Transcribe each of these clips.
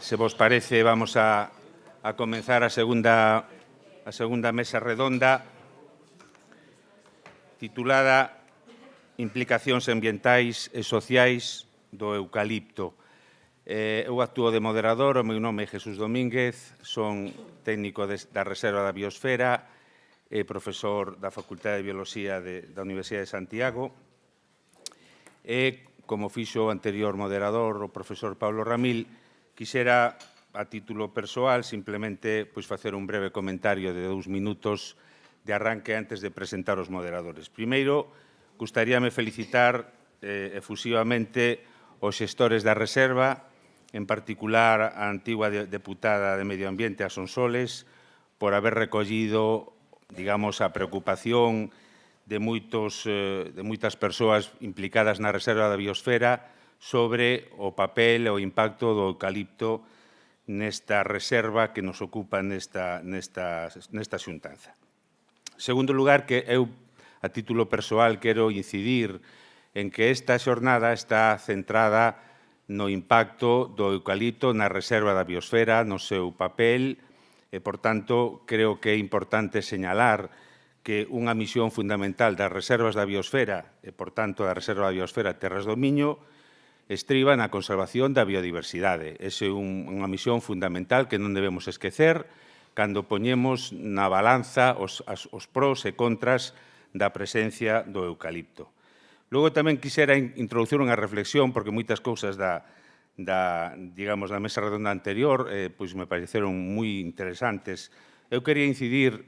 Se vos parece, vamos a comenzar a segunda mesa redonda titulada Implicacións ambientais e sociais do eucalipto. Eu actúo de moderador, o meu nome é Jesús Domínguez, son técnico da Reserva da Biosfera e profesor da Facultade de Bioloxía da Universidade de Santiago. E, como fixo o anterior moderador, o profesor Pablo Ramil, quixera, a título persoal, simplemente facer un breve comentario de 2 minutos de arranque antes de presentar os moderadores. Primeiro, gustaríame felicitar efusivamente os xestores da Reserva, en particular a antigua deputada de Medio Ambiente, a Sonsoles, por haber recollido, digamos, a preocupación de moitas persoas implicadas na Reserva da Biosfera sobre o papel e o impacto do eucalipto nesta reserva que nos ocupa nesta xuntanza. En segundo lugar, que eu, a título persoal, quero incidir en que esta xornada está centrada no impacto do eucalipto na Reserva da Biosfera, no seu papel, e, por tanto, creo que é importante señalar que unha misión fundamental das reservas da biosfera e, por tanto, da Reserva da Biosfera Terras do Miño estriba na conservación da biodiversidade. Esa é unha misión fundamental que non debemos esquecer cando poñemos na balanza os pros e contras da presencia do eucalipto. Logo tamén quixera introducir unha reflexión, porque moitas cousas da mesa redonda anterior me pareceron moi interesantes. Eu quería incidir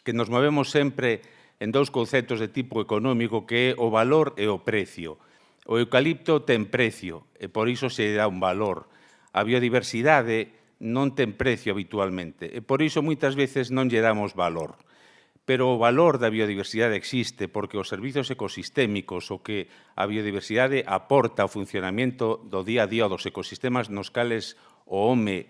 que nos movemos sempre en dous conceptos de tipo económico, que é o valor e o precio. O eucalipto ten precio e por iso se dá un valor. A biodiversidade non ten precio habitualmente e por iso moitas veces non lle damos valor. Pero o valor da biodiversidade existe porque os servizos ecosistémicos, o que a biodiversidade aporta ao funcionamento do día a día dos ecosistemas nos cales o home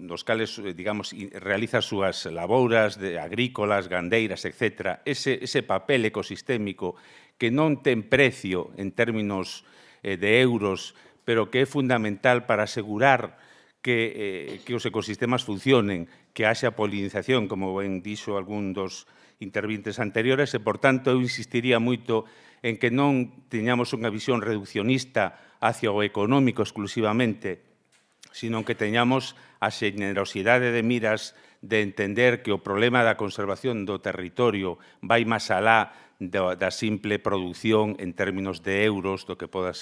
nos cales, digamos, realiza as súas labouras agrícolas, gandeiras, etc. Ese papel ecosistémico que non ten precio en términos de euros, pero que é fundamental para asegurar que os ecosistemas funcionen, que haxa polinización, como ben dixo algún dos intervintes anteriores, e, por tanto, eu insistiría moito en que non teñamos unha visión reduccionista hacia o económico exclusivamente, sino que teñamos a xenerosidade de miras de entender que o problema da conservación do territorio vai máis alá da simple produción en términos de euros do que poda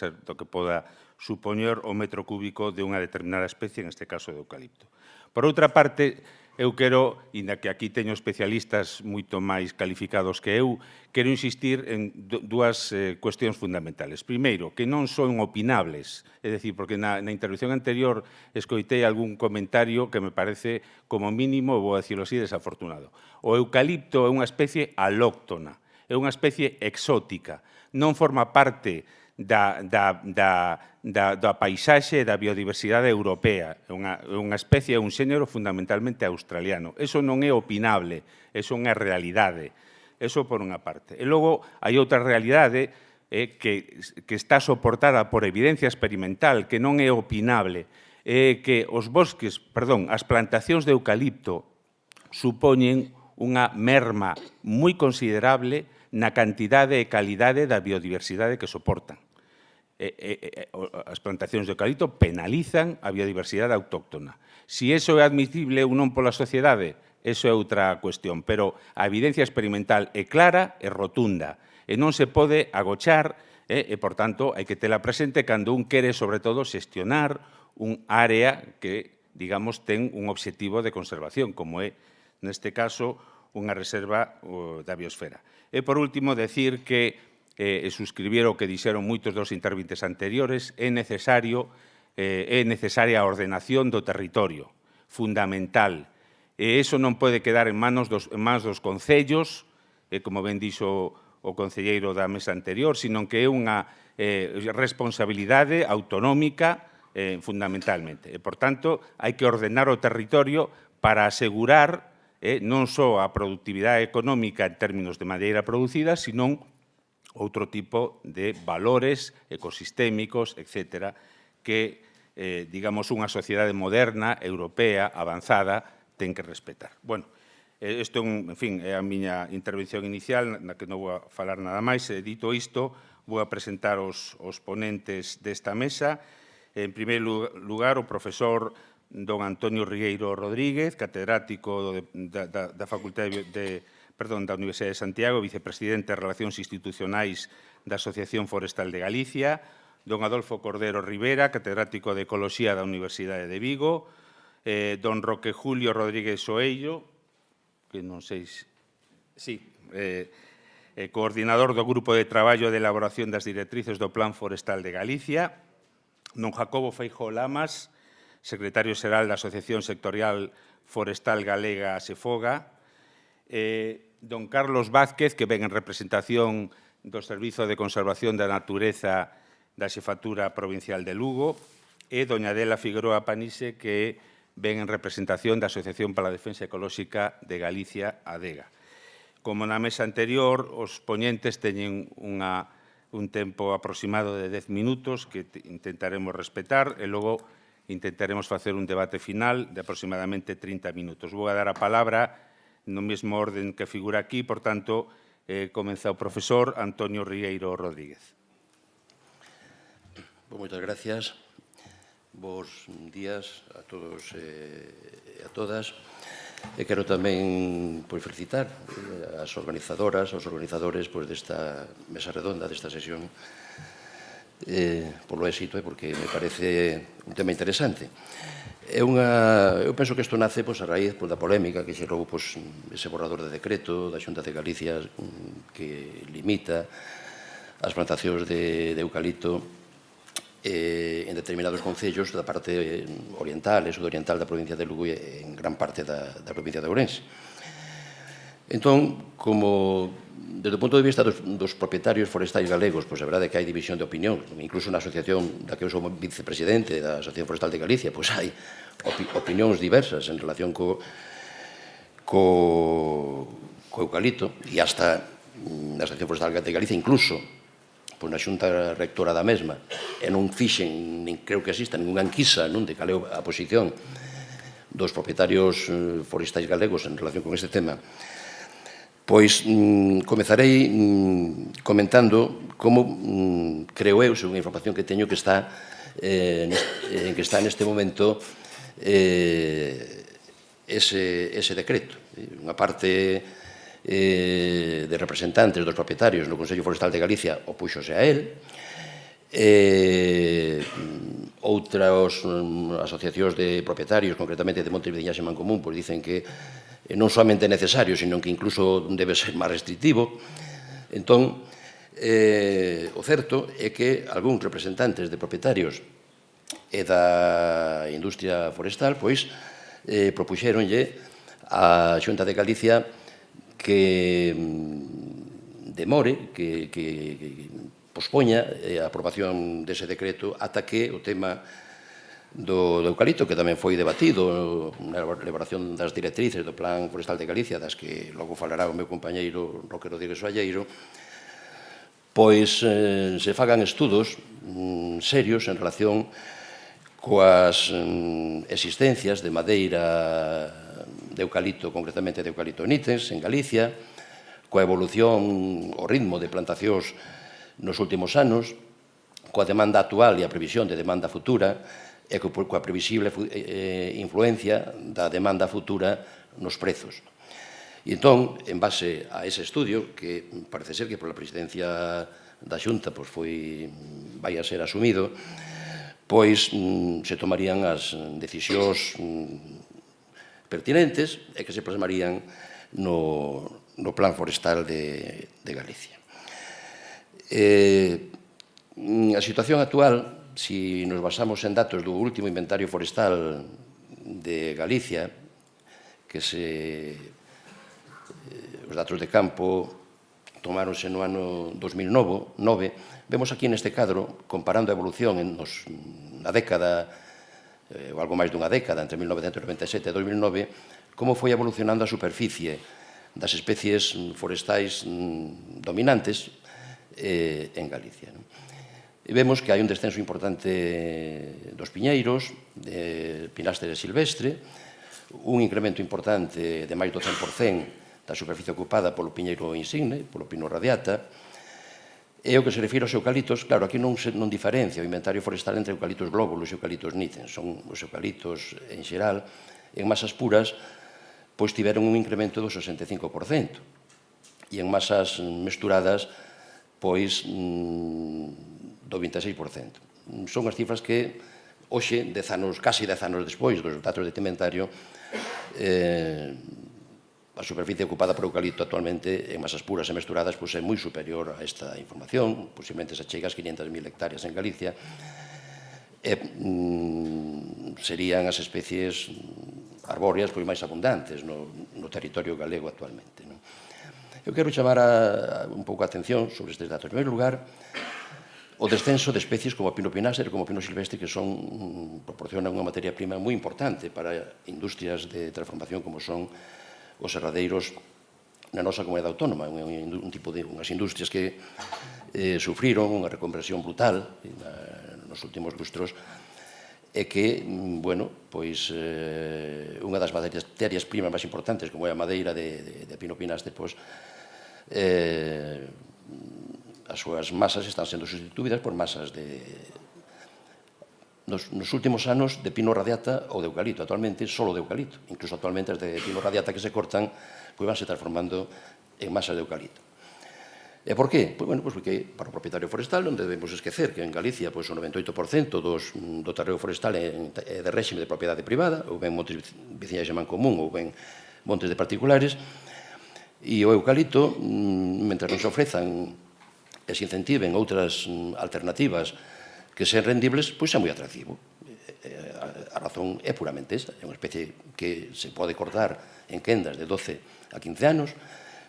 supoñer o metro cúbico de unha determinada especie, en este caso de eucalipto. Por outra parte, eu quero, inda que aquí teño especialistas moito máis calificados que eu, quero insistir en dúas cuestións fundamentales. Primeiro, que non son opinables, é dicir, porque na intervención anterior escoitei algún comentario que me parece, como mínimo, vou a dicirlo así, desafortunado. O eucalipto é unha especie alóctona, é unha especie exótica, non forma parte da paisaxe e da biodiversidade europea. É unha especie, un xénero fundamentalmente australiano. Eso non é opinable, eso é unha realidade. Eso por unha parte. E logo hai outra realidade que está soportada por evidencia experimental, que non é opinable, que as plantacións de eucalipto supoñen unha merma moi considerable na cantidade e calidade da biodiversidade que soportan. As plantacións de eucalipto penalizan a biodiversidade autóctona. Si iso é admisible ou non pola sociedade, iso é outra cuestión, pero a evidencia experimental é clara e rotunda e non se pode agochar e, por tanto, hai que tela presente cando un quere, sobre todo, xestionar un área que, digamos, ten un obxectivo de conservación, como é, neste caso, unha reserva da biosfera. E, por último, decir que suscribir o que dixeron moitos dos intervintes anteriores, é necesaria a ordenación do territorio, fundamental. E iso non pode quedar en mans dos concellos, como ben dixo o concelleiro da mesa anterior, sino que é unha responsabilidade autonómica fundamentalmente. E, por tanto, hai que ordenar o territorio para asegurar non só a productividade económica en términos de madeira producida, sino outro tipo de valores ecosistémicos, etc., que digamos, unha sociedade moderna, europea, avanzada, ten que respetar. Bueno, isto, en fin, é a miña intervención inicial, na que non vou a falar nada máis. Dito isto, vou a presentar os ponentes desta mesa. En primeiro lugar, o profesor don Antonio Rigueiro Rodríguez, catedrático da Facultade da Universidade de Santiago, vicepresidente de Relacións Institucionais da Asociación Forestal de Galicia, don Adolfo Cordero Rivera, catedrático de Ecoloxía da Universidade de Vigo, don Roque Julio Rodríguez Soello, que non sei se... Sí, coordinador do Grupo de Traballo de Elaboración das Directrices do Plan Forestal de Galicia, don Jacobo Feijóo Lamas, secretario xeral da Asociación Sectorial Forestal Galega Asefoga, don Carlos Vázquez, que ven en representación do Servizo de Conservación da Natureza da Xefatura Provincial de Lugo, e doña Adela Figueroa Panise, que ven en representación da Asociación para a Defensa Ecolóxica de Galicia, ADEGA. Como na mesa anterior, os poñentes teñen un tempo aproximado de 10 minutos que intentaremos respetar e logo intentaremos facer un debate final de aproximadamente 30 minutos. Vou a dar a palabra no mesmo orden que figura aquí, por tanto, comeza o profesor Antonio Rigueiro Rodríguez. Moitas gracias. Bos días a todos e a todas. E quero tamén felicitar as organizadoras, aos organizadores desta mesa redonda, desta sesión, polo éxito e porque me parece un tema interesante. Eu penso que isto nace a raíz da polémica que xerou ese borrador de decreto da Xunta de Galicia que limita as plantacións de eucalipto en determinados concellos da parte oriental e sudoriental da provincia de Lugo e en gran parte da provincia de Ourense. Entón, como desde o punto de vista dos propietarios forestais galegos, a verdade é que hai división de opinión, incluso na asociación da que eu sou vicepresidente da Asociación Forestal de Galicia, hai opinións diversas en relación co eucalipto e hasta na Asociación Forestal de Galicia incluso na xunta rectora da mesma, e non fixen, nin creo que exista ninguna enquisa de cal é a posición dos propietarios forestais galegos en relación con este tema, comezarei comentando como creo eu, según a información que teño, que está neste momento ese decreto. Unha parte de representantes dos propietarios no Consello Forestal de Galicia opúxose a él, outras asociacións de propietarios, concretamente de Montes Vidiñas e Mancomún, dicen que non somente é necesario, sino que incluso debe ser máis restrictivo. Entón, o certo é que algúns representantes de propietarios e da industria forestal propuxéronlle a Xunta de Galicia que demore, que pospoña a aprobación dese decreto ata que o tema do eucalipto, que tamén foi debatido na elaboración das directrices do Plan Forestal de Galicia, das que logo falará o meu compañeiro Roque Rodríguez Soalleiro, se fagan estudos serios en relación coas existencias de madeira de eucalipto, concretamente de eucalipto nitens, en Galicia, coa evolución, o ritmo de plantacións nos últimos anos, coa demanda actual e a previsión de demanda futura, e coa previsible influencia da demanda futura nos prezos. E entón, en base a ese estudio, que parece ser que pola presidencia da Xunta vai a ser asumido, se tomarían as decisións pertinentes e que se plasmarían no Plan Forestal de Galicia. A situación actual, se nos basamos en datos do último inventario forestal de Galicia, que os datos de campo tomáronse no ano 2009, vemos aquí neste cadro, comparando a evolución na década, ou algo máis dunha década, entre 1997 e 2009, como foi evolucionando a superficie das especies forestais dominantes en Galicia. E vemos que hai un descenso importante dos piñeiros, de pinastre silvestre, un incremento importante de máis do 100% da superficie ocupada polo piñeiro insigne, polo pino radiata, e o que se refire aos eucaliptos, claro, aquí non diferencia o inventario forestal entre eucaliptos glóbulos e eucaliptos níten. Son os eucaliptos, en xeral, en masas puras, pois tiveron un incremento do 65%. E en masas mesturadas, pois, do 26%. Son as cifras que, hoxe, casi 10 anos despois dos datos de inventario, a superficie ocupada por eucalipto actualmente en masas puras e mesturadas é moi superior a esta información, posiblemente se chega ás 500.000 hectáreas en Galicia, e serían as especies arbóreas máis abundantes no territorio galego actualmente. Eu quero chamar un pouco a atención sobre estes datos. En primeiro lugar, o descenso de especies como pino pinastre e como pino silvestre que proporcionan unha materia prima moi importante para industrias de transformación como son os serradeiros na nosa comunidade autónoma, un tipo de unhas industrias que sufriron unha reconversión brutal nos últimos lustros e que, bueno, pois unha das materias primas máis importantes como é a madeira de pino pinastre, pois as súas masas están sendo sustituídas por masas nos últimos anos de pino radiata ou de eucalipto, actualmente solo de eucalipto. Incluso actualmente as de pino radiata que se cortan vanse transformando en masas de eucalipto. E por qué? Pois porque para o propietario forestal non debemos esquecer que en Galicia o 98% do terreo forestal é de réxime de propiedade privada, ou ben montes veciñais de mancomún, ou ben montes de particulares, e o eucalipto, mentre non se ofrezan e se incentiven outras alternativas que sean rendibles, pois é moi atractivo. A razón é puramente esa. É unha especie que se pode cortar en quendas de 12 a 15 anos,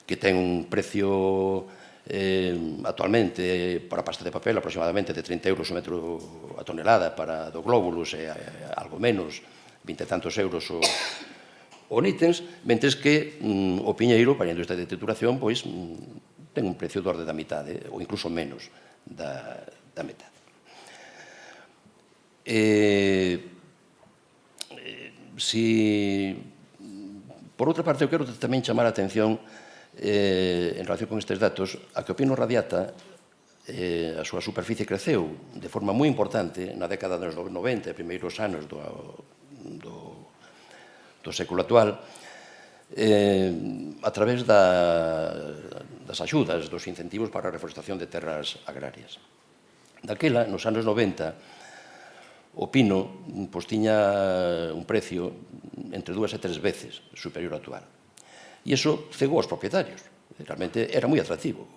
que ten un precio actualmente para pasta de papel aproximadamente de 30 euros o metro a tonelada para do glóbulos e algo menos, 20 e tantos euros o nítens, mentres que o piñeiro, para a industria de trituración, pois ten un precio do orde da mitade, ou incluso menos da metade. Por outra parte, eu quero tamén chamar a atención en relación con estes datos a que o pino radiata a súa superficie creceu de forma moi importante na década dos 90 e primeiros anos do século actual a través das axudas, dos incentivos para a reforestación de terras agrarias. Daquela, nos anos 90, o pino tiña un precio entre 2 e 3 veces superior ao actual. E iso cegou aos propietarios. Realmente era moi atractivo.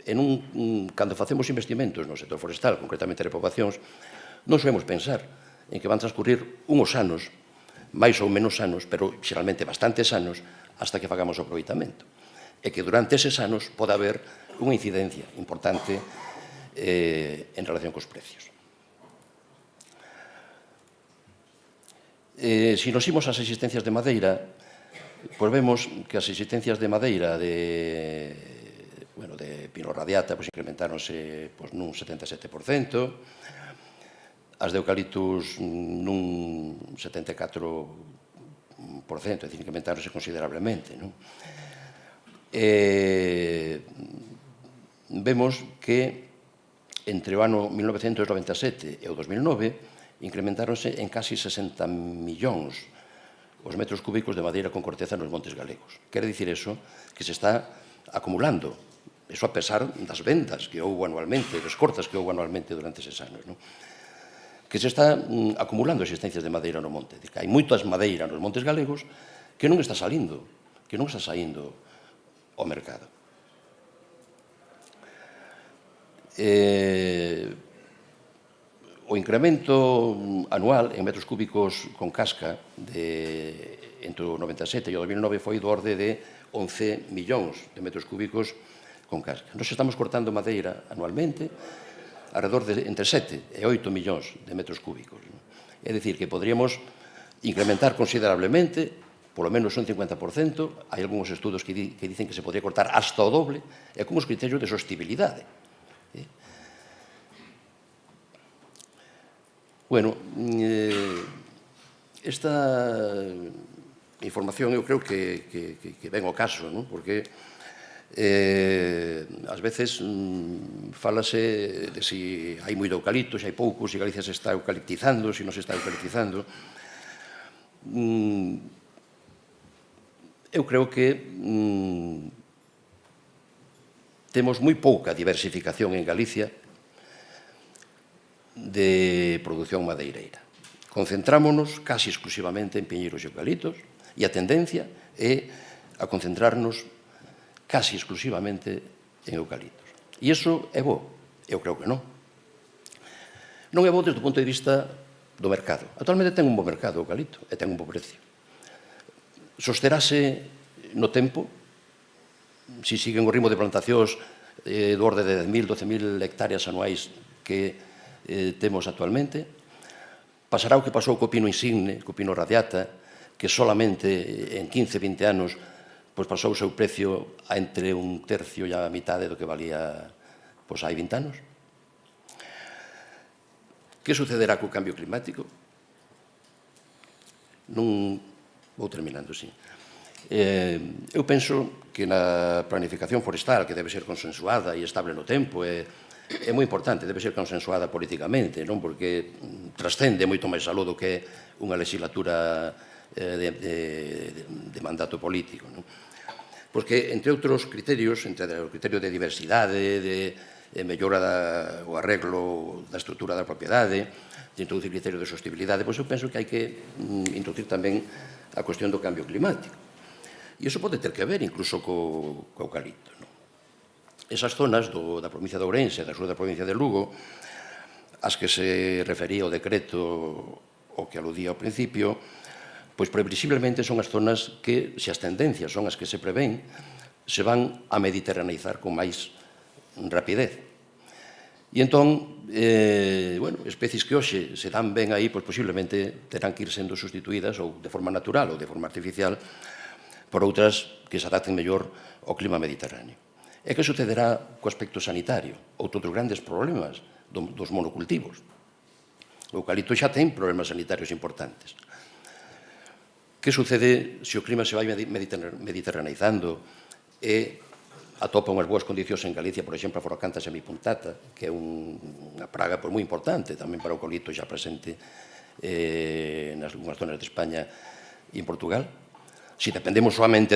Cando facemos investimentos no sector forestal, concretamente de poboacións, non sabemos pensar en que van transcurrir unhos anos, máis ou menos anos, pero xeralmente bastantes anos, hasta que fagamos o aproveitamento. E que durante eses anos pode haber unha incidencia importante en relación cos precios. Se nos imos ás existencias de madeira, pois vemos que as existencias de madeira de pino radiata incrementáronse nun 77%, as de eucaliptus nun 74%, é dicir, incrementáronse considerablemente. Vemos que entre o ano 1997 e o 2009 incrementáronse en casi 60 millóns os metros cúbicos de madeira con corteza nos montes galegos. Quere dicir eso que se está acumulando, eso a pesar das vendas que houve anualmente, das cortas que houve anualmente durante eses anos, que se está acumulando existencias de madeira no monte. Hai moitas madeiras nos montes galegos que non está saindo ao mercado. O incremento anual en metros cúbicos con casca entre o 97 e o 2009 foi do orde de 11 millóns de metros cúbicos con casca. Nos estamos cortando madeira anualmente alrededor de entre 7 e 8 millóns de metros cúbicos. É dicir, que podríamos incrementar considerablemente, polo menos un 50%, hai algúns estudos que dicen que se podría cortar hasta o doble, e con os criterios de sostibilidade. Bueno, esta información eu creo que ven ao caso, non? Porque ás veces fálase de si hai moito eucalipto, se hai pouco, se Galicia se está eucaliptizando, se non se está eucaliptizando. Eu creo que temos moi pouca diversificación en Galicia de produción madeireira. Concentrámonos casi exclusivamente en piñeiros e eucaliptos e a tendencia é a concentrarnos casi exclusivamente en eucaliptos. E iso é bo? Eu creo que non. Non é bo desde o punto de vista do mercado. Actualmente ten un bo mercado o eucalipto e ten un bo precio. Sosterase no tempo, se siguen o ritmo de plantacións do orde de 10.000, 12.000 hectáreas anuais que temos actualmente, pasará o que pasou co pino insigne, co pino radiata, que solamente en 15, 20 anos pasou o seu precio a entre un tercio e a mitade do que valía hai 20 anos. Que sucederá co cambio climático? Non vou terminando, sí. Eu penso que na planificación forestal, que debe ser consensuada e estable no tempo, é moi importante, debe ser consensuada políticamente, non? Porque trascende moito máis aló do que unha legislatura de mandato político, non? Porque, entre outros criterios, entre o criterio de diversidade, de mellora o arreglo da estrutura da propiedade, de introducir criterio de sostenibilidade, pois eu penso que hai que introducir tamén a cuestión do cambio climático. E iso pode ter que ver incluso co eucalipto. Esas zonas da provincia de Ourense e da sur da provincia de Lugo, as que se refería o decreto o que aludía ao principio, pois previsiblemente son as zonas que, se as tendencias son as que se prevén, se van a mediterraneizar con máis rapidez. E entón, especies que hoxe se dan ben aí, pois posiblemente terán que ir sendo sustituídas ou de forma natural ou de forma artificial por outras que se adapten mellor ao clima mediterráneo. E que sucederá co aspecto sanitario? Outro dos grandes problemas dos monocultivos. O eucalipto xa ten problemas sanitarios importantes. Que sucede se o clima se vai mediterraneizando e atopa unhas boas condicións en Galicia, por exemplo, a foracanta semipuntata, que é unha praga moi importante tamén para o eucalipto xa presente nas zonas de España e en Portugal? Se dependemos solamente,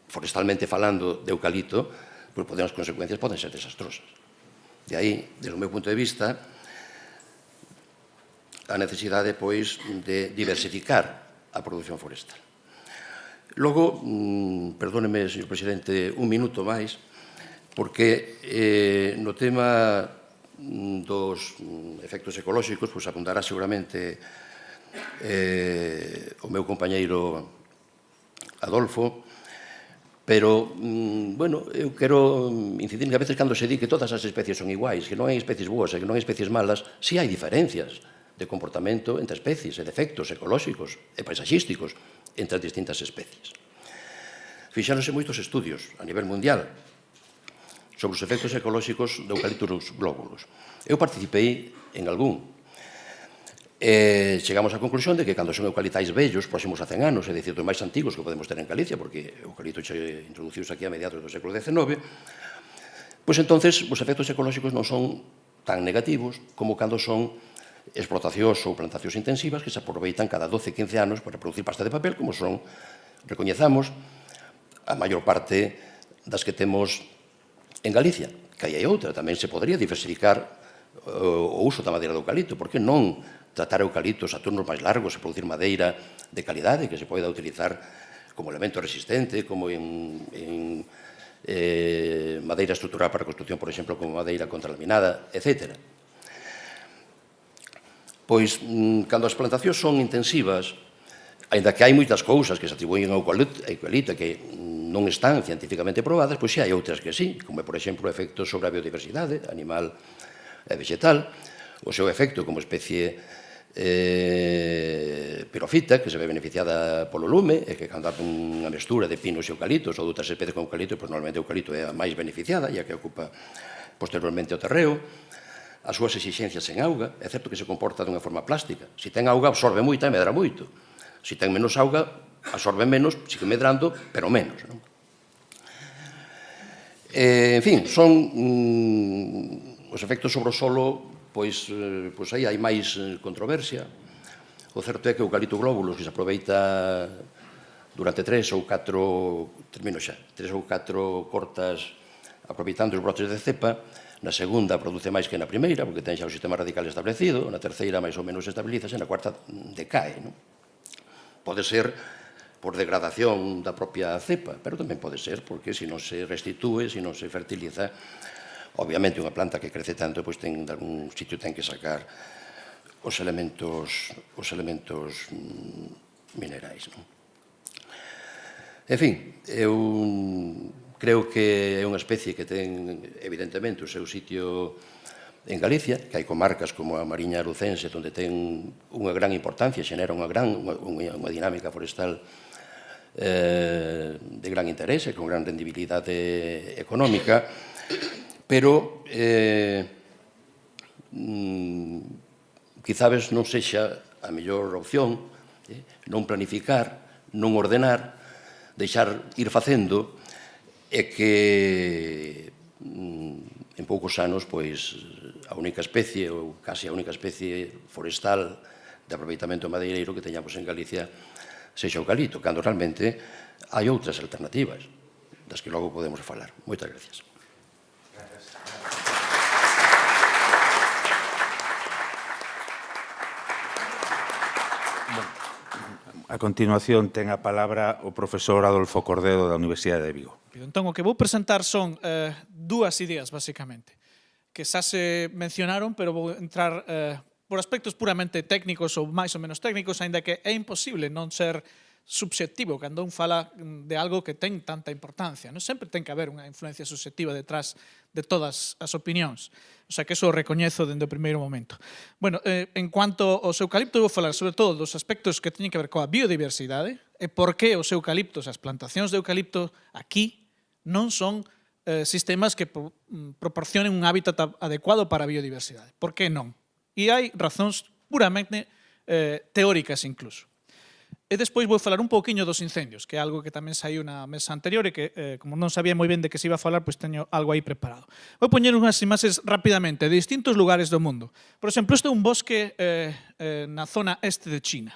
forestalmente falando, de eucalipto, pois as consecuencias poden ser desastrosas. De aí, desde o meu punto de vista, a necesidade, pois, de diversificar a produción forestal. Logo, perdóneme, señor presidente, un minuto máis, porque no tema dos efectos ecolóxicos, pois apuntará seguramente o meu compañeiro Adolfo, pero, eu quero incidir que a veces cando se di que todas as especies son iguais, que non hai especies boas e que non hai especies malas, si hai diferencias de comportamento entre especies e de efectos ecolóxicos e paisaxísticos entre as distintas especies. Fixáronse moitos estudios a nivel mundial sobre os efectos ecolóxicos do Eucalyptus globulus. Eu participei en algún. Chegamos á conclusión de que cando son eucaliptais vellos, próximos a 100 anos, é dicir, dos máis antigos que podemos ter en Galicia, porque o eucalipto introduciuse aquí a mediados do século XIX, pois entonces os efectos ecolóxicos non son tan negativos como cando son explotacións ou plantacións intensivas que se aproveitan cada 12-15 anos para producir pasta de papel, como son, recoñezamos, a maior parte das que temos en Galicia, que aí hai outra, tamén se podría diversificar o uso da madeira do eucalipto, porque non tratar eucaliptos a turnos máis largos e producir madeira de calidade que se poida utilizar como elemento resistente, como en madeira estrutural para construcción, por exemplo, como madeira contralaminada, etc. Pois, cando as plantacións son intensivas, aínda que hai moitas cousas que se atribúen ao eucalipto que non están científicamente probadas, pois xa hai outras que sí, como, por exemplo, o efecto sobre a biodiversidade animal e vegetal, o seu efecto como especie pirofita, que se ve beneficiada polo lume, e que cando hai unha mestura de pinos e eucaliptos ou de outras especies con eucalipto, pois normalmente o eucalipto é a máis beneficiada, e a que ocupa posteriormente o terreo. as súas exixencias en auga, é certo que se comporta dunha forma plástica. Se ten auga, absorbe moito e medra moito. Se ten menos auga, absorbe menos, sigue medrando, pero menos. Non? En fin, son os efectos sobre o solo, pois aí hai máis controversia. O certo é que o eucalipto glóbulos, que se aproveita durante 3 ou 4 cortas aproveitando os brotes de cepa, na segunda produce máis que na primeira, porque ten xa o sistema radical establecido, na terceira máis ou menos estabilízase, na cuarta decae. Non? Pode ser por degradación da propia cepa, pero tamén pode ser porque se non se restitúe, se non se fertiliza, obviamente unha planta que crece tanto, pois ten, de algún sitio ten que sacar os elementos minerais. Non? En fin, eu creo que é unha especie que ten, evidentemente, o seu sitio en Galicia, que hai comarcas como a Mariña Lucense, onde ten unha gran importancia, xenera unha dinámica forestal de gran interese, con gran rendibilidade económica, pero quizás non sexa a mellor opción non planificar, non ordenar, deixar ir facendo e que en poucos anos pois a única especie ou case a única especie forestal de aproveitamento madeireiro que teñamos en Galicia sexa o eucalipto, cando realmente hai outras alternativas das que logo podemos falar. Moitas gracias. A continuación ten a palabra o profesor Adolfo Cordedo da Universidade de Vigo. Entón, o que vou presentar son dúas ideas, basicamente, que xa se mencionaron, pero vou entrar por aspectos puramente técnicos ou máis ou menos técnicos, aínda que é imposible non ser subxectivo cando un fala de algo que ten tanta importancia. Non sempre ten que haber unha influencia subxectiva detrás de todas as opinións. O sea, que eso o recoñezo dende o primeiro momento. Bueno, en cuanto aos eucaliptos, vou falar sobre todo dos aspectos que teñen que ver coa biodiversidade e por que os eucaliptos, as plantacións de eucalipto aquí non son sistemas que proporcionen un hábitat adecuado para a biodiversidade. Por que non? E hai razóns puramente teóricas incluso. E despois vou falar un pouquiño dos incendios, que é algo que tamén saiu na mesa anterior e que, como non sabía moi ben de que se iba a falar, pois teño algo aí preparado. Vou poñer unhas imaxes rapidamente de distintos lugares do mundo. Por exemplo, este é un bosque na zona este de China.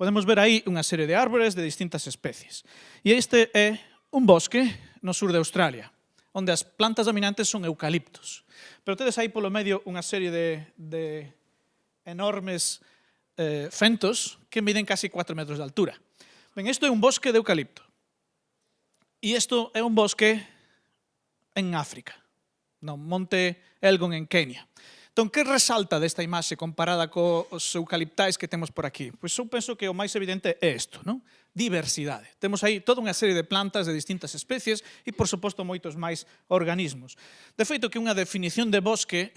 Podemos ver aí unha serie de árbores de distintas especies. E este é un bosque no sur de Australia, onde as plantas dominantes son eucaliptos. Pero tedes aí polo medio unha serie de enormes fentos que miden casi 4 metros de altura. Ben, isto é un bosque de eucalipto. E isto é un bosque en África, no monte Elgon en Kenia. Entón, que resalta desta imaxe comparada cos eucaliptais que temos por aquí? Pois eu penso que o máis evidente é isto, non? Diversidade. Temos aí toda unha serie de plantas de distintas especies e, por suposto, moitos máis organismos. De feito, que unha definición de bosque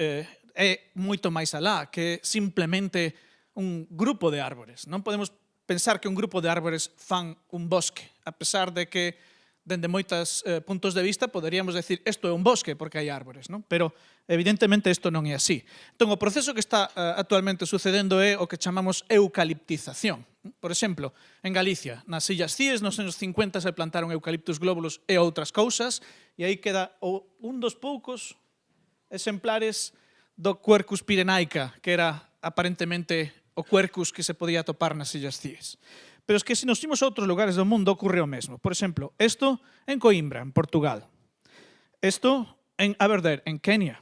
é moito máis alá que simplemente un grupo de árbores. Non podemos pensar que un grupo de árbores fan un bosque, a pesar de que, dende moitos puntos de vista, poderíamos decir isto é un bosque porque hai árbores, non? Pero, evidentemente, isto non é así. Entón, o proceso que está actualmente sucedendo é o que chamamos eucaliptización. Por exemplo, en Galicia, nas Illas Cíes, nos anos 50 se plantaron eucaliptus glóbulos e outras cousas, e aí queda un dos poucos exemplares do Quercus pyrenaica, que era aparentemente o Quercus que se podía atopar nas Illas Cíes. Pero es que se nos imos a outros lugares do mundo ocorre o mesmo. Por exemplo, isto en Coimbra, en Portugal. Isto en Aberdeen, en Kenia.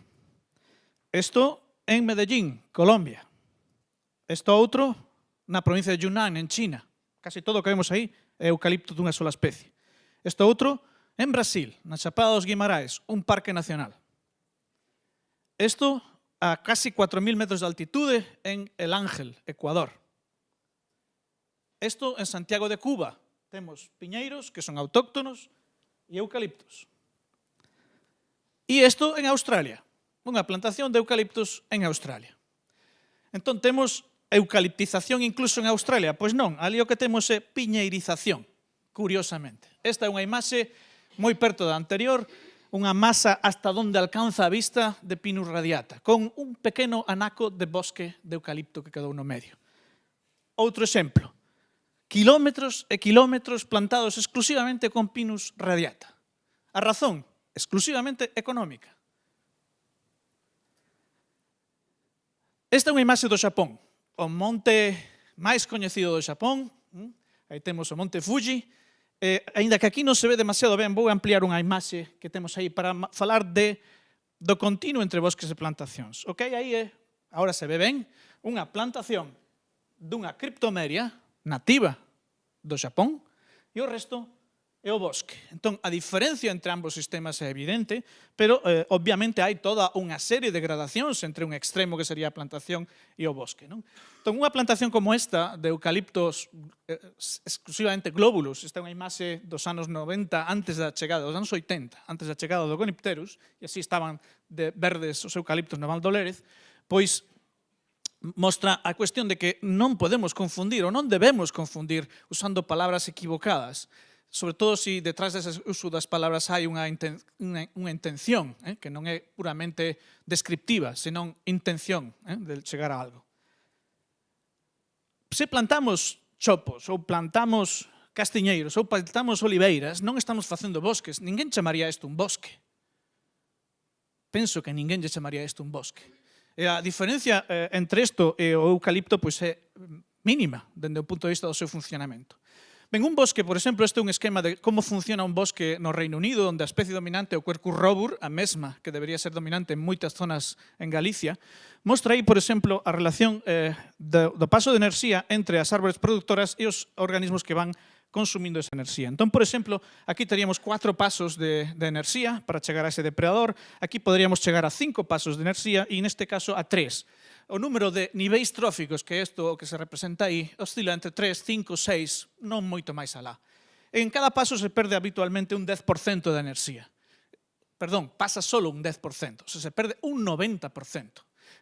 Isto en Medellín, Colombia. Isto outro na provincia de Yunnan, en China. Casi todo o que vemos aí é eucalipto dunha sola especie. Isto outro en Brasil, na Chapada dos Guimarães, un parque nacional. Isto a casi 4.000 metros de altitude en El Ángel, Ecuador. Isto en Santiago de Cuba. Temos piñeiros, que son autóctonos, e eucaliptos. E isto en Australia. Unha plantación de eucaliptos en Australia. Entón, temos eucaliptización incluso en Australia? Pois non, ali o que temos é piñeirización, curiosamente. Esta é unha imaxe moi perto da anterior, unha masa hasta donde alcanza a vista de Pinus radiata, con un pequeno anaco de bosque de eucalipto que quedou no medio. Outro exemplo, kilómetros e kilómetros plantados exclusivamente con Pinus radiata. A razón, exclusivamente económica. Esta é unha imaxe do Xapón, o monte máis coñecido do Xapón. Aí temos o monte Fuji. Aínda que aquí non se ve demasiado ben, vou ampliar unha imaxe que temos aí para falar do continuo entre bosques e plantacións. O que hai aí é, agora se ve ben, unha plantación dunha criptomeria nativa do Xapón e o resto é o bosque. Entón, a diferencia entre ambos sistemas é evidente, pero obviamente hai toda unha serie de gradacións entre un extremo que sería a plantación e o bosque. Non? Entón, unha plantación como esta, de eucaliptos exclusivamente glóbulos, esta é unha imaxe dos anos 90, antes da chegada, dos anos 80, antes da chegada do Gonipterus, e así estaban de verdes os eucaliptos no Val do Lérez, pois mostra a cuestión de que non podemos confundir ou non debemos confundir usando palabras equivocadas, sobre todo se detrás dese uso das palabras hai unha intención, que non é puramente descriptiva, senón intención de chegar a algo. Se plantamos chopos ou plantamos castiñeiros ou plantamos oliveiras, non estamos facendo bosques. Ninguén chamaría isto un bosque. Penso que ninguén lle chamaría isto un bosque. E a diferencia entre isto e o eucalipto pois é mínima dende o punto de vista do seu funcionamento. Ben, un bosque, por exemplo, este é un esquema de como funciona un bosque no Reino Unido, onde a especie dominante é o Quercus robur, a mesma que debería ser dominante en moitas zonas en Galicia. Mostra aí, por exemplo, a relación do paso de enerxía entre as árbores productoras e os organismos que van consumindo esa enerxía. Entón, por exemplo, aquí teríamos 4 pasos de enerxía para chegar a ese depredador, aquí poderíamos chegar a 5 pasos de enerxía e neste caso a 3. O número de niveis tróficos, que é isto que se representa aí, oscila entre 3, 5, 6, non moito máis alá. En cada paso se perde habitualmente un 10% de enerxía. Perdón, pasa solo un 10%, se perde un 90%.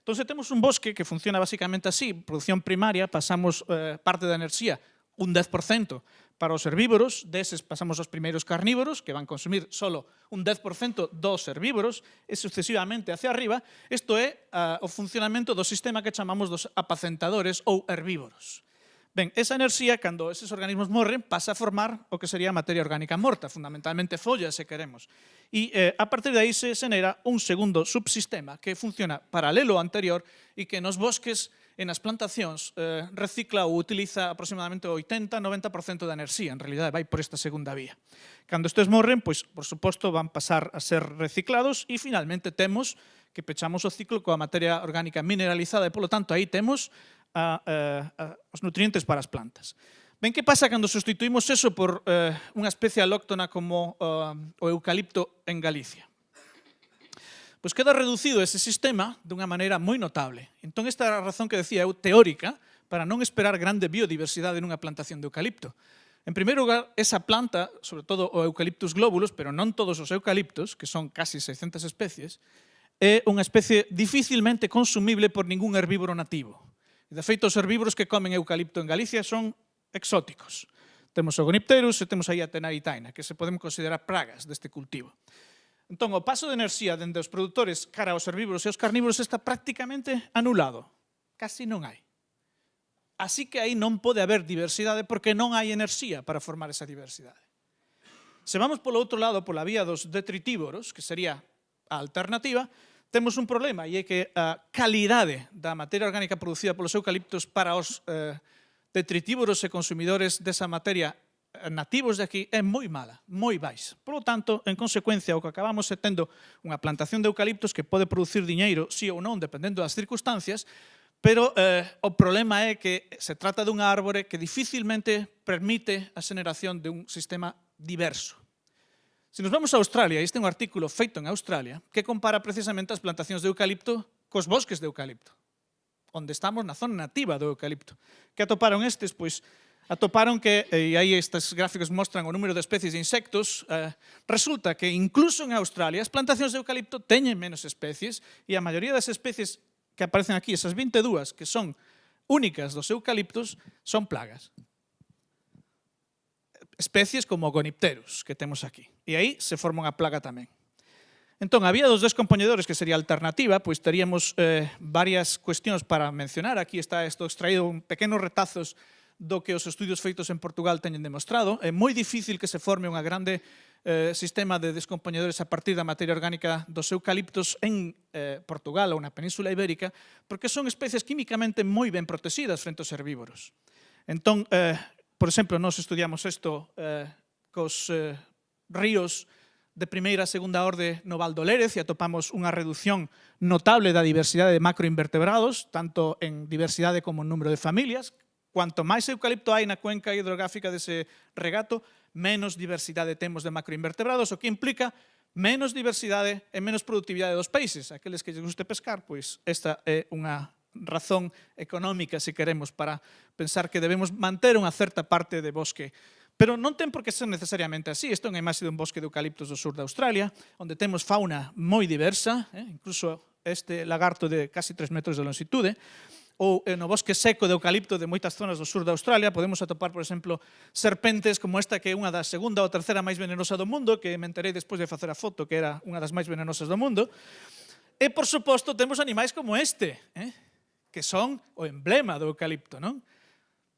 Entón, se temos un bosque que funciona basicamente así, producción primaria, pasamos parte da enerxía, un 10% para os herbívoros, deses pasamos aos primeiros carnívoros, que van consumir solo un 10% dos herbívoros, e sucesivamente hacia arriba. Isto é o funcionamento do sistema que chamamos dos apacentadores ou herbívoros. Ben, esa enerxía, cando eses organismos morren, pasa a formar o que sería a materia orgánica morta, fundamentalmente follas, se queremos. E a partir de aí se xenera un segundo subsistema que funciona paralelo ao anterior e que nos bosques e nas plantacións recicla ou utiliza aproximadamente o 80-90% da enerxía. En realidade, vai por esta segunda vía. Cando estes morren, pois, por suposto, van pasar a ser reciclados e, finalmente, temos que pechamos o ciclo coa materia orgánica mineralizada e, polo tanto, aí temos os nutrientes para as plantas. Ben, que pasa cando sustituímos eso por unha especie alóctona como o eucalipto en Galicia? Pois queda reducido ese sistema dunha maneira moi notable. Entón, esta é a razón que decía eu teórica para non esperar grande biodiversidade nunha plantación de eucalipto. En primeiro lugar, esa planta, sobre todo o Eucalyptus globulus, pero non todos os eucaliptos, que son casi 600 especies, é unha especie dificilmente consumible por ningún herbívoro nativo. De feito, os herbívoros que comen eucalipto en Galicia son exóticos. Temos o Gonipterus e temos aí a Tenaritaina, que se poden considerar pragas deste cultivo. Entón, o paso de enerxía dende os produtores cara aos herbívoros e aos carnívoros está prácticamente anulado. Casi non hai. Así que aí non pode haber diversidade porque non hai enerxía para formar esa diversidade. Se vamos polo outro lado, pola vía dos detritívoros, que sería a alternativa, temos un problema e é que a calidade da materia orgánica producida polos eucaliptos para os detritívoros e consumidores desa materia nativos de aquí é moi mala, moi baixa. Por lo tanto, en consecuencia, o que acabamos é tendo unha plantación de eucaliptos que pode producir diñeiro, sí ou non, dependendo das circunstancias, pero o problema é que se trata dunha árbore que dificilmente permite a xeneración de un sistema diverso. Se nos vamos a Australia, este é un artículo feito en Australia que compara precisamente as plantacións de eucalipto cos bosques de eucalipto, onde estamos na zona nativa do eucalipto. Que atoparon estes? Pois atoparon que, e aí estes gráficos mostran o número de especies de insectos, resulta que incluso en Australia as plantacións de eucalipto teñen menos especies e a maioría das especies que aparecen aquí, esas 22 que son únicas dos eucaliptos, son plagas. Especies como o Gonipterus que temos aquí. E aí se forma unha plaga tamén. Entón, había dos descompoñedores que sería a alternativa, pois teríamos varias cuestións para mencionar. Aquí está isto extraído en pequenos retazos do que os estudios feitos en Portugal teñen demostrado. É moi difícil que se forme unha grande sistema de descompoñedores a partir da materia orgánica dos eucaliptos en Portugal ou na Península Ibérica, porque son especies químicamente moi ben protegidas frente aos herbívoros. Entón, por exemplo, nós estudiamos isto cos ríos de primeira e segunda orde no Val do Lérez e atopamos unha reducción notable da diversidade de macroinvertebrados, tanto en diversidade como en número de familias. Cuanto máis eucalipto hai na cuenca hidrográfica dese regato, menos diversidade temos de macroinvertebrados, o que implica menos diversidade e menos productividade dos peixes. Aqueles que lles guste pescar, pois esta é unha razón económica, se queremos, para pensar que debemos manter unha certa parte de bosque. Pero non ten por que ser necesariamente así. Isto é unha imaxe dun bosque de eucaliptos do sur de Australia, onde temos fauna moi diversa, incluso este lagarto de casi 3 metros de longitude, ou no bosque seco de eucalipto de moitas zonas do sur de Australia podemos atopar, por exemplo, serpentes como esta que é unha da segunda ou terceira máis venenosa do mundo, que me enterei despois de facer a foto que era unha das máis venenosas do mundo. E, por suposto, temos animais como este, que son o emblema do eucalipto, non?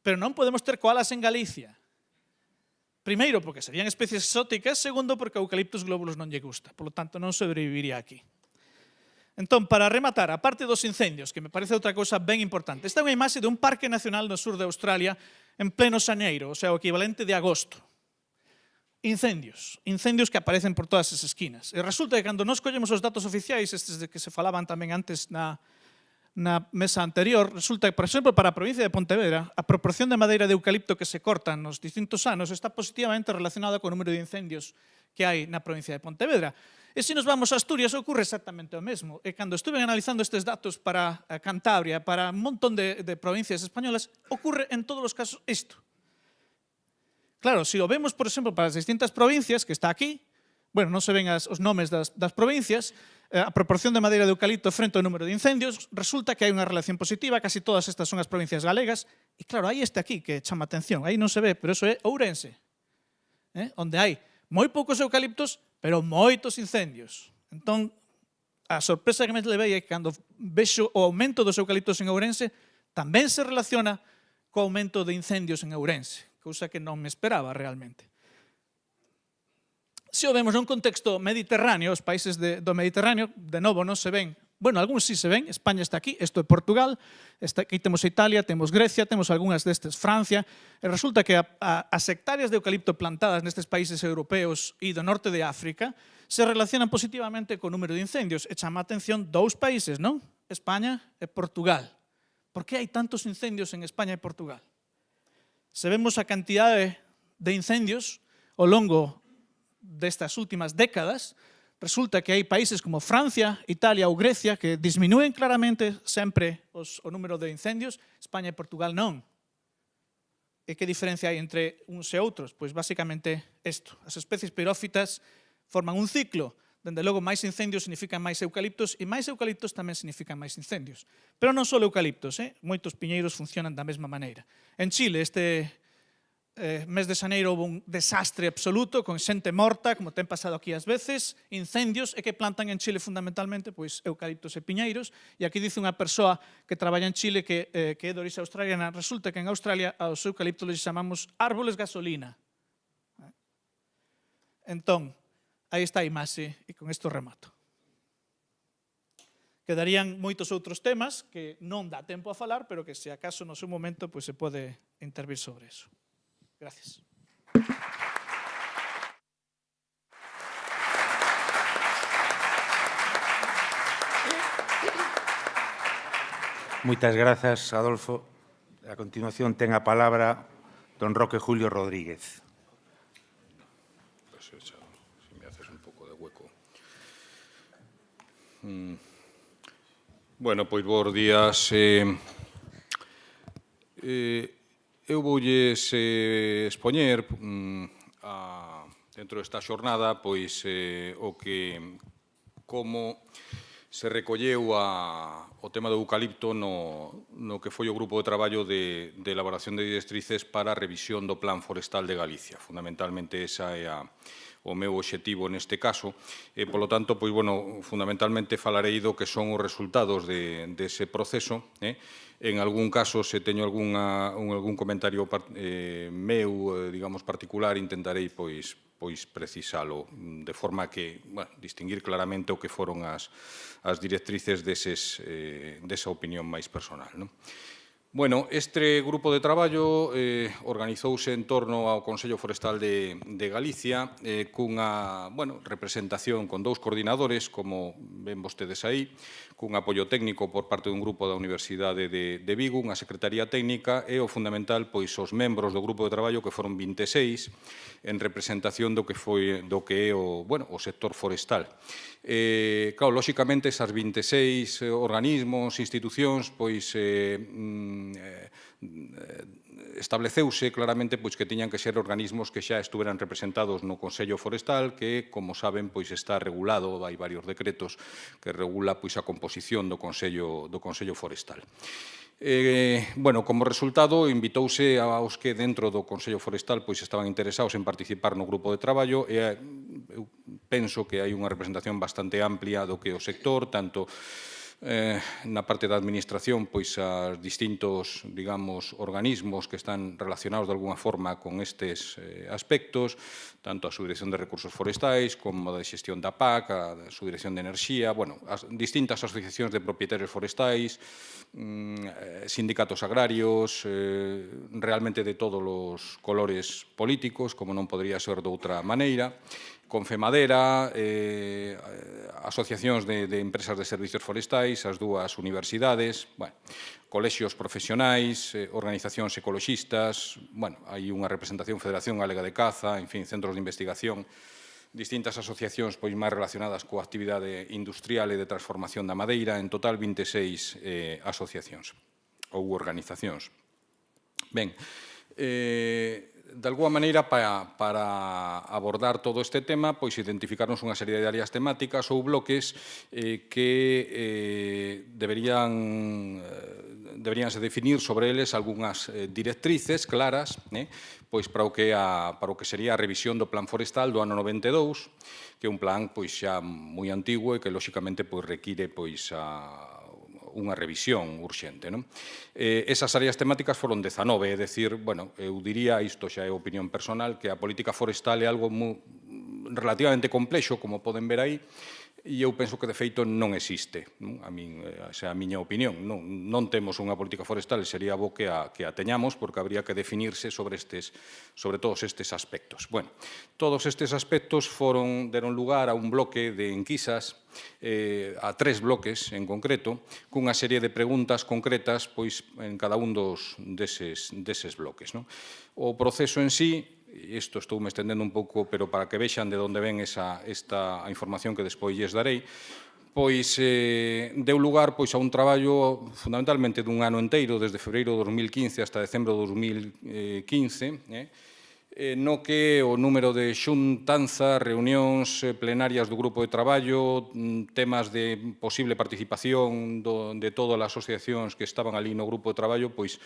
Pero non podemos ter koalas en Galicia. Primeiro, porque serían especies exóticas. Segundo, porque o eucaliptus globulus non lle gusta. Por lo tanto, non sobreviviría aquí. Entón, para rematar, a parte dos incendios, que me parece outra cousa ben importante, esta é unha imaxe de un parque nacional no sur de Australia en pleno xaneiro, o sea, o equivalente de agosto. Incendios que aparecen por todas as esquinas. E resulta que cando nos collemos os datos oficiais, estes de que se falaban tamén antes na mesa anterior, resulta que, por exemplo, para a provincia de Pontevedra, a proporción de madeira de eucalipto que se corta nos distintos anos está positivamente relacionada co número de incendios que hai na provincia de Pontevedra. E se nos vamos a Asturias ocorre exactamente o mesmo. E cando estuve analizando estes datos para Cantabria, para un montón de provincias españolas, ocorre en todos os casos isto. Claro, se o vemos, por exemplo, para as distintas provincias, que está aquí, bueno, non se ven os nomes das provincias, a proporción de madeira de eucalipto frente ao número de incendios, resulta que hai unha relación positiva, casi todas estas son as provincias galegas, e claro, hai este aquí que chama atención, aí non se ve, pero eso é Ourense, onde hai moi poucos eucaliptos, pero moitos incendios. Entón, a sorpresa que me levei é que cando vexo o aumento dos eucaliptos en Ourense, tamén se relaciona co aumento de incendios en Ourense, cousa que non me esperaba realmente. Se o vemos nun contexto mediterráneo, os países do Mediterráneo, de novo, non se ven. Bueno, algúns sí se ven, España está aquí, isto é Portugal, aquí temos Italia, temos Grecia, temos algunhas destes, Francia, e resulta que as hectáreas de eucalipto plantadas nestes países europeos e do norte de África se relacionan positivamente co número de incendios, e chama a atención dous países, non? España e Portugal. Por que hai tantos incendios en España e Portugal? Se vemos a cantidade de incendios ao longo destas últimas décadas, resulta que hai países como Francia, Italia ou Grecia que disminúen claramente sempre o número de incendios, España e Portugal non. E que diferencia hai entre uns e outros? Pois basicamente isto. As especies pirófitas forman un ciclo. Dende logo, máis incendios significan máis eucaliptos e máis eucaliptos tamén significan máis incendios. Pero non só eucaliptos, moitos piñeiros funcionan da mesma maneira. En Chile, este mes de xaneiro houve un desastre absoluto con xente morta, como ten pasado aquí ás veces, incendios, e que plantan en Chile fundamentalmente pois eucaliptos e piñeiros, e aquí dice unha persoa que traballa en Chile que é de orixe australiana, resulta que en Australia aos eucaliptos les chamamos árboles gasolina. Entón, aí está a imaxe, e con isto remato. Quedarían moitos outros temas que non dá tempo a falar, pero que se acaso no seu momento pois se pode intervir sobre eso. Gracias. Moitas grazas, Adolfo. A continuación ten a palabra don Roque Julio Rodríguez. Pues eso, si me haces un pouco de hueco. Bueno, pois bons días. Eu voulles expoñer dentro desta xornada pois o que como se recolleu o tema do eucalipto no que foi o grupo de traballo de elaboración de directrices para a revisión do Plan Forestal de Galicia. Fundamentalmente, esa é o meu obxectivo neste caso. E, polo tanto, pois, bueno, fundamentalmente falarei do que son os resultados dese proceso. En algún caso, se teño algún comentario meu, digamos, particular, intentarei, pois precisalo, de forma que, bueno, distinguir claramente o que foron as directrices desa opinión máis personal, non? Bueno, este grupo de traballo organizouse en torno ao Consello Forestal de Galicia cunha representación con 2 coordinadores, como ven vostedes aí, cun apoio técnico por parte dun grupo da Universidade de Vigo, unha secretaría técnica e o fundamental, pois, os membros do grupo de traballo, que foron 26, en representación do que é o sector forestal. Claro, lóxicamente, esas 26 organismos, institucións, pois, estableceuse claramente pois que tiñan que ser organismos que xa estuveran representados no Consello Forestal, que, como saben, pois está regulado, hai varios decretos que regula pois a composición do Consello Forestal. Como resultado, invitouse aos que dentro do Consello Forestal pois estaban interesados en participar no grupo de traballo e eu penso que hai unha representación bastante amplia do que o sector, tanto na parte da administración, pois as distintos, digamos, organismos que están relacionados de alguna forma con estes aspectos, tanto a Subdirección de Recursos Forestais como a de Xestión da PAC, a Subdirección de Enerxía, as distintas asociacións de propietarios forestais, sindicatos agrarios, realmente de todos os colores políticos, como non podría ser de outra maneira, Confemadera, asociacións de empresas de servicios forestais, as 2 universidades, colexios profesionais, organizacións ecoloxistas, hai unha representación, Federación Galega de Caza, en fin, centros de investigación, distintas asociacións pois máis relacionadas coa actividade industrial e de transformación da madeira, en total 26 asociacións ou organizacións. Ben, de alguma maneira, para abordar todo este tema, pois identificarnos unha serie de áreas temáticas ou bloques que deberíanse definir sobre eles algunhas directrices claras pois para o que sería a revisión do Plan Forestal do ano 92, que é un plan pois xa moi antigo e que, lóxicamente, pois require pois unha revisión urxente. Esas áreas temáticas foron 19, é dicir, eu diría, isto xa é opinión personal, que a política forestal é algo relativamente complexo, como poden ver aí, e eu penso que, de feito, non existe. Esa é a miña opinión. Non temos unha política forestal, sería bo que a teñamos, porque habría que definirse sobre todos estes aspectos. Todos estes aspectos deron lugar a un bloque de enquisas, a 3 bloques en concreto, cunha serie de preguntas concretas pois en cada un deses bloques. O proceso en sí, isto estou me estendendo un pouco, pero para que vexan de onde ven esta información que despois lles darei, pois deu lugar pois a un traballo fundamentalmente dun ano enteiro, desde febreiro de 2015 hasta decembro de 2015, no que o número de xuntanzas, reunións plenarias do grupo de traballo, temas de posible participación de todas as asociacións que estaban ali no grupo de traballo, pois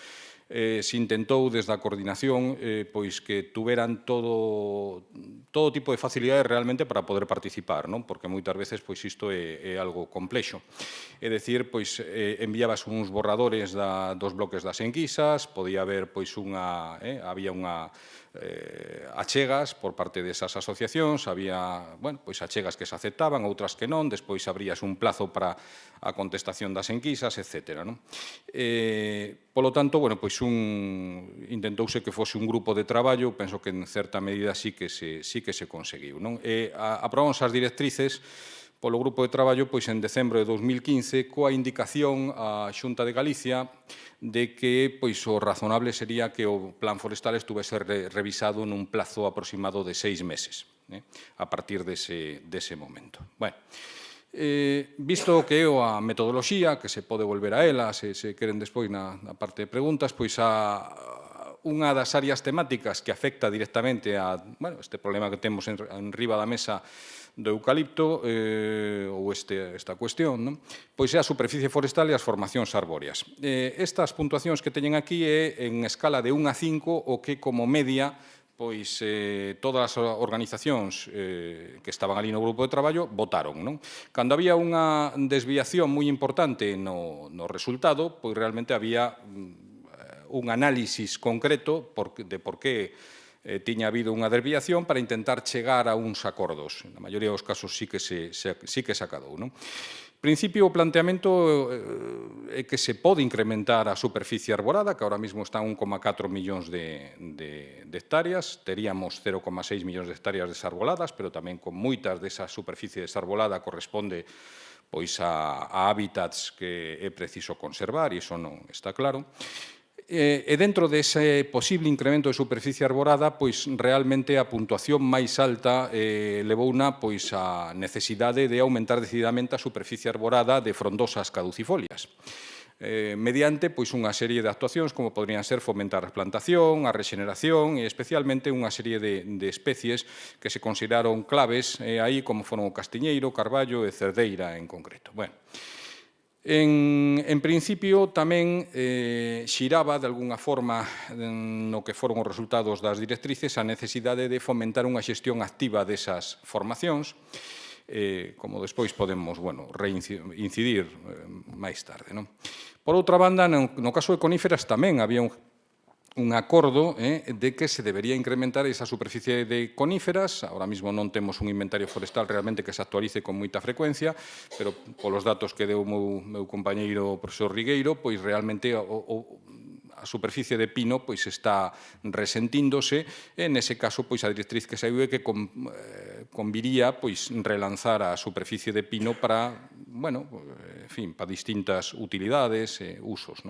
se intentou desde a coordinación pois que tuveran todo tipo de facilidades realmente para poder participar, porque moitas veces pois isto é algo complexo. É dicir, pois enviabas uns borradores dos bloques das enquisas, podía haber pois había unha achegas por parte desas asociacións, había pois achegas que se aceptaban, outras que non, despois abrías un plazo para a contestación das enquisas, etc. Polo tanto, pois intentouse que fose un grupo de traballo, penso que en certa medida sí que se conseguiu. Aprobamos as directrices polo grupo de traballo pois en decembro de 2015 coa indicación á Xunta de Galicia de que pois o razonable sería que o plan forestal estuvese revisado nun plazo aproximado de 6 meses, a partir dese momento. Visto que é a metodoloxía, que se pode volver a ela, se queren despois na parte de preguntas, pois unha das áreas temáticas que afecta directamente a este problema que temos en riba da mesa do eucalipto ou esta cuestión, pois é a superficie forestal e as formacións arbóreas. Estas puntuacións que teñen aquí é en escala de 1 a 5 o que como media pois todas as organizacións que estaban ali no grupo de traballo votaron. Cando había unha desviación moi importante no resultado, pois realmente había un análisis concreto de por que tiña habido unha desviación para intentar chegar a uns acordos. Na maioría dos casos sí que se acadou. En principio, o planteamento é que se pode incrementar a superficie arborada, que ahora mismo está en 1,4 millóns de hectáreas. Teríamos 0,6 millóns de hectáreas desarboladas, pero tamén con moitas desa superficie desarbolada corresponde pois a hábitats que é preciso conservar, e iso non está claro. E dentro dese posible incremento de superficie arborada, pois realmente a puntuación máis alta levouna pois a necesidade de aumentar decididamente a superficie arborada de frondosas caducifolias, mediante pois unha serie de actuacións como podrían ser fomentar a plantación, a rexeneración e especialmente unha serie de especies que se consideraron claves aí, como foron o castiñeiro, o carballo e cerdeira en concreto. Bueno, en principio, tamén xiraba, de algunha forma, no que foron os resultados das directrices, a necesidade de fomentar unha xestión activa desas formacións, como despois podemos reincidir máis tarde. Por outra banda, no caso de coníferas tamén había un acordo de que se debería incrementar esa superficie de coníferas. Ahora mismo non temos un inventario forestal realmente que se actualice con moita frecuencia, pero polos datos que deu o meu compañeiro profesor Rigueiro, pois realmente a superficie de pino pois está resentíndose, e nese caso pois a directriz que saiu é que conviría pois relanzar a superficie de pino para, para distintas utilidades e usos.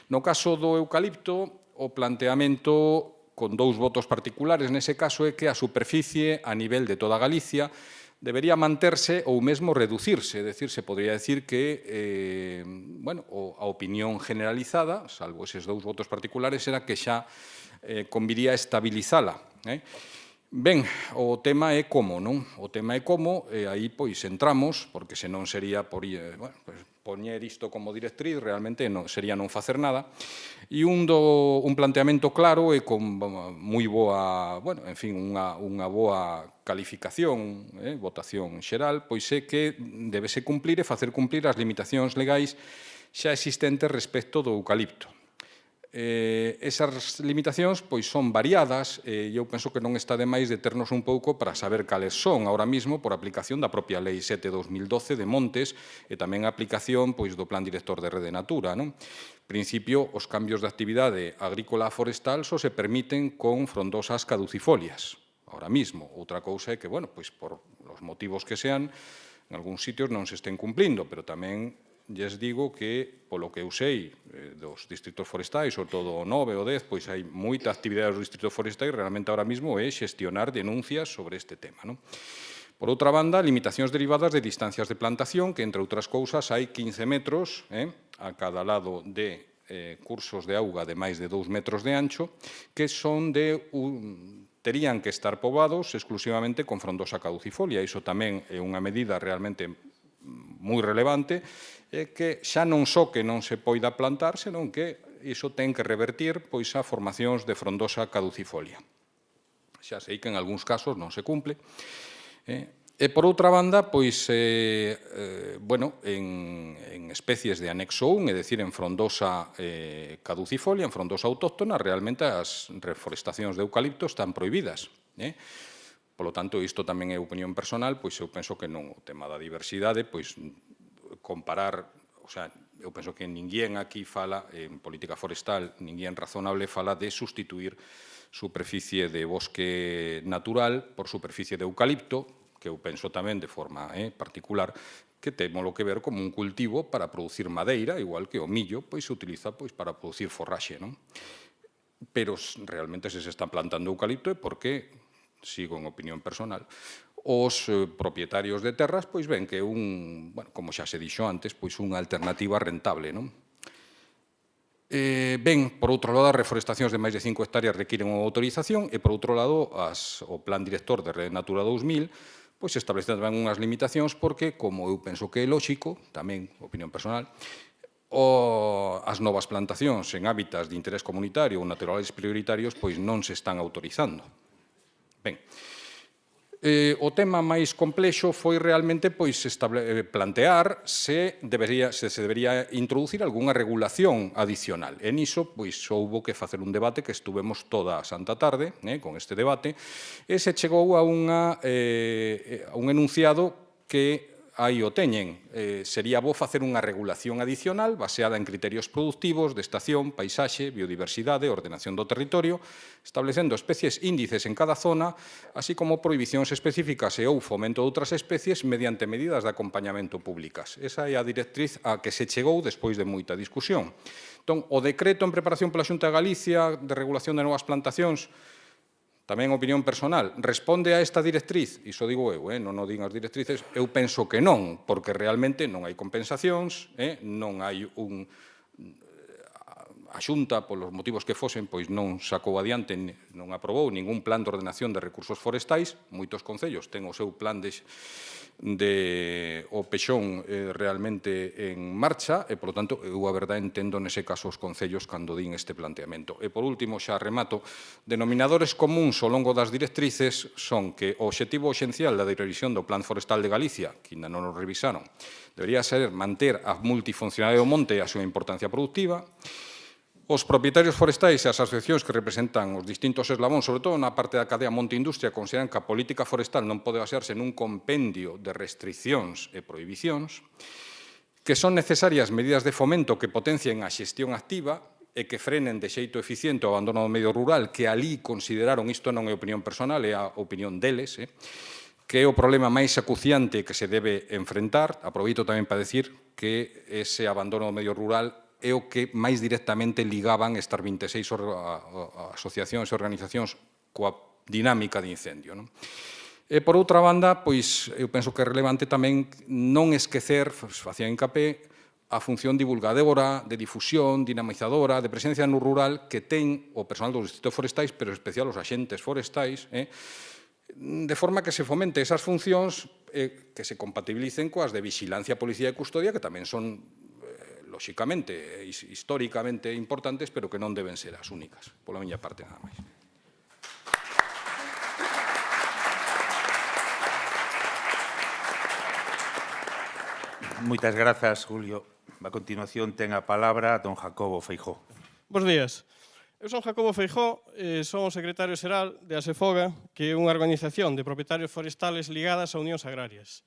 No caso do eucalipto, o planteamento con 2 votos particulares nese caso é que a superficie a nivel de toda Galicia debería manterse ou mesmo reducirse. É dicir, se podría decir que a opinión generalizada, salvo eses 2 votos particulares, era que xa conviría estabilizala. Ben, o tema é como, non? O tema é como, e aí pois entramos, porque senón sería poñer isto como directriz, realmente sería non facer nada, e un planteamento claro e con moi boa, unha boa calificación, votación xeral, pois é que debese cumplir e facer cumplir as limitacións legais xa existentes respecto do eucalipto. Esas limitacións pois son variadas e eu penso que non está de máis deternos un pouco para saber cales son ahora mismo por aplicación da propia Lei 7/2012 de Montes e tamén a aplicación pois do Plan Director de Rede Natura. En principio, os cambios de actividade agrícola forestal só se permiten con frondosas caducifolias ahora mismo. Outra cousa é que, pois por os motivos que sean, en algúns sitios non se estén cumplindo, pero tamén lles digo que, polo que eu sei dos distritos forestais, sobre todo o 9 ou 10, pois hai moita actividade dos distritos forestais, realmente ahora mismo é xestionar denuncias sobre este tema. Por outra banda, limitacións derivadas de distancias de plantación, que, entre outras cousas, hai 15 metros a cada lado de cursos de auga de máis de 2 metros de ancho, que son terían que estar poboados exclusivamente con frondosa caducifolia. Iso tamén é unha medida realmente moi relevante, que xa non só que non se poida plantar, senón que iso ten que revertir pois a formacións de frondosa caducifolia. Xa sei que en algúns casos non se cumple. E, por outra banda, pois, en especies de anexo 1, é dicir, en frondosa caducifolia, en frondosa autóctona, realmente as reforestacións de eucalipto están prohibidas. Polo tanto, isto tamén é opinión personal, pois eu penso que non. O tema da diversidade, pois, comparar, eu penso que ninguén aquí fala, en política forestal, ninguén razonable fala de sustituir superficie de bosque natural por superficie de eucalipto, que eu penso tamén de forma particular, que témolo que ver como un cultivo para producir madeira, igual que o millo pois se utiliza pois para producir forraxe, non? Pero realmente se está plantando eucalipto é porque, sigo en opinión personal, os propietarios de terras pois ven que como xa se dixo antes, pois unha alternativa rentable, non? Ben, por outro lado, as reforestacións de máis de 5 hectáreas requiren unha autorización e, por outro lado, o Plan Director de Rede Natura 2000 pois establecen tamén unhas limitacións porque, como eu penso que é lóxico, tamén, opinión personal, as novas plantacións en hábitats de interés comunitario ou naturales prioritarios pois non se están autorizando. Ben, o tema máis complexo foi realmente pois plantear se se debería introducir algunha regulación adicional. E niso pois houbo que facer un debate que estuvemos toda a santa tarde con este debate e se chegou a un enunciado que aí o teñen. Sería bo facer unha regulación adicional baseada en criterios productivos, de estación, paisaxe, biodiversidade, ordenación do territorio, establecendo especies índices en cada zona, así como prohibicións específicas e ou fomento de outras especies mediante medidas de acompañamento públicas. Esa é a directriz a que se chegou despois de moita discusión. Entón, o decreto en preparación pola Xunta de Galicia de regulación de novas plantacións, tamén opinión personal, responde a esta directriz? Iso digo eu, non o din as directrices, eu penso que non, porque realmente non hai compensacións, non hai a Xunta, polos motivos que fosen, pois non sacou adiante, non aprobou ningún plan de ordenación de recursos forestais, moitos concellos ten o seu plan de o pexón realmente en marcha e, polo tanto, eu a verdade entendo nese caso os concellos cando din este planteamento. E, por último, xa remato, denominadores comuns ao longo das directrices son que o obxectivo esencial da revisión do Plan Forestal de Galicia, que ainda non o revisaron, debería ser manter a multifuncionalidade do monte e a súa importancia productiva. Os propietarios forestais e as asociacións que representan os distintos eslabóns, sobre todo na parte da cadea monte-industria, consideran que a política forestal non pode basearse nun compendio de restriccións e prohibicións, que son necesarias medidas de fomento que potencien a xestión activa e que frenen de xeito eficiente o abandono do medio rural, que alí consideraron, isto non é opinión personal, é a opinión deles, que é o problema máis acuciante que se debe enfrentar. Aproveito tamén para decir que ese abandono do medio rural é o que máis directamente ligaban estas 26 asociacións e organizacións coa dinámica de incendio. E, por outra banda, pois, eu penso que é relevante tamén non esquecer, facía hincapé, a función divulgadora, de difusión, dinamizadora, de presencia no rural que ten o personal dos distritos forestais, pero en especial os axentes forestais, de forma que se fomente esas funcións que se compatibilicen coas de vixilancia, policía e custodia, que tamén son lóxicamente, históricamente importantes, pero que non deben ser as únicas. Pola miña parte, nada máis. Moitas grazas, Julio. A continuación ten a palabra don Jacobo Feijó. Bos días. Eu son Jacobo Feijó, son o secretario xeral de ASEFOGA, que é unha organización de propietarios forestales ligadas a unións agrarias.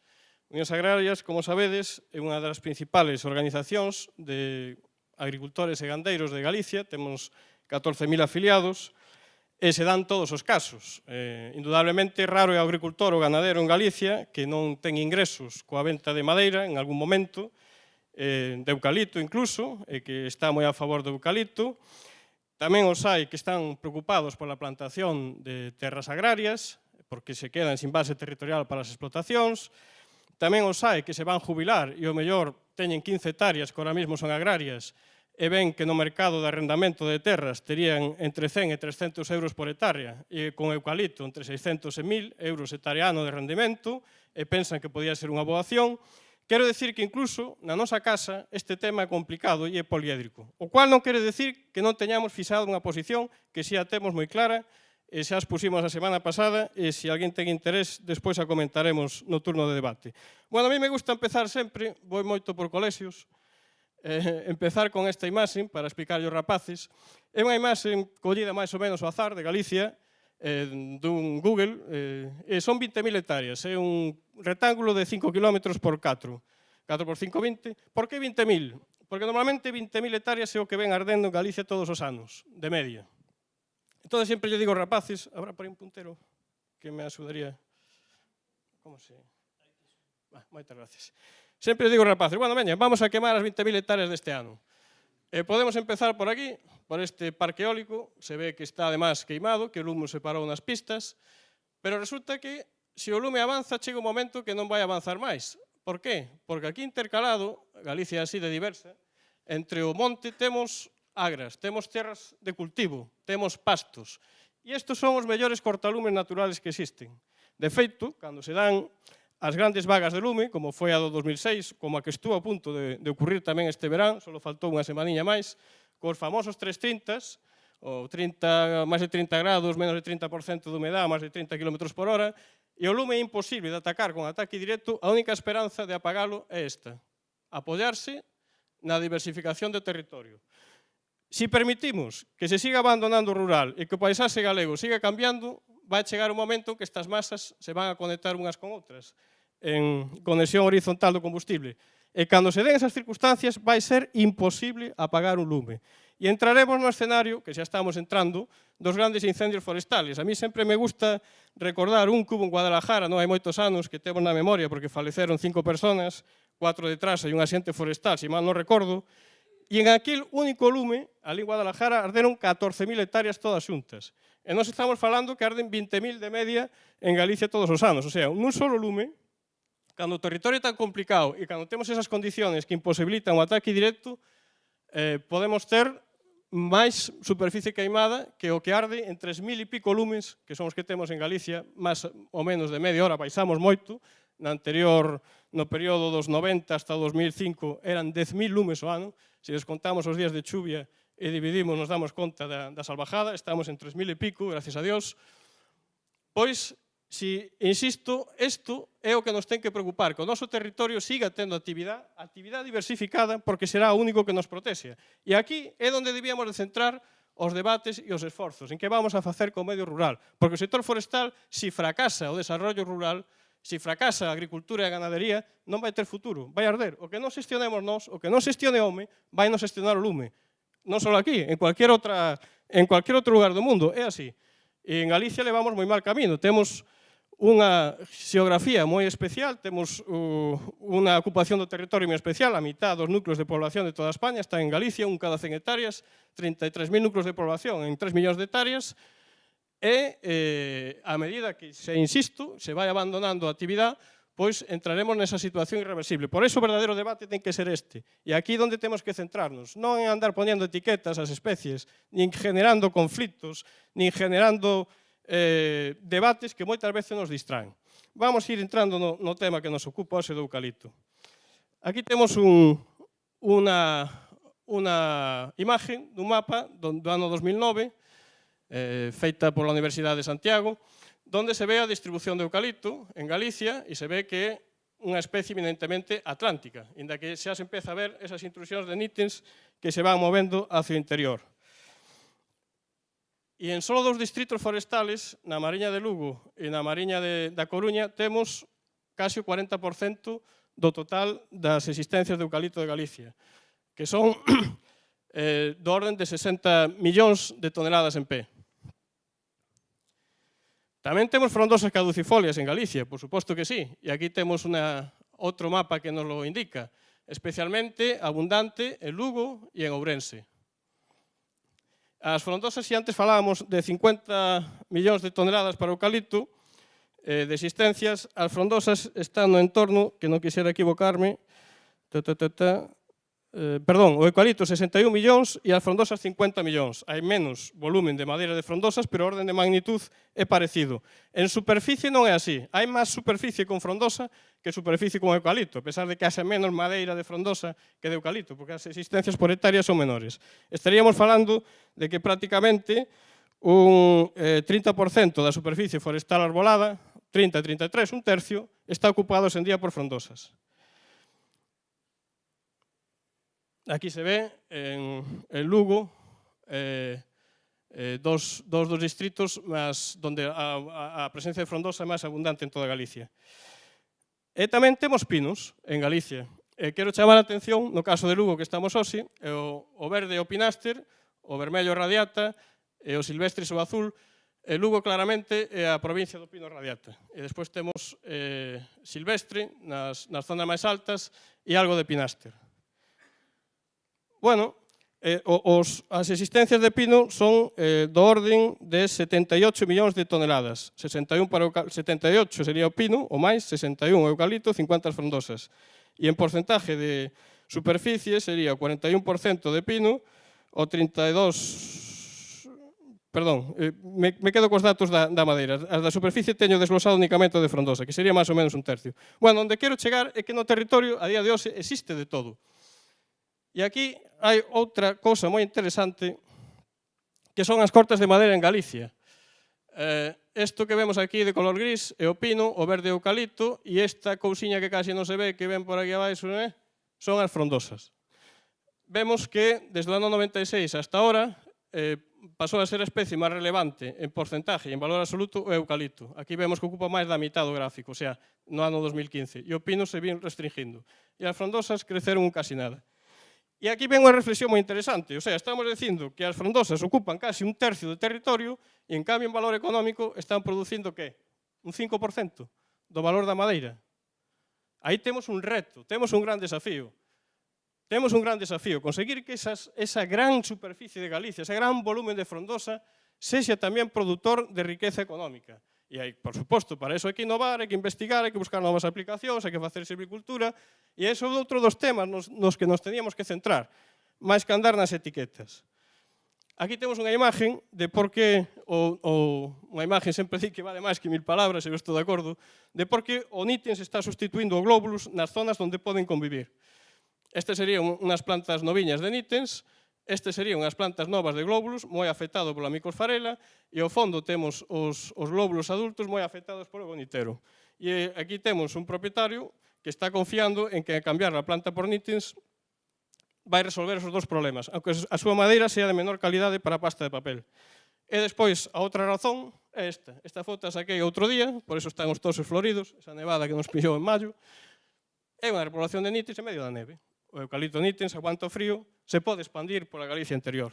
Unións Agrarias, como sabedes, é unha das principales organizacións de agricultores e gandeiros de Galicia. Temos 14.000 afiliados e se dan todos os casos. Indudablemente, raro é o agricultor ou ganadero en Galicia que non ten ingresos coa venta de madeira en algún momento, de eucalipto incluso, e que está moi a favor do eucalipto. Tamén os hai que están preocupados pola plantación de terras agrarias, porque se quedan sin base territorial para as explotacións. Tamén os hai que se van jubilar e, ao mellor, teñen 15 hectáreas que ahora mesmo son agrarias e ven que no mercado de arrendamento de terras terían entre 100 e 300 euros por hectárea e con eucalipto entre 600 e 1.000 euros hectareano de rendimento e pensan que podía ser unha boa acción. Quero decir que incluso na nosa casa este tema é complicado e é poliédrico, o cual non quere decir que non teñamos fixado unha posición que xa temos moi clara e xa as pusimos a semana pasada e se alguén ten interés, despois a comentaremos no turno de debate. Bueno, a mí me gusta empezar sempre, vou moito por colexios, empezar con esta imaxe para explicarlle aos rapaces. É unha imaxe collida máis ou menos ao azar de Galicia, dun Google, e son 20.000 hectáreas, é un rectángulo de 5 km por 4 por 5, 20. Por que 20.000? Porque normalmente 20.000 hectáreas é o que ven ardendo en Galicia todos os anos, de media. Entón, sempre lle digo aos rapaces, habrá por aí un puntero que me axudaría. Como se... moitas gracias. Sempre digo aos rapaces, bueno, veña, vamos a quemar as 20.000 hectáreas deste ano. Podemos empezar por aquí, por este parque eólico, se ve que está además queimado, que o lume se parou nas pistas, pero resulta que se o lume avanza, chega un momento que non vai avanzar máis. Por qué? Porque aquí intercalado, Galicia é así de diversa, entre o monte temos agras, temos terras de cultivo, temos pastos. E estes son os mellores cortalumes naturales que existen. De feito, cando se dan as grandes vagas de lume, como foi a do 2006, como a que estuvo a punto de ocurrir tamén este verán, só faltou unha semaniña máis, cos famosos 330, ou máis de 30 grados, menos de 30% de humedad, máis de 30 km por hora, e o lume é imposible de atacar con ataque directo, a única esperanza de apagalo é esta, apoiarse na diversificación do territorio. Si permitimos que se siga abandonando o rural e que o paisaxe galego siga cambiando, vai chegar un momento que estas masas se van a conectar unhas con outras en conexión horizontal do combustible. E cando se den esas circunstancias vai ser imposible apagar un lume. E entraremos no escenario, que xa estamos entrando, dos grandes incendios forestales. A mí sempre me gusta recordar un que hubo en Guadalajara, non hai moitos anos, que temos na memoria, porque faleceron 5 personas, 4 detrás e un axente forestal, se mal non recordo, e en aquel único lume, ali en Guadalajara, arderon 14.000 hectáreas todas xuntas. E nós estamos falando que arden 20.000 de media en Galicia todos os anos. O sea, nun solo lume, cando o territorio é tan complicado e cando temos esas condiciones que imposibilitan o ataque directo, podemos ter máis superficie queimada que o que arde en 3.000 e pico lumes, que son os que temos en Galicia, máis ou menos de media hora, baixamos moito. No período dos 90 hasta 2005 eran 10.000 lumes o ano. Se descontamos os días de chuvia e dividimos, nos damos conta da salvajada, estamos en 3.000 e pico, gracias a Dios. Pois, insisto, isto é o que nos ten que preocupar, que o noso territorio siga tendo actividade diversificada, porque será o único que nos protexe. E aquí é onde debíamos de centrar os debates e os esforzos, en que vamos a facer co medio rural. Porque o sector forestal, se fracasa o desarrollo rural, se fracasa a agricultura e a ganadería, non vai ter futuro, vai arder. O que non xestionemos nós, o que non xestione o home, vai non xestionar o lume. Non só aquí, en cualquier outro lugar do mundo, é así. E en Galicia levamos moi mal camino. Temos unha xeografía moi especial, temos unha ocupación do territorio moi especial, a mitad dos núcleos de población de toda España está en Galicia, un cada 100 hectáreas, 33.000 núcleos de población en 3 millóns de hectáreas, e a medida que, insisto, se vai abandonando a actividade, pois entraremos nesa situación irreversible. Por iso o verdadeiro debate ten que ser este. E aquí onde temos que centrarnos, non en andar poñendo etiquetas ás especies, nin generando conflitos, nin generando debates que moitas veces nos distraen. Vamos ir entrando no tema que nos ocupa hoxe do eucalipto. Aquí temos unha imagen dun mapa do ano 2009, feita pola Universidade de Santiago, donde se ve a distribución de eucalipto en Galicia e se ve que é unha especie eminentemente atlántica, inda que xa se empeza a ver esas intrusións de nítens que se van movendo hacia o interior. E en só dos distritos forestales, na Mariña de Lugo e na Mariña da Coruña, temos case o 40% do total das existencias de eucalipto de Galicia, que son do orden de 60 millóns de toneladas en pé. Tamén temos frondosas caducifolias en Galicia, por suposto que sí, e aquí temos outro mapa que nos lo indica, especialmente abundante en Lugo e en Ourense. As frondosas, se antes falábamos de 50 millóns de toneladas para o eucalipto de existencias, as frondosas están no entorno, que non quixera equivocarme, perdón, o eucalipto 61 millóns e as frondosas 50 millóns. Hai menos volumen de madeira de frondosas, pero o orden de magnitud é parecido. En superficie non é así. Hai máis superficie con frondosa que superficie con eucalipto, a pesar de que haxe menos madeira de frondosa que de eucalipto, porque as existencias por hectárea son menores. Estaríamos falando de que prácticamente un 30% da superficie forestal arbolada, 30, 33, un tercio, está ocupado en día por frondosas. Aquí se ve en Lugo dos distritos donde a presencia de frondosa é máis abundante en toda Galicia. E tamén temos pinos en Galicia. Quero chamar a atención, no caso de Lugo que estamos hoxe, o verde é o pináster, o vermello radiata e o silvestre o azul. Lugo claramente é a provincia do pino radiata. E despois temos silvestre nas zonas máis altas e algo de pináster. Bueno, as existencias de pino son do orden de 78 millóns de toneladas. 78 sería o pino, o máis, 61 o eucalipto, 50 as frondosas. E en porcentaje de superficie sería o 41% de pino, o 32... Perdón, me quedo cos datos da madeira. As da superficie teño desglosado únicamente o de frondosa, que sería máis ou menos un tercio. Bueno, onde quero chegar é que no territorio, a día de hoxe, existe de todo. E aquí hai outra cousa moi interesante, que son as cortas de madeira en Galicia. Isto que vemos aquí de color gris é o pino, o verde é o eucalipto, e esta cousiña que casi non se ve, que ven por aquí abaixo, son as frondosas. Vemos que desde o ano 96 hasta ahora pasou a ser a especie máis relevante en porcentaje e en valor absoluto o eucalipto. Aquí vemos que ocupa máis da mitad do gráfico, o sea, no ano 2015. E o pino se vin restringindo. E as frondosas creceron casi nada. E aquí ven unha reflexión moi interesante. O sea, estamos dicindo que as frondosas ocupan casi un tercio do territorio e, en cambio, en valor económico están producindo, que? Un 5% do valor da madeira. Aí temos un reto, temos un gran desafío. Temos un gran desafío, conseguir que esa gran superficie de Galicia, ese gran volumen de frondosa, sexa tamén produtor de riqueza económica. E hai, por suposto, para eso hai que innovar, hai que investigar, hai que buscar novas aplicacións, hai que facer silvicultura, e iso é outro dos temas nos que nos teníamos que centrar, máis que andar nas etiquetas. Aquí temos unha imagen de por que, unha imagen sempre di que vale máis que 1000 palabras, eu estou de acordo, de por que o nítens está sustituindo o glóbulos nas zonas onde poden convivir. Estas serían unhas plantas noviñas de nítens, estes serían as plantas novas de glóbulos, moi afectado pola micosfarela, e ao fondo temos os glóbulos adultos moi afectados polo bonitero. E aquí temos un propietario que está confiando en que cambiar a planta por nítens vai resolver esos dos problemas, aunque a súa madeira sea de menor calidade para a pasta de papel. E despois, a outra razón é esta. Esta foto a saquei outro día, por eso están os tosos floridos, esa nevada que nos pillou en maio. É unha repoblación de nítens en medio da neve. O eucalipto nítens aguanta o frío, se pode expandir pola Galicia interior.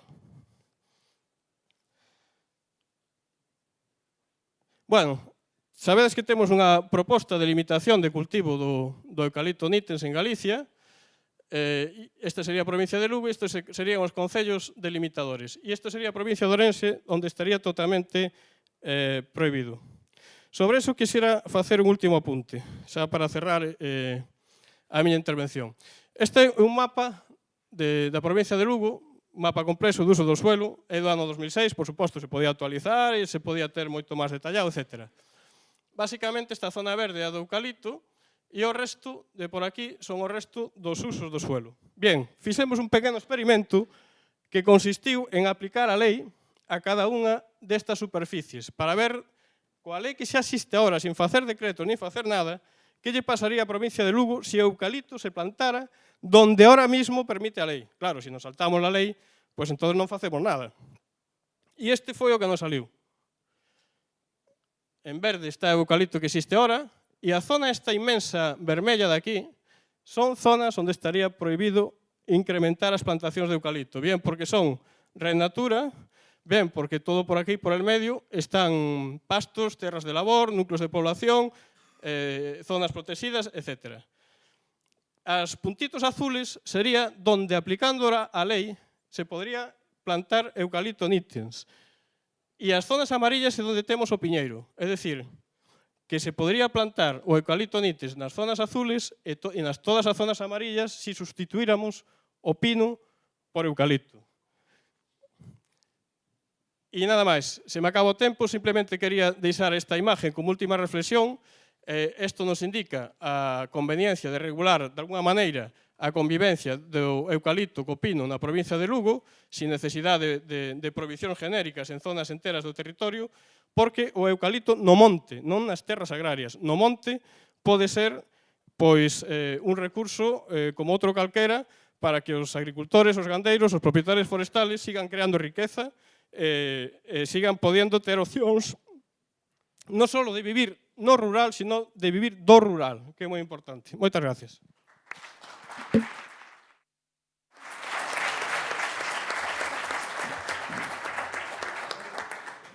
Bueno, sabedes que temos unha proposta de limitación de cultivo do eucalipto nítens en Galicia. Esta sería a provincia de Lugo, estes serían os concellos delimitadores. E esta sería a provincia de Ourense, onde estaría totalmente prohibido. Sobre eso quixera facer un último apunte, xa para cerrar a miña intervención. Este é un mapa da provincia de Lugo, un mapa complexo do uso do suelo, é do ano 2006, por suposto, se podía actualizar e se podía ter moito máis detallado, etc. Básicamente, esta zona verde é a do eucalipto e o resto de por aquí son o resto dos usos do suelo. Bien, fixemos un pequeno experimento que consistiu en aplicar a lei a cada unha destas superficies para ver coa lei que xa existe agora, sin facer decreto ni facer nada, que lle pasaría a provincia de Lugo se o eucalipto se plantara donde ahora mismo permite a lei. Claro, se nos saltamos a lei, pois entón non facemos nada. E este foi o que nos saliu. En verde está o eucalipto que existe ahora, e a zona esta inmensa vermella de aquí son zonas onde estaría prohibido incrementar as plantacións de eucalipto. Bien porque son red natura, ben porque todo por aquí, por el medio, están pastos, terras de labor, núcleos de población, zonas protegidas, etc. As puntitos azules sería donde, aplicando a lei, se podría plantar eucalipto nítens. E as zonas amarillas é onde temos o piñeiro. É dicir, que se podría plantar o eucalipto nítens nas zonas azules e nas todas as zonas amarillas se sustituíramos o pino por eucalipto. E nada máis, se me acaba o tempo, simplemente quería deixar esta imagen como última reflexión. Isto nos indica a conveniencia de regular, de alguna maneira, a convivencia do eucalipto co pino na provincia de Lugo, sin necesidade de prohibicións genéricas en zonas enteras do territorio, porque o eucalipto no monte, non nas terras agrarias, no monte pode ser un recurso como outro calquera para que os agricultores, os gandeiros, os propietarios forestales sigan creando riqueza e sigan podendo ter opcións non só de vivir no rural, sino de vivir do rural, que é moi importante. Moitas gracias.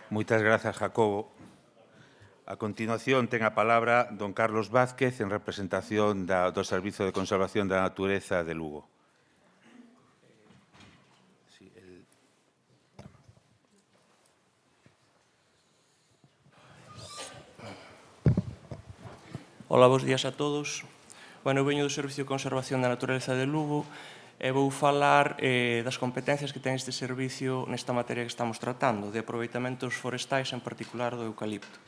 Moitas grazas, Jacobo. A continuación ten a palabra don Carlos Vázquez en representación do Servizo de Conservación da Natureza de Lugo. Ola, bons días a todos. Bueno, eu veño do Servicio de Conservación da Natureza de Lugo e vou falar das competencias que ten este servicio nesta materia que estamos tratando, de aproveitamentos forestais, en particular do eucalipto.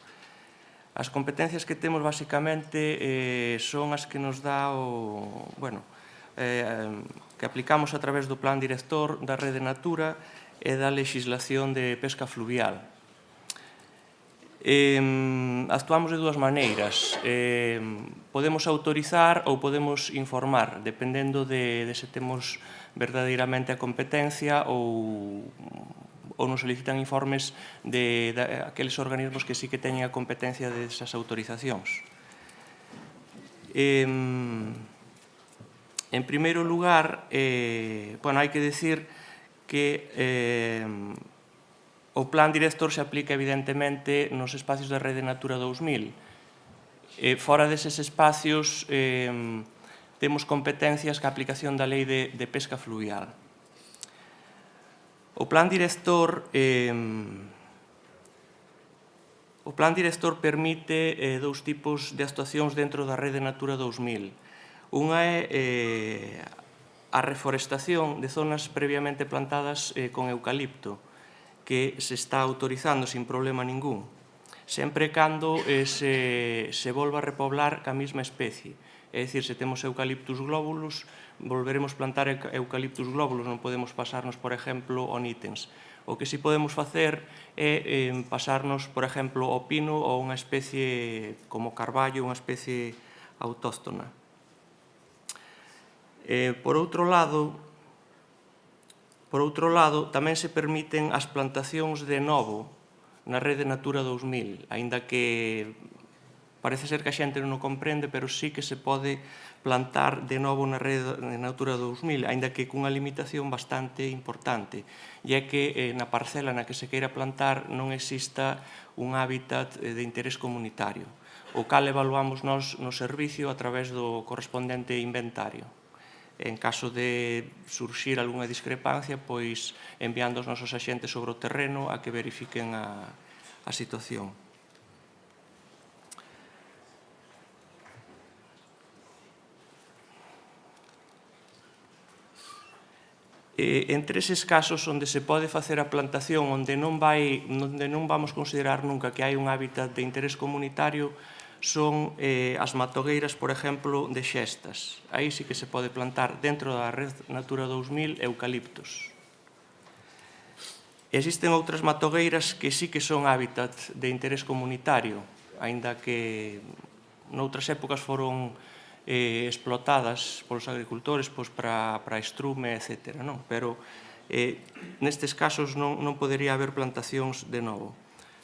As competencias que temos, basicamente, son as que nos dá que aplicamos a través do Plan Director da Rede Natura e da legislación de pesca fluvial. Actuamos de dúas maneiras. Podemos autorizar ou podemos informar, dependendo de se temos verdadeiramente a competencia ou nos solicitan informes de aqueles organismos que sí que teñen a competencia desas autorizacións. En primeiro lugar, hai que decir que o Plan Director se aplica, evidentemente, nos espacios da Rede Natura 2000. Fora deses espacios, temos competencias que a aplicación da Lei de Pesca Fluvial. O Plan Director permite dous tipos de actuacións dentro da Rede Natura 2000. Unha é a reforestación de zonas previamente plantadas con eucalipto, que se está autorizando sin problema ningún, sempre cando se volva a repoblar ca mesma especie. É dicir, se temos eucaliptus glóbulos, volveremos plantar eucaliptus glóbulos, non podemos pasarnos, por exemplo, ao nítens. O que si podemos facer é pasarnos, por exemplo, ao pino ou unha especie como carballo, unha especie autóctona. Por outro lado, tamén se permiten as plantacións de novo na Rede Natura 2000, aínda que parece ser que a xente non o comprende, pero sí que se pode plantar de novo na Rede Natura 2000, aínda que cunha limitación bastante importante, e é que na parcela na que se queira plantar non exista un hábitat de interés comunitario, o cal evaluamos nós no servicio a través do correspondente inventario. En caso de surxir algunha discrepancia, pois enviando os nosos axentes sobre o terreno a que verifiquen a situación. Entre eses casos onde se pode facer a plantación, onde non vamos considerar nunca que hai un hábitat de interés comunitario, son as matogueiras, por exemplo, de xestas. Aí sí que se pode plantar dentro da Red Natura 2000 eucaliptos. Existen outras matogueiras que sí que son hábitat de interés comunitario, aínda que noutras épocas foron explotadas polos agricultores para estrume, etc. Pero nestes casos non podería haber plantacións de novo.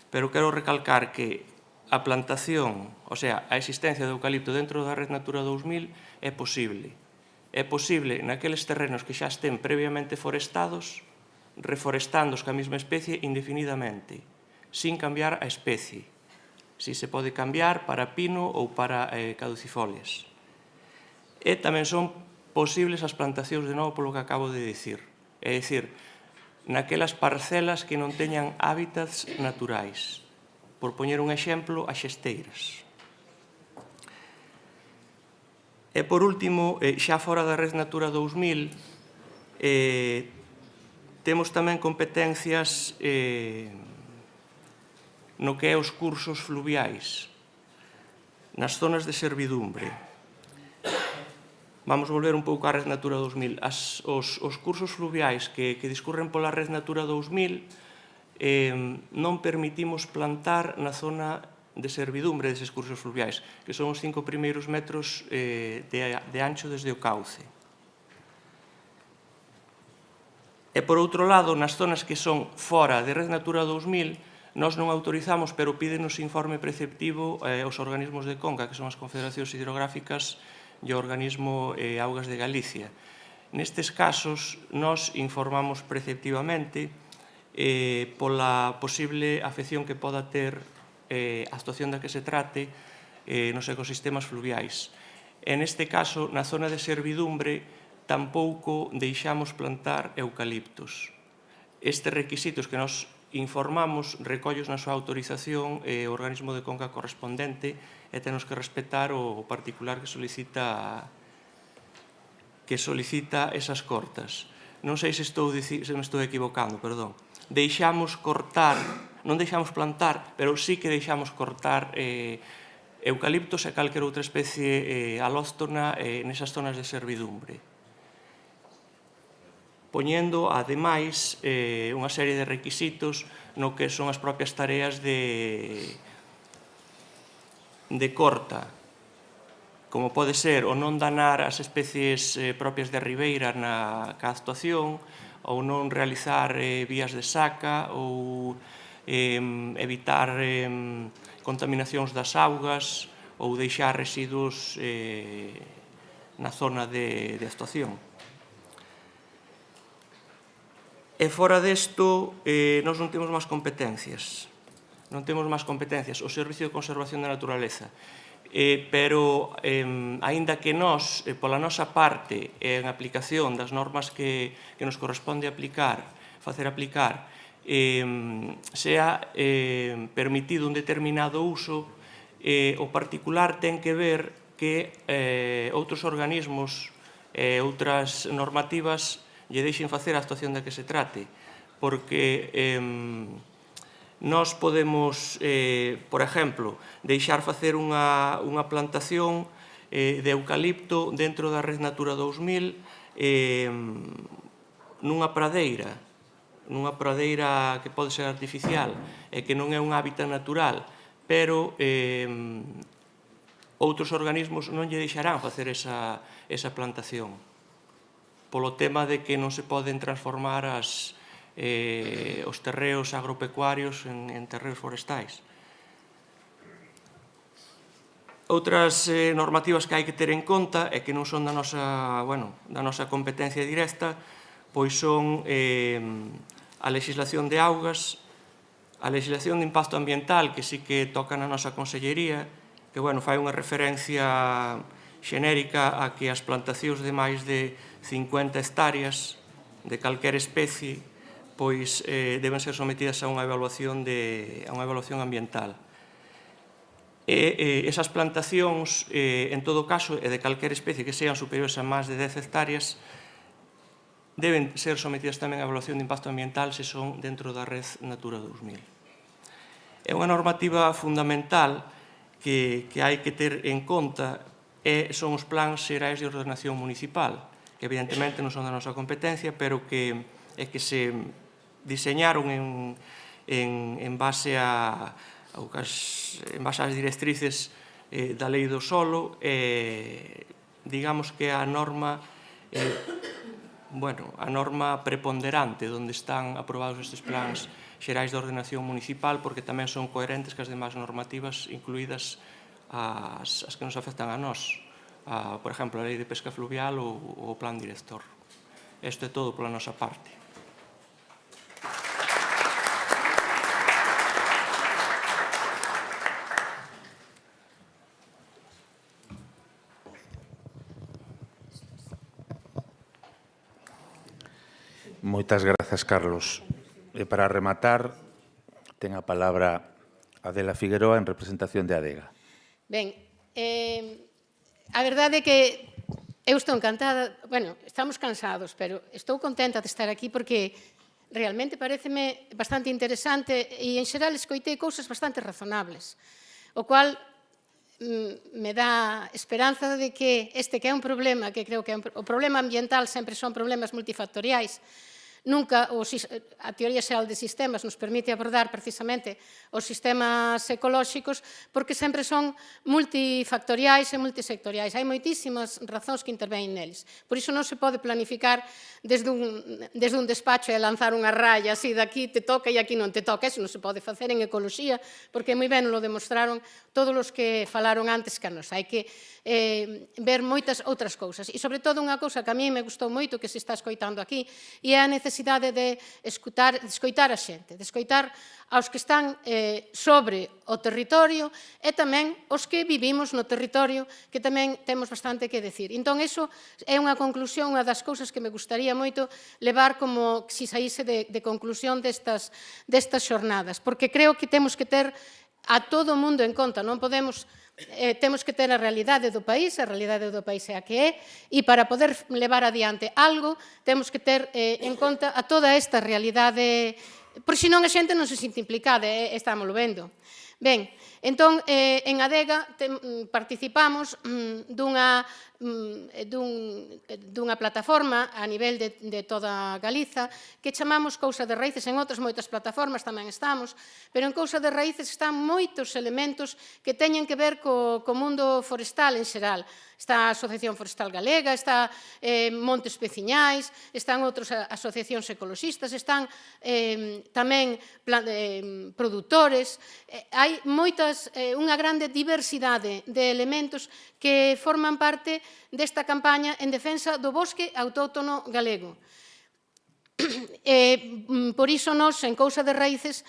Pero quero recalcar que a plantación, o sea, a existencia de eucalipto dentro da Red Natura 2000 é posible. É posible naqueles terrenos que xa estén previamente forestados, reforestándos ca mesma especie indefinidamente, sin cambiar a especie. Si se pode cambiar para pino ou para caducifolias. E tamén son posibles as plantacións de novo polo que acabo de dicir. É dicir, naquelas parcelas que non teñan hábitats naturais. Por poñer un exemplo, as xesteiras. E, por último, xa fora da Red Natura 2000, temos tamén competencias no que é os cursos fluviais, nas zonas de servidumbre. Vamos volver un pouco á Red Natura 2000. Os cursos fluviais que discurren pola Red Natura 2000 non permitimos plantar na zona de servidumbre deses cursos fluviais, que son os 5 primeiros metros de ancho desde o cauce. E, por outro lado, nas zonas que son fora de Red Natura 2000, nós non autorizamos, pero pídenos informe preceptivo aos organismos de conca, que son as confederacións hidrográficas e o organismo Augas de Galicia. Nestes casos, nós informamos preceptivamente pola posible afección que poda ter a actuación da que se trate nos ecosistemas fluviais. En este caso, na zona de servidumbre, tampouco deixamos plantar eucaliptos. Estes requisitos que nos informamos recollos na súa autorización o organismo de conca correspondente e temos que respetar o particular que solicita que solicita esas cortas. Non sei se me estou equivocando, perdón. Deixamos cortar, non deixamos plantar, pero sí que deixamos cortar eucaliptos e calquera outra especie alóctona nesas zonas de servidumbre. Poñendo, ademais, unha serie de requisitos no que son as propias tareas de corta, como pode ser o non danar as especies propias de ribeira na actuación, ou non realizar vías de saca, ou evitar contaminacións das augas, ou deixar residuos na zona de actuación. E fora desto, nós non temos máis competencias. Non temos máis competencias. O Servicio de Conservación da Naturaleza. Pero, aínda que nós, pola nosa parte, en aplicación das normas que nos corresponde facer aplicar, sea permitido un determinado uso, o particular ten que ver que outros organismos e outras normativas lle deixen facer a actuación da que se trate, porque nós podemos, por exemplo, deixar facer unha plantación de eucalipto dentro da Red Natura 2000 nunha pradeira que pode ser artificial e que non é un hábitat natural, pero outros organismos non lle deixarán facer esa plantación, polo tema de que non se poden transformar os terreos agropecuarios en terreos forestais. Outras normativas que hai que ter en conta e que non son da nosa competencia directa, pois son a legislación de augas, a legislación de impacto ambiental, que sí que toca na nosa consellería, que fai unha referencia xenérica a que as plantacións de máis de 50 hectáreas de calquera especie pois deben ser sometidas a unha evaluación ambiental. E esas plantacións, en todo caso, e de calquera especie que sean superiores a máis de 10 hectáreas, deben ser sometidas tamén a evaluación de impacto ambiental se son dentro da Red Natura 2000. É unha normativa fundamental que hai que ter en conta son os plans xerais de ordenación municipal, que evidentemente non son da nosa competencia, pero que se diseñaron en base ás directrices da Lei do Solo, digamos que a norma preponderante onde están aprobados estes plans xerais de ordenación municipal, porque tamén son coherentes cas demais normativas, incluídas as que nos afectan a nós, por exemplo, a Lei de Pesca Fluvial ou o Plan Director. Isto é todo pola nosa parte. Moitas grazas, Carlos. E para rematar, ten a palabra Adela Figueroa en representación de Adega. Ben, a verdade é que eu estou encantada, estamos cansados, pero estou contenta de estar aquí porque realmente pareceme bastante interesante e en xeral escoitei cousas bastante razonables, o cual me dá esperanza de que que é un problema, que creo que o problema ambiental sempre son problemas multifactoriais. Nunca a teoría xeral de sistemas nos permite abordar precisamente os sistemas ecolóxicos porque sempre son multifactoriais e multisectoriais. Hai moitísimas razóns que intervenen neles. Por iso non se pode planificar desde un despacho e lanzar unha raya así, daqui te toca e aquí non te toca. Eso non se pode facer en ecoloxía porque moi ben lo demostraron todos os que falaron antes que nos. Hai que ver moitas outras cousas. E, sobre todo, unha cousa que a mí me gustou moito que se está escoitando aquí e é a necesidade de escoitar a xente, de escoitar aos que están sobre o territorio e tamén os que vivimos no territorio, que tamén temos bastante que decir. Entón, iso é unha conclusión, unha das cousas que me gustaría moito levar como se saíse de conclusión destas xornadas, porque creo que temos que ter a todo o mundo en conta, non podemos temos que ter a realidade do país é a que é, e para poder levar adiante algo, temos que ter en conta a toda esta realidade, por senón a xente non se sinte implicada, estámoslo vendo. Ben, entón, en Adega participamos dunha plataforma a nivel de toda Galiza que chamamos Cousa de Raíces. En outras moitas plataformas tamén estamos, pero en Cousa de Raíces están moitos elementos que teñen que ver co mundo forestal en xeral. Está a Asociación Forestal Galega, está Montes Peciñais, están outras asociacións ecoloxistas, están tamén produtores. Hai unha grande diversidade de elementos que forman parte desta campaña en defensa do bosque autóctono galego. Por iso nos, en Cousa de Raíces,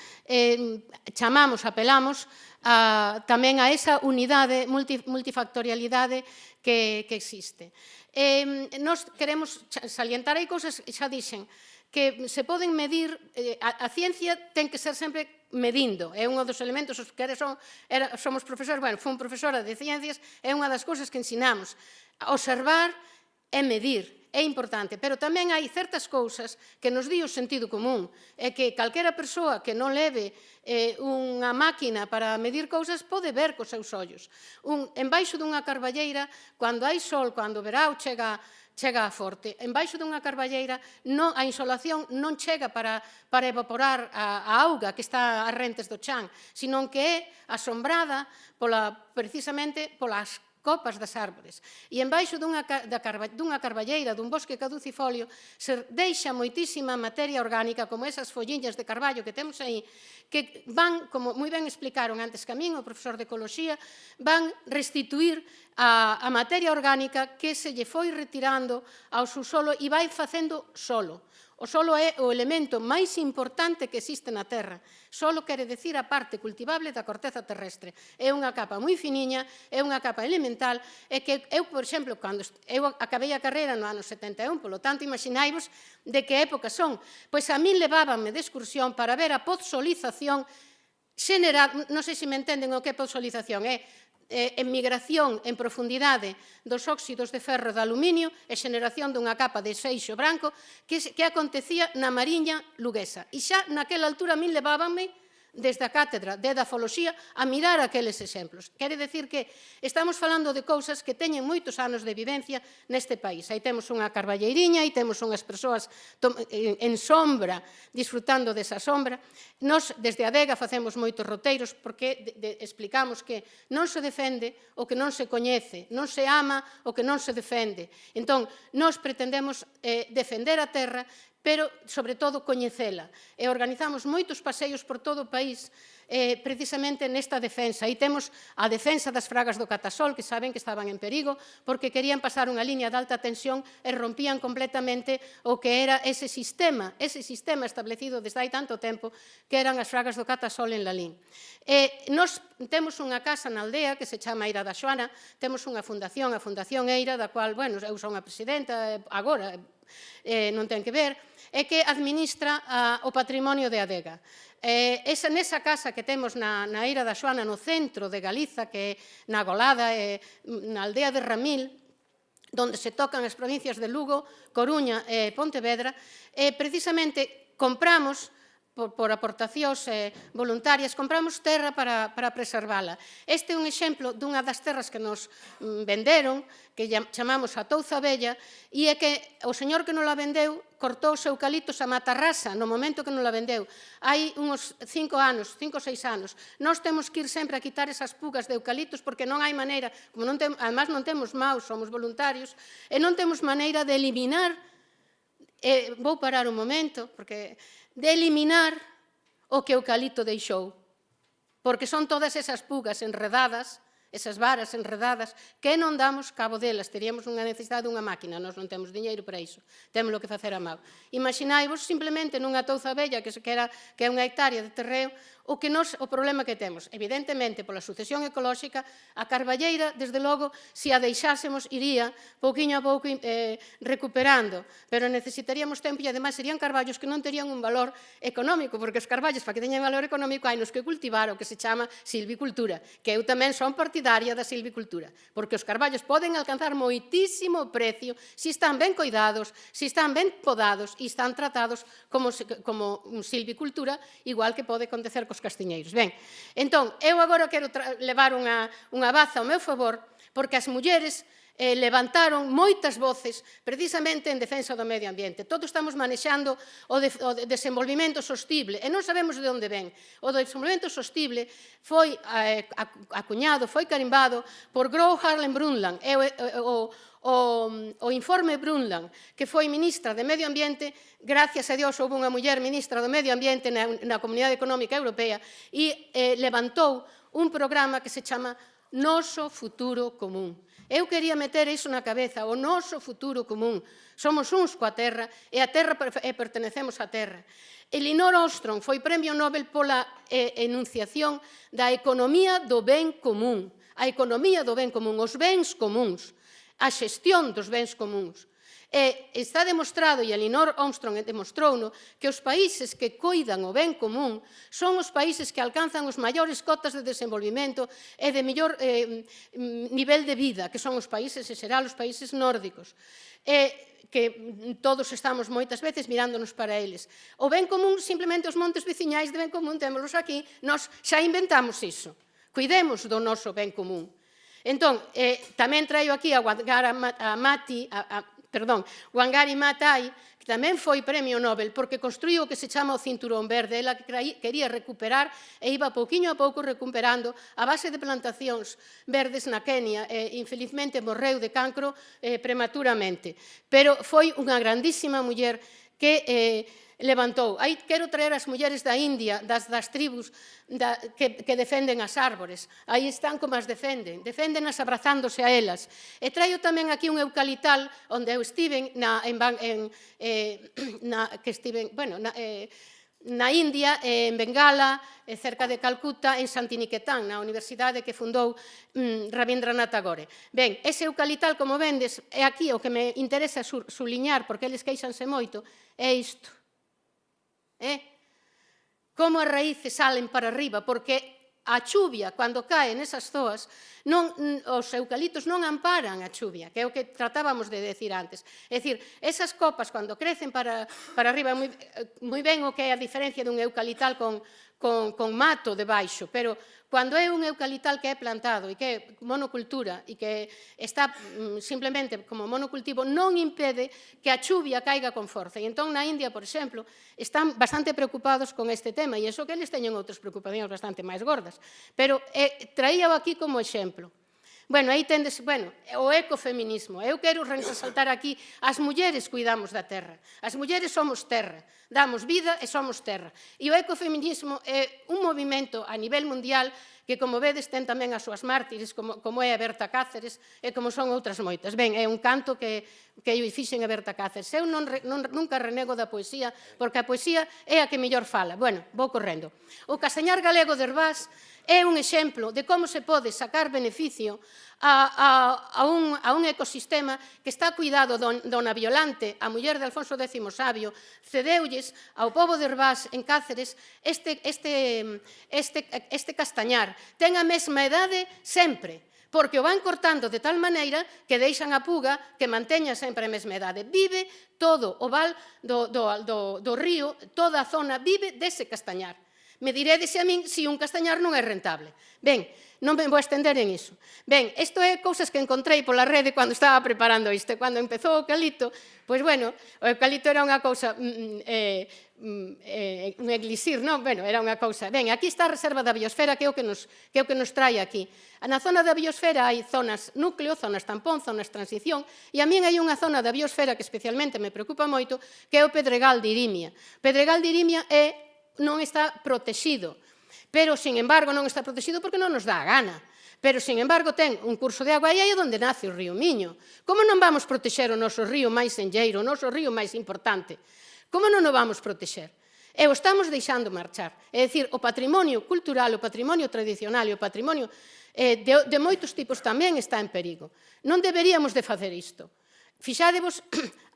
apelamos tamén a esa unidade, multifactorialidade que existe. Nos queremos salientar, hai cousas, xa dixen, que se poden medir, a ciencia ten que ser sempre medindo, é un dos elementos, os que somos profesores, bueno, fui profesora de ciencias, é unha das cousas que ensinamos, observar e medir, é importante, pero tamén hai certas cousas que nos di o sentido común, é que calquera persoa que non leve unha máquina para medir cousas pode ver cos seus ollos. Embaixo dunha carballeira, cando hai sol, cando o verao chega a forte, embaixo dunha carballeira a insolación non chega para evaporar a auga que está ás rentes do chan, senón que é asombrada precisamente polas copas das árbores. E embaixo dunha carballeira, dun bosque caducifolio, se deixa moitísima materia orgánica, como esas folliñas de carballo que temos aí, que van, como moi ben explicaron antes que a min, o profesor de Ecoloxía, van restituir a materia orgánica que se lle foi retirando ao subsolo e vai facendo solo. O solo é o elemento máis importante que existe na Terra. Solo quere dicir a parte cultivable da corteza terrestre. É unha capa moi finiña, é unha capa elemental, e que eu, por exemplo, cando eu acabei a carreira no ano 71, polo tanto, imagináivos de que épocas son. Pois a min levábanme de excursión para ver a podzolización xeneral, non sei se me entenden o que é podzolización, é en migración en profundidade dos óxidos de ferro e de aluminio e xeneración dunha capa de seixo branco que acontecía na Mariña luguesa. E xa naquela altura a min levábanme desde a cátedra de edafoloxía a mirar aqueles exemplos. Quere dicir que estamos falando de cousas que teñen moitos anos de vivencia neste país. Aí temos unha carballeiriña, aí temos unhas persoas en sombra, disfrutando desa sombra. Nos, desde a Adega, facemos moitos roteiros porque explicamos que non se defende o que non se coñece, non se ama o que non se defende. Entón, nos pretendemos defender a terra, pero, sobre todo, coñecela. E organizamos moitos paseos por todo o país precisamente nesta defensa. Aí temos a defensa das fragas do Catasol, que saben que estaban en perigo, porque querían pasar unha liña de alta tensión e rompían completamente o que era ese sistema establecido desde hai tanto tempo, que eran as fragas do Catasol en Lalín. Nos temos unha casa na aldea que se chama Eira da Xoana, temos unha fundación, a Fundación Eira, da cual, bueno, eu son a presidenta agora, non ten que ver, é que administra o patrimonio de Adega. Nesa casa que temos na Eira da Xoana, no centro de Galiza, que é na Golada, na aldea de Ramil, onde se tocan as provincias de Lugo, Coruña e Pontevedra, precisamente compramos, por aportacións voluntarias, compramos terra para preservala. Este é un exemplo dunha das terras que nos venderon, que chamamos a Touza Bella, e é que o señor que nos la vendeu cortou os eucaliptos a matarrasa no momento que nos la vendeu. Hai uns 5 ou 6 anos. Nós temos que ir sempre a quitar esas pugas de eucaliptos porque non hai maneira, además non temos maus, somos voluntarios, e non temos maneira de eliminar, vou parar un momento, porque de eliminar o que o eucalipto deixou, porque son todas esas pugas enredadas, esas varas enredadas, que non damos cabo delas, teríamos unha necesidade dunha máquina, nós non temos diñeiro para iso, temos que facer a mão. Imagináivos simplemente nunha touza bella, que é unha hectárea de terreo, o problema que temos. Evidentemente, pola sucesión ecolóxica, a carballeira, desde logo, se a deixásemos, iría pouquiño a pouco recuperando, pero necesitaríamos tempo e, ademais, serían carballos que non terían un valor económico, porque os carballos, para que teñan valor económico, hai nos que cultivar o que se chama silvicultura, que eu tamén son partidaria solidaria da silvicultura, porque os carballos poden alcanzar moitísimo precio se están ben coidados, se están ben podados e están tratados como silvicultura, igual que pode acontecer cos castiñeiros. Ben, entón, eu agora quero levar unha baza ao meu favor, porque as mulleres levantaron moitas voces precisamente en defensa do medio ambiente. Todos estamos manexando o desenvolvimento sostible e non sabemos de onde ven. O desenvolvemento sostible foi acuñado, foi carimbado por Gro Harlem Brundtland, o informe Brundtland, que foi ministra de Medio Ambiente, gracias a Dios houve unha muller ministra do Medio Ambiente na Comunidade Económica Europea e levantou un programa que se chama Noso Futuro Común. Eu quería meter iso na cabeza, o noso futuro común. Somos uns coa Terra e pertenecemos á Terra. Elinor Ostrom foi Premio Nobel pola enunciación da economía do ben común. A economía do ben común, os bens comuns, a xestión dos bens comuns. Está demostrado, e Elinor Ostrom demostrouno, que os países que coidan o ben común son os países que alcanzan os maiores cotas de desenvolvimento e de mellor nivel de vida, que son os países, en xeral, os países nórdicos. Que todos estamos moitas veces mirándonos para eles. O ben común, simplemente os montes veciñais de ben común, témolos aquí, nós xa inventamos iso. Cuidemos do noso ben común. Entón, tamén traio aquí a Wangari Maathai, que tamén foi Premio Nobel, porque construiu o que se chama o Cinturón Verde. Ela quería recuperar e iba pouquiño a pouco recuperando a base de plantacións verdes na Kenia e, infelizmente, morreu de cancro prematuramente. Pero foi unha grandísima muller que levantou. Aí quero traer as mulleres da India, das tribus que defenden as árbores. Aí están como as deféndenas abrazándose a elas. E traio tamén aquí un eucalital onde eu estive na India, en Bengala, cerca de Calcuta, en Santiniketan, na universidade que fundou Rabindranath Tagore. Ben, ese eucalital, como vendes, é aquí o que me interesa suliñar, porque eles queixanse moito, é isto. Como as raíces salen para arriba, porque a chuvia, cando cae nesas zoas, os eucaliptos non amparan a chuvia, que é o que tratábamos de decir antes. É dicir, esas copas, cando crecen para arriba, moi ben o que é a diferencia dun eucalital con mato debaixo, pero cando é un eucalital que é plantado e que é monocultura e que está simplemente como monocultivo, non impede que a chuvia caiga con forza. E entón na India, por exemplo, están bastante preocupados con este tema, e iso que eles teñen outras preocupacións bastante máis gordas. Pero traíao aquí como exemplo. Bueno, aí tendes, o ecofeminismo. Eu quero resaltar aquí, as mulleres cuidamos da terra. As mulleres somos terra, damos vida e somos terra. E o ecofeminismo é un movimento a nivel mundial que, como vedes, ten tamén as súas mártires, como é a Berta Cáceres e como son outras moitas. Ben, é un canto que eu fixen a Berta Cáceres. Eu nunca renego da poesía, porque a poesía é a que mellor fala. Bueno, vou correndo. O Castañar Galego de Herbás é un exemplo de como se pode sacar beneficio a un ecosistema que está cuidado dona Violante, a muller de Alfonso X Sabio, cedeulles ao pobo de Herbás en Cáceres este castañar. Ten a mesma idade sempre, porque o van cortando de tal maneira que deixan a puga que manteña sempre a mesma idade. Vive todo o val do río, toda a zona vive dese castañar. Me diredes a min se un castañar non é rentable. Ben, non me vou estender en iso. Ben, isto é cousas que encontrei pola rede cando estaba preparando isto. Cando empezou o eucalipto, pois bueno, o eucalipto era unha cousa, un elixir, non? Bueno, era unha cousa. Ben, aquí está a reserva da biosfera, que é o que nos trae aquí. Na zona da biosfera hai zonas núcleo, zonas tampón, zonas transición, e a min hai unha zona da biosfera que especialmente me preocupa moito, que é o Pedregal de Irimia. O Pedregal de Irimia non está protexido, pero, sin embargo, non está protexido porque non nos dá a gana. Pero, sin embargo, ten un curso de agua e aí é onde nace o río Miño. Como non vamos protexer o noso río máis enlleiro, o noso río máis importante? Como non o vamos protexer? E o estamos deixando marchar. É dicir, o patrimonio cultural, o patrimonio tradicional e o patrimonio de moitos tipos tamén está en perigo. Non deberíamos de facer isto. Fixádevos,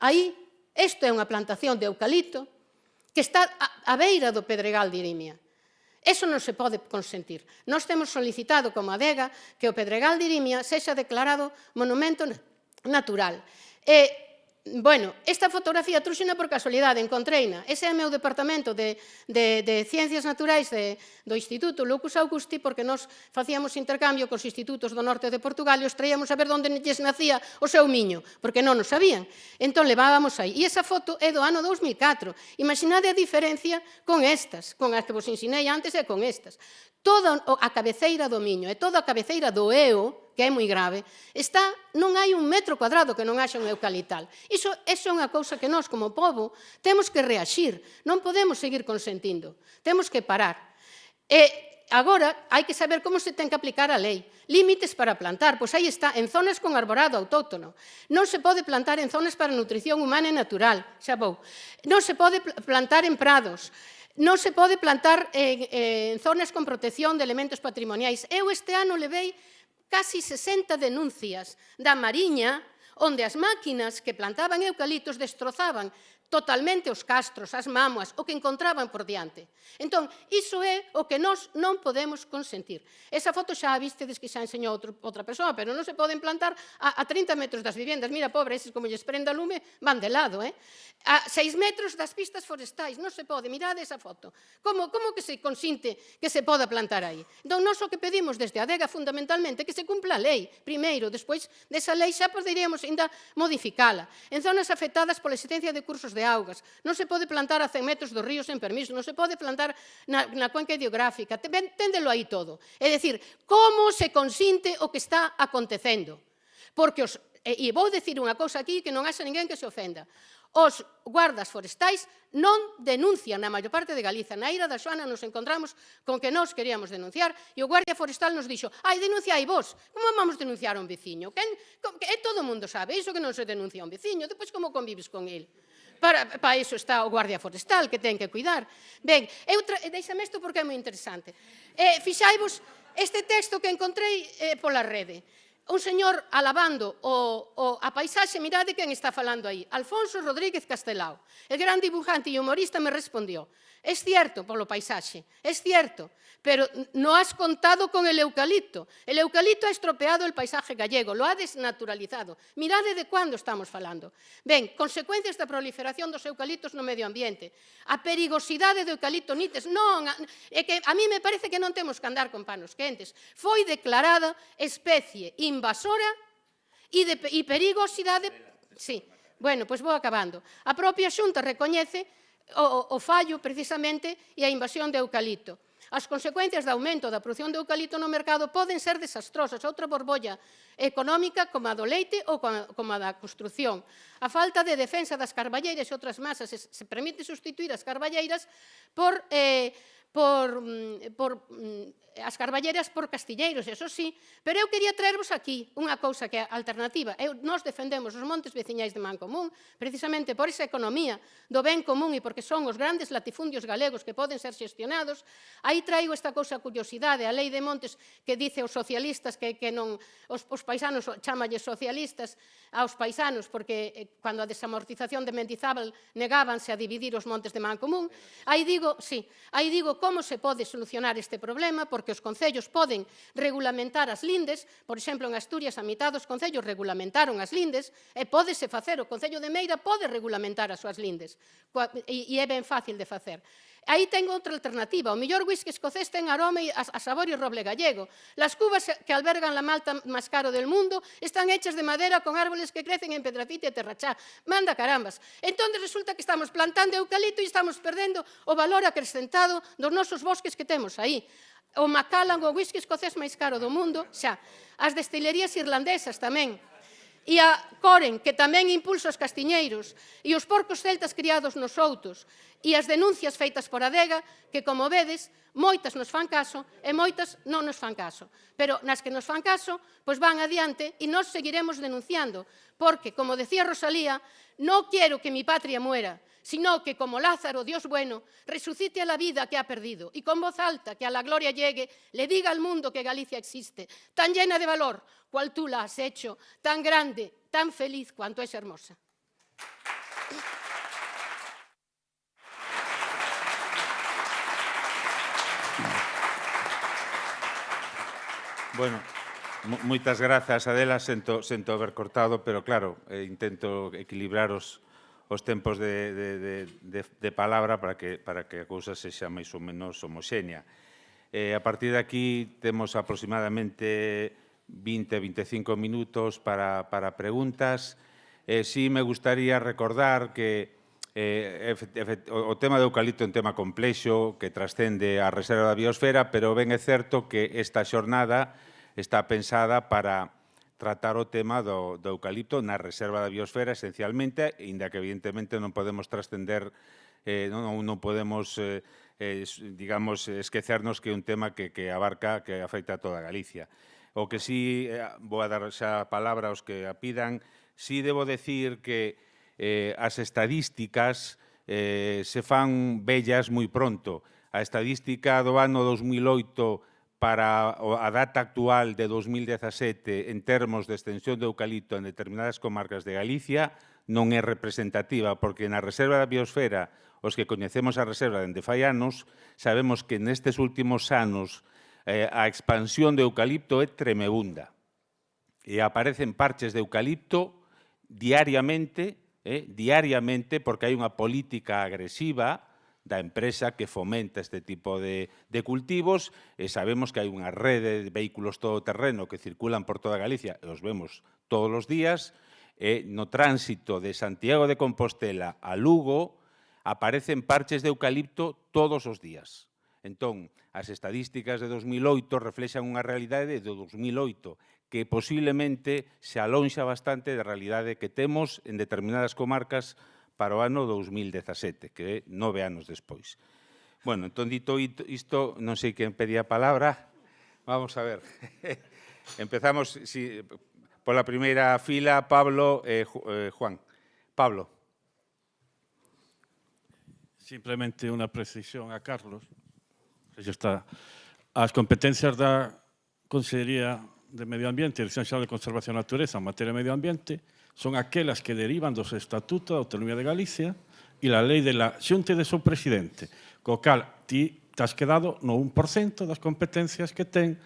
aí, isto é unha plantación de eucalipto que está á beira do Pedregal de Irimia. Eso non se pode consentir. Nós temos solicitado como adega que o Pedregal de Irimia sexa declarado monumento natural. Bueno, esta fotografía trouxena por casualidade, encontreina. Ese é o meu departamento de Ciencias Naturais do Instituto Lucus Augusti, porque nós facíamos intercambio cos institutos do norte de Portugal e os traíamos a ver onde lles nacía o seu miño, porque non o sabían. Entón, levábamos aí. E esa foto é do ano 2004. Imaginade a diferencia con estas, con as que vos ensinei antes e con estas. Toda a cabeceira do miño e toda a cabeceira do Eo, que é moi grave, non hai un metro cuadrado que non haxa un eucalital. Iso é unha cousa que nós, como pobo, temos que reaxir. Non podemos seguir consentindo. Temos que parar. E agora hai que saber como se ten que aplicar a lei. Límites para plantar, pois aí está, en zonas con arborado autóctono. Non se pode plantar en zonas para nutrición humana e natural, xa vou. Non se pode plantar en prados. Non se pode plantar en zonas con protección de elementos patrimoniais. Eu este ano levei casi 60 denuncias da Mariña, onde as máquinas que plantaban eucaliptos destrozaban totalmente os castros, as mámoas, o que encontraban por diante. Entón, iso é o que nós non podemos consentir. Esa foto xa a vistedes que xa enseñou outra persoa, pero non se poden plantar a 30 metros das vivendas. Mira, pobre, eses como lles prenda lume, van de lado, A 6 metros das pistas forestais, non se pode. Mirade esa foto. Como que se consinte que se poda plantar aí? Entón, nós o que pedimos desde a adega fundamentalmente é que se cumpla a lei. Primeiro, despois desa lei xa poderíamos ainda modificala. En zonas afectadas pola existencia de cursos de augas. Non se pode plantar a 100 metros dos ríos sen permiso, non se pode plantar na cuenca hidrográfica. Téndelo aí todo. É dicir, como se consinte o que está acontecendo? Porque e vou dicir unha cousa aquí que non haxa ninguén que se ofenda. Os guardas forestais non denuncian na maior parte de Galiza. Na Ira da Xoana nos encontramos con que nós queríamos denunciar e o guardia forestal nos dixo: denunciai vos. Como vamos denunciar a un veciño? Todo o mundo sabe iso, que non se denuncia a un veciño. Depois, como convives con ele? Para iso está o guardia forestal, que ten que cuidar. Ben, deixame isto porque é moi interesante. Fixaivos este texto que encontrei pola rede. Un señor alabando a paisaxe, mirade quen está falando aí. Alfonso Rodríguez Castelao. El gran dibujante e humorista me respondió: es cierto polo paisaxe, es cierto, pero no has contado con el eucalipto. El eucalipto ha estropeado el paisaje gallego, lo ha desnaturalizado. Mirade de cuándo estamos falando. Ben, consecuencias da proliferación dos eucaliptos no medio ambiente. A perigosidade do eucalipto nites. Non, é que a mí me parece que non temos que andar con panos quentes. Foi declarada especie invasora e perigosidade. Sí, bueno, pois vou acabando. A propia Xunta recoñece o fallo precisamente e a invasión de eucalipto. As consecuencias do aumento da produción de eucalipto no mercado poden ser desastrosas. Outra borbolla económica como a do leite ou como a da construción. A falta de defensa das carballeiras e outras masas se permite sustituir as carballeiras por as carballeiras por castilleiros, eso sí, pero eu quería traervos aquí unha cousa que é alternativa. Nós defendemos os montes veciñais de Mancomún precisamente por esa economía do ben común e porque son os grandes latifundios galegos que poden ser xestionados. Aí traigo esta cousa curiosidade, a lei de montes que dice os socialistas que non, os paisanos chamalles socialistas aos paisanos porque cando a desamortización de Mendizábal negábanse a dividir os montes de Mancomún. Aí digo como se pode solucionar este problema, porque os concellos poden regulamentar as lindes. Por exemplo, en Asturias, a mitad dos concellos regulamentaron as lindes e pódese facer. O Concello de Meira pode regulamentar as súas lindes e é ben fácil de facer. Aí tengo outra alternativa. O mellor whisky escocés ten aroma a sabor e roble gallego. Las cubas que albergan la malta máis caro del mundo están hechas de madera con árboles que crecen en Pedrafita e Terrachá. Manda carambas. Entón resulta que estamos plantando eucalipto e estamos perdendo o valor acrescentado dos nosos bosques que temos aí. O Macallan, o whisky escocés máis caro do mundo, xa. As destilerías irlandesas tamén. E a Coren, que tamén impulsa os castiñeiros, e os porcos celtas criados nos outos, e as denuncias feitas por adega, que, como vedes, moitas nos fan caso e moitas non nos fan caso. Pero nas que nos fan caso, pois van adiante e nós seguiremos denunciando, porque, como decía Rosalía, non quero que mi patria muera, sino que, como Lázaro, Dios bueno, resucite a la vida que ha perdido y con voz alta, que a la gloria llegue, le diga al mundo que Galicia existe, tan llena de valor, cual tú la has hecho, tan grande, tan feliz cuanto es hermosa. Bueno, moitas grazas, Adela, sento haber cortado, pero claro, intento equilibrar os tempos de palabra para que a cousa sexa máis ou menos homoxénea. A partir de aquí temos aproximadamente 20-25 minutos para preguntas. Sí me gustaría recordar que o tema do eucalipto é un tema complexo que trascende a reserva da biosfera, pero ben é certo que esta xornada está pensada para tratar o tema do eucalipto na reserva da biosfera esencialmente, inda que evidentemente non podemos trascender, non podemos digamos, esquecernos que é un tema que abarca, que afecta a toda Galicia. O que sí, vou a dar xa a palabra aos que a pidan, sí debo decir que as estadísticas se fan bellas moi pronto. A estadística do ano 2008 para a data actual de 2017 en termos de extensión de eucalipto en determinadas comarcas de Galicia non é representativa, porque na reserva da biosfera, os que coñecemos a reserva dende fai anos, sabemos que nestes últimos anos a expansión de eucalipto é tremebunda. E aparecen parches de eucalipto diariamente, porque hai unha política agresiva da empresa que fomenta este tipo de cultivos, e sabemos que hai unha rede de vehículos todoterreno que circulan por toda Galicia, e os vemos todos os días, e no tránsito de Santiago de Compostela a Lugo aparecen parches de eucalipto todos os días. Entón, as estadísticas de 2008 reflexan unha realidade de 2008 que posiblemente se alonxa bastante da realidade que temos en determinadas comarcas para o ano 2017, que é 9 anos despois. Bueno, entón, dito isto, non sei quen pedía a palabra. Vamos a ver. Empezamos pola primeira fila, Pablo e Juan. Pablo. Simplemente unha precisión a Carlos. As competencias da Consellería de Medio Ambiente e Dirección Xeral de Conservación da Natureza en materia de medio ambiente son aquelas que derivan dos Estatutos da Autonomía de Galicia e la Lei de la Xunta e de seu presidente, co cal ti te has quedado no 1% das competencias que ten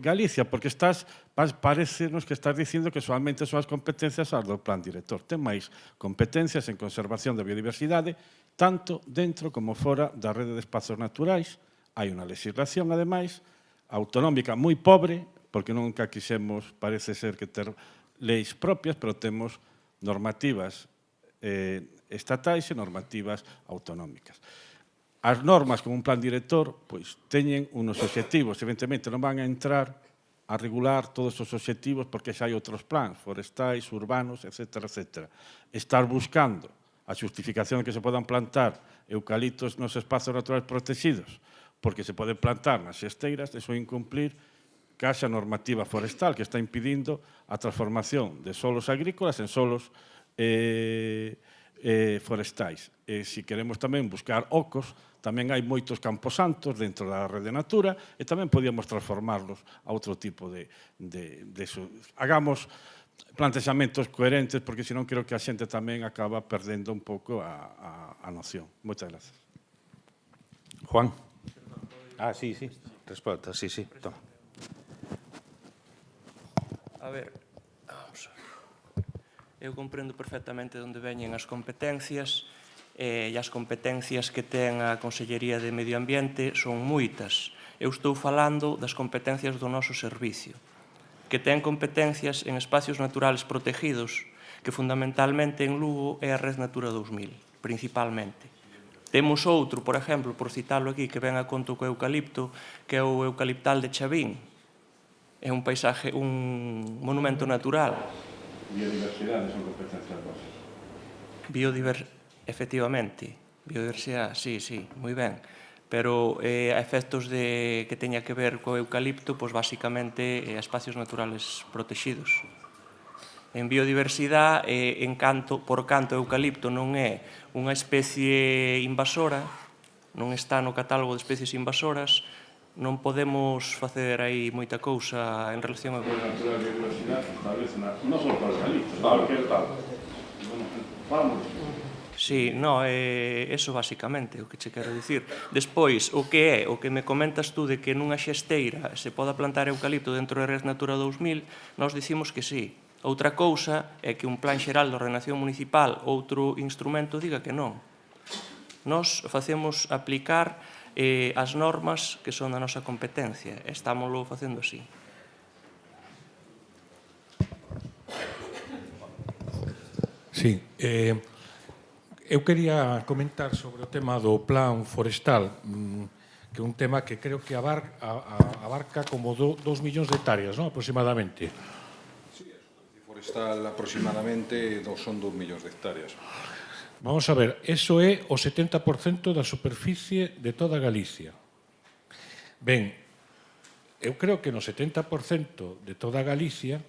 Galicia, porque parecenos que estás dicindo que solamente son as competencias as do plan director. Ten máis competencias en conservación da biodiversidade, tanto dentro como fora da rede de espazos naturais. Hai unha legislación, ademais, autonómica moi pobre, porque nunca quixemos, parece ser, que ter leis propias, pero temos normativas estatais e normativas autonómicas. As normas, como un plan director, pois teñen unos obxectivos. Evidentemente, non van a entrar a regular todos os obxectivos porque xa hai outros plans, forestais, urbanos, etc. Estar buscando a justificación de que se podan plantar eucaliptos nos espazos naturais protegidos, porque se poden plantar nas xesteiras, eso incumplir que haxa normativa forestal que está impidindo a transformación de solos agrícolas en solos forestais. E se queremos tamén buscar ocos, tamén hai moitos camposantos dentro da rede natura e tamén podíamos transformarlos a outro tipo de hagamos plantexamentos coherentes, porque senón creo que a xente tamén acaba perdendo un pouco a noción. Moitas grazas. Juan. Sí. Resposta, sí. Toma. A ver, vamos a ver. Eu comprendo perfectamente onde veñen as competencias e as competencias que ten a Consellería de Medio Ambiente son moitas. Eu estou falando das competencias do noso servicio, que ten competencias en espacios naturales protegidos, que fundamentalmente en Lugo é a Red Natura 2000, principalmente. Temos outro, por exemplo, por citarlo aquí, que ven a conto co eucalipto, que é o eucaliptal de Chavín. É un paisaje, un monumento natural. Biodiversidade son competencias vosas. Efectivamente, biodiversidade, sí, moi ben. Pero a efectos que teña que ver co eucalipto, pois basicamente a espacios naturales protegidos. En biodiversidade, por canto o eucalipto non é unha especie invasora, non está no catálogo de especies invasoras, non podemos facer aí moita cousa en relación a... A biodiversidade establece non só para os eucaliptos, para que tal. Vamos. Sí, no, eso basicamente o que che quero dicir. Despois, o que me comentas tú de que nunha xesteira se poda plantar eucalipto dentro da Red Natura 2000, nós dicimos que sí. Outra cousa é que un plan xeral de ordenación municipal, outro instrumento, diga que non. Nós facemos aplicar as normas que son da nosa competencia. Estámoslo facendo así. Sí, eu quería comentar sobre o tema do plan forestal, que é un tema que creo que abarca como 2 millóns de hectáreas, ¿no? Aproximadamente. Forestal aproximadamente son 2 millóns de hectáreas. Vamos a ver, eso é o 70% da superficie de toda Galicia. Ben, eu creo que no 70% de toda Galicia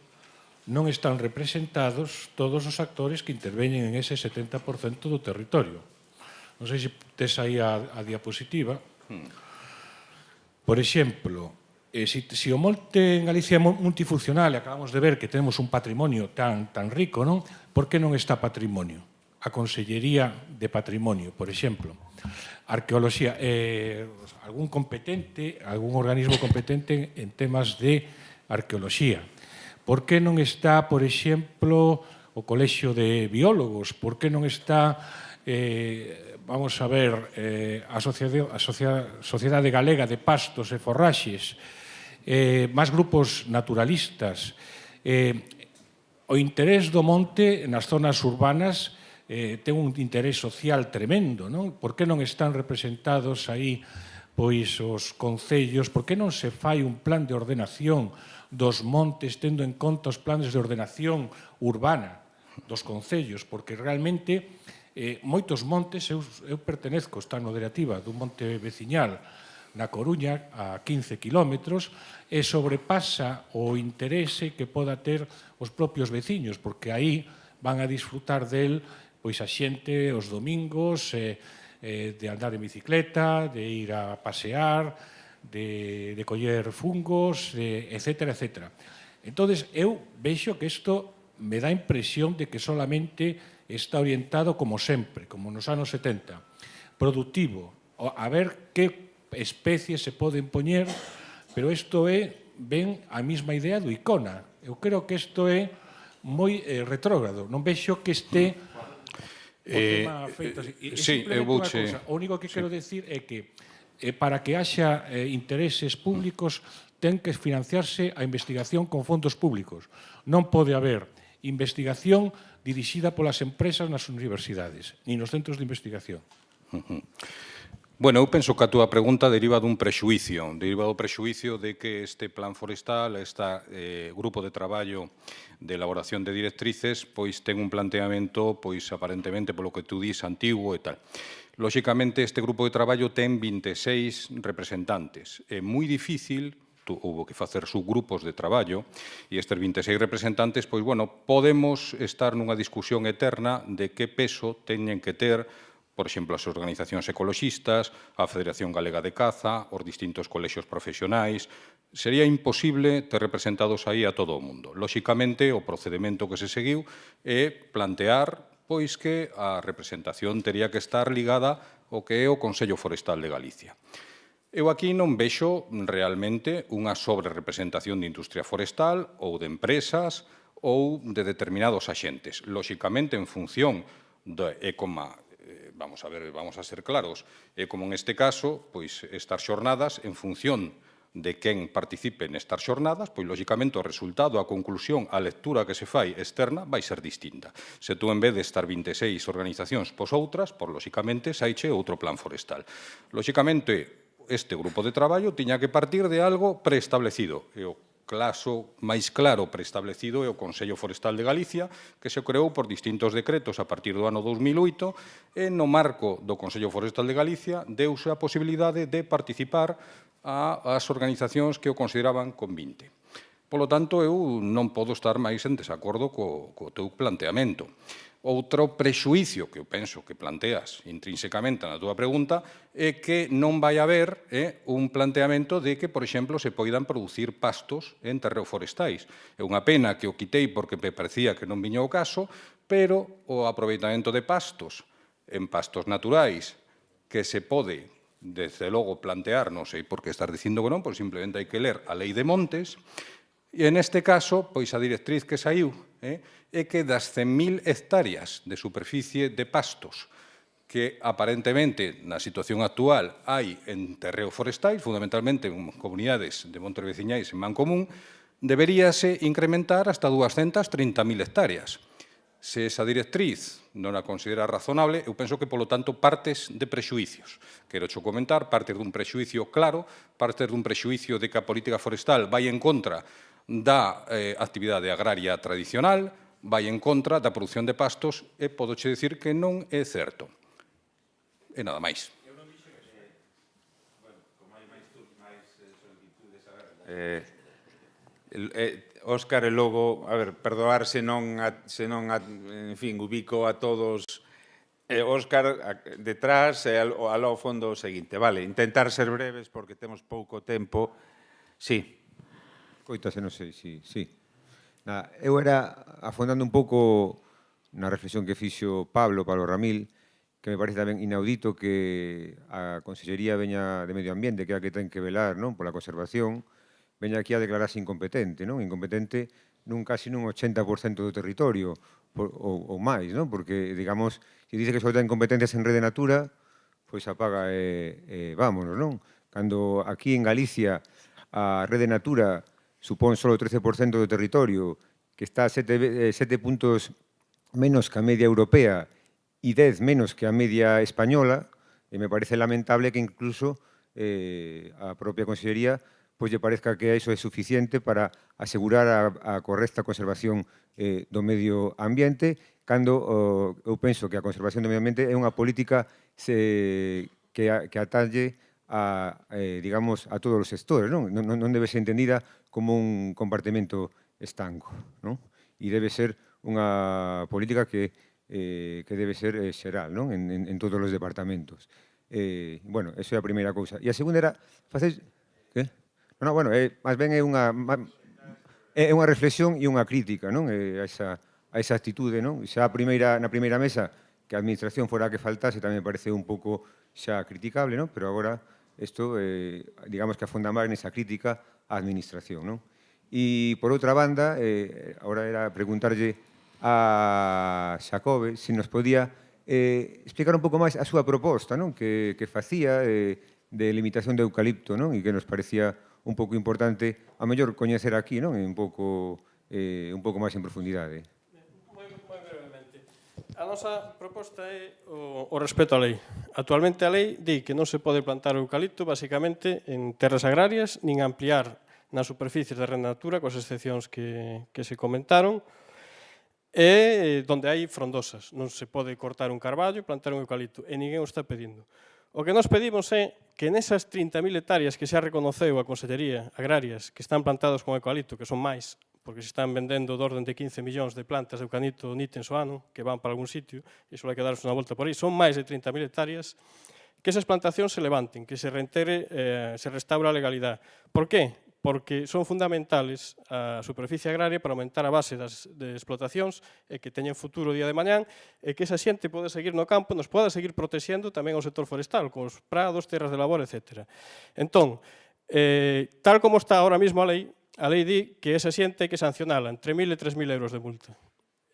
non están representados todos os actores que interveñen en ese 70% do territorio. Non sei se tes aí a diapositiva. Por exemplo, se o monte en Galicia é multifuncional e acabamos de ver que temos un patrimonio tan rico, non? Por que non está patrimonio? A Consellería de Patrimonio, por exemplo. Arqueoloxía, algún organismo competente en temas de arqueoloxía. Por que non está, por exemplo, o Colexio de Biólogos? Por que non está, vamos a ver, a Sociedade Galega de Pastos e Forraxes? Máis grupos naturalistas. O interés do monte nas zonas urbanas ten un interés social tremendo, non? Por que non están representados aí pois os concellos? Por que non se fai un plan de ordenación dos montes tendo en conta os planes de ordenación urbana dos concellos? Porque realmente moitos montes, eu pertenezco, está no Derativa dun monte veciñal na Coruña, a 15 kilómetros, e sobrepasa o interese que poda ter os propios veciños, porque aí van a disfrutar del pois a xente os domingos, de andar en bicicleta, de ir a pasear, de coller fungos, etcétera, etcétera. Entón, eu vexo que isto me dá a impresión de que solamente está orientado, como sempre, como nos anos 70, productivo, a ver que especies se poden poñer, pero isto é ben a mesma idea do Icona. Eu creo que isto é moi retrógrado. Non vexo que este o tema feito así. Sí, eu vouche... O único que quero decir é que para que haxa intereses públicos ten que financiarse a investigación con fondos públicos. Non pode haber investigación dirixida polas empresas nas universidades, nin nos centros de investigación. Bueno, eu penso que a túa pregunta deriva dun prexuicio, de que este plan forestal, este grupo de traballo de elaboración de directrices, pois ten un planteamento, pois aparentemente polo que tú dis, antigo e tal. Lóxicamente, este grupo de traballo ten 26 representantes. É moi difícil, houve que facer subgrupos de traballo, e estes 26 representantes, pois, bueno, podemos estar nunha discusión eterna de que peso teñen que ter, por exemplo, as organizacións ecoloxistas, a Federación Galega de Caza, os distintos colexios profesionais. Sería imposible ter representados aí a todo o mundo. Lóxicamente, o procedimento que se seguiu é plantear pois que a representación tería que estar ligada ao que é o Consello Forestal de Galicia. Eu aquí non vexo realmente unha sobrerepresentación de industria forestal ou de empresas ou de determinados axentes. Lóxicamente, en función de vamos a ser claros, é como en este caso, pois estas xornadas, en función de quen participe nestas xornadas, pois, lóxicamente, o resultado, a conclusión, a lectura que se fai externa vai ser distinta. Se tú, en vez de estar 26 organizacións pos outras, pois, lóxicamente, saiche outro plan forestal. Lóxicamente, este grupo de traballo tiña que partir de algo preestablecido. E o caso máis claro preestablecido é o Consello Forestal de Galicia, que se creou por distintos decretos a partir do ano 2008, e no marco do Consello Forestal de Galicia deuse a posibilidade de participar ás organizacións que o consideraban convinte. Polo tanto, eu non podo estar máis en desacordo co teu planteamento. Outro prexuicio que eu penso que planteas intrínsecamente na túa pregunta é que non vai haber un planteamento de que, por exemplo, se poidan producir pastos en terreos forestais. É unha pena que o quitei porque me parecía que non viña o caso, pero o aproveitamento de pastos en pastos naturais que se pode, desde logo, plantear, non sei por que estar dicindo que non, pois simplemente hai que ler a Lei de Montes, e neste caso, pois a directriz que saiu é que das 100.000 hectáreas de superficie de pastos que aparentemente na situación actual hai en terreo forestais, fundamentalmente en comunidades de montes veciñais en Mancomún, deberíase incrementar hasta 230.000 hectáreas. Se esa directriz non a considera razonable, eu penso que, polo tanto, partes de prexuicios. Quero xo comentar, partes dun prexuicio claro, partes dun prexuicio de que a política forestal vai en contra da actividade agraria tradicional, vai en contra da produción de pastos, e podoche dicir que non é certo. E nada máis. Óscar, e logo, a ver, perdoar se non, en fin, ubico a todos. Óscar, detrás, e aló ao fondo o seguinte. Vale, intentar ser breves porque temos pouco tempo. Sí. Coitase, non sei, sí. Nada, eu era afondando un pouco na reflexión que fixo Pablo Ramil, que me parece tamén inaudito que a Consellería veña de Medio Ambiente, que é a que ten que velar, non, pola conservación, veña aquí a declararse incompetente, non? Incompetente casi nun 80% do territorio, ou máis, non? Porque, digamos, se dice que só ten competencias en Rede Natura, pois apaga e vámonos, non? Cando aquí en Galicia a Rede Natura supón só o 13% do territorio, que está 7 puntos menos que a media europea e 10 menos que a media española, e me parece lamentable que incluso a propia Consellería pois lle parezca que iso é suficiente para asegurar a correcta conservación do medio ambiente, cando eu penso que a conservación do medio ambiente é unha política que atalle digamos, a todos os sectores, non? Non debe ser entendida como un compartimento estanco, non? E debe ser unha política que debe ser xeral, non? En todos os departamentos. Bueno, esa é a primeira cousa. E a segunda era facer... Que? Non, bueno, máis ben é unha reflexión e unha crítica, non? A esa actitude, non? Xa na primeira mesa que a administración fora a que faltase tamén me parece un pouco xa criticable, non? Pero agora isto, digamos que afonda máis nesa crítica á administración, non? E, por outra banda, agora era preguntarlle a Xacobe se nos podía explicar un pouco máis a súa proposta, non? Que facía de limitación de eucalipto, non? E que nos parecía un pouco importante, a mellor coñecer aquí, non? Un pouco máis en profundidade. Moi brevemente. A nosa proposta é o respeto á lei. Actualmente a lei di que non se pode plantar o eucalipto basicamente en terras agrarias, nin ampliar nas superficies de Rede Natura, coas excepcións que se comentaron, e donde hai frondosas. Non se pode cortar un carballo e plantar un eucalipto, e ninguén o está pedindo. O que nos pedimos é que nesas 30.000 hectáreas que xa reconoceu a Consellería Agrarias que están plantados con eucalipto, que son máis, porque se están vendendo de orden de 15 millóns de plantas de eucalipto nítens o ano, que van para algún sitio, e só hai que darse unha volta por aí, son máis de 30.000 hectáreas, que esas plantacións se levanten, que se restaura a legalidade. Por qué? Porque son fundamentales a superficie agraria para aumentar a base de explotacións e que teñen futuro día de mañán e que esa xente pode seguir no campo, nos poda seguir protexendo tamén o sector forestal, con os prados, terras de labor, etc. Entón, tal como está ahora mesmo a lei di que esa xente hai que sancionala entre 1.000 e 3.000 euros de multa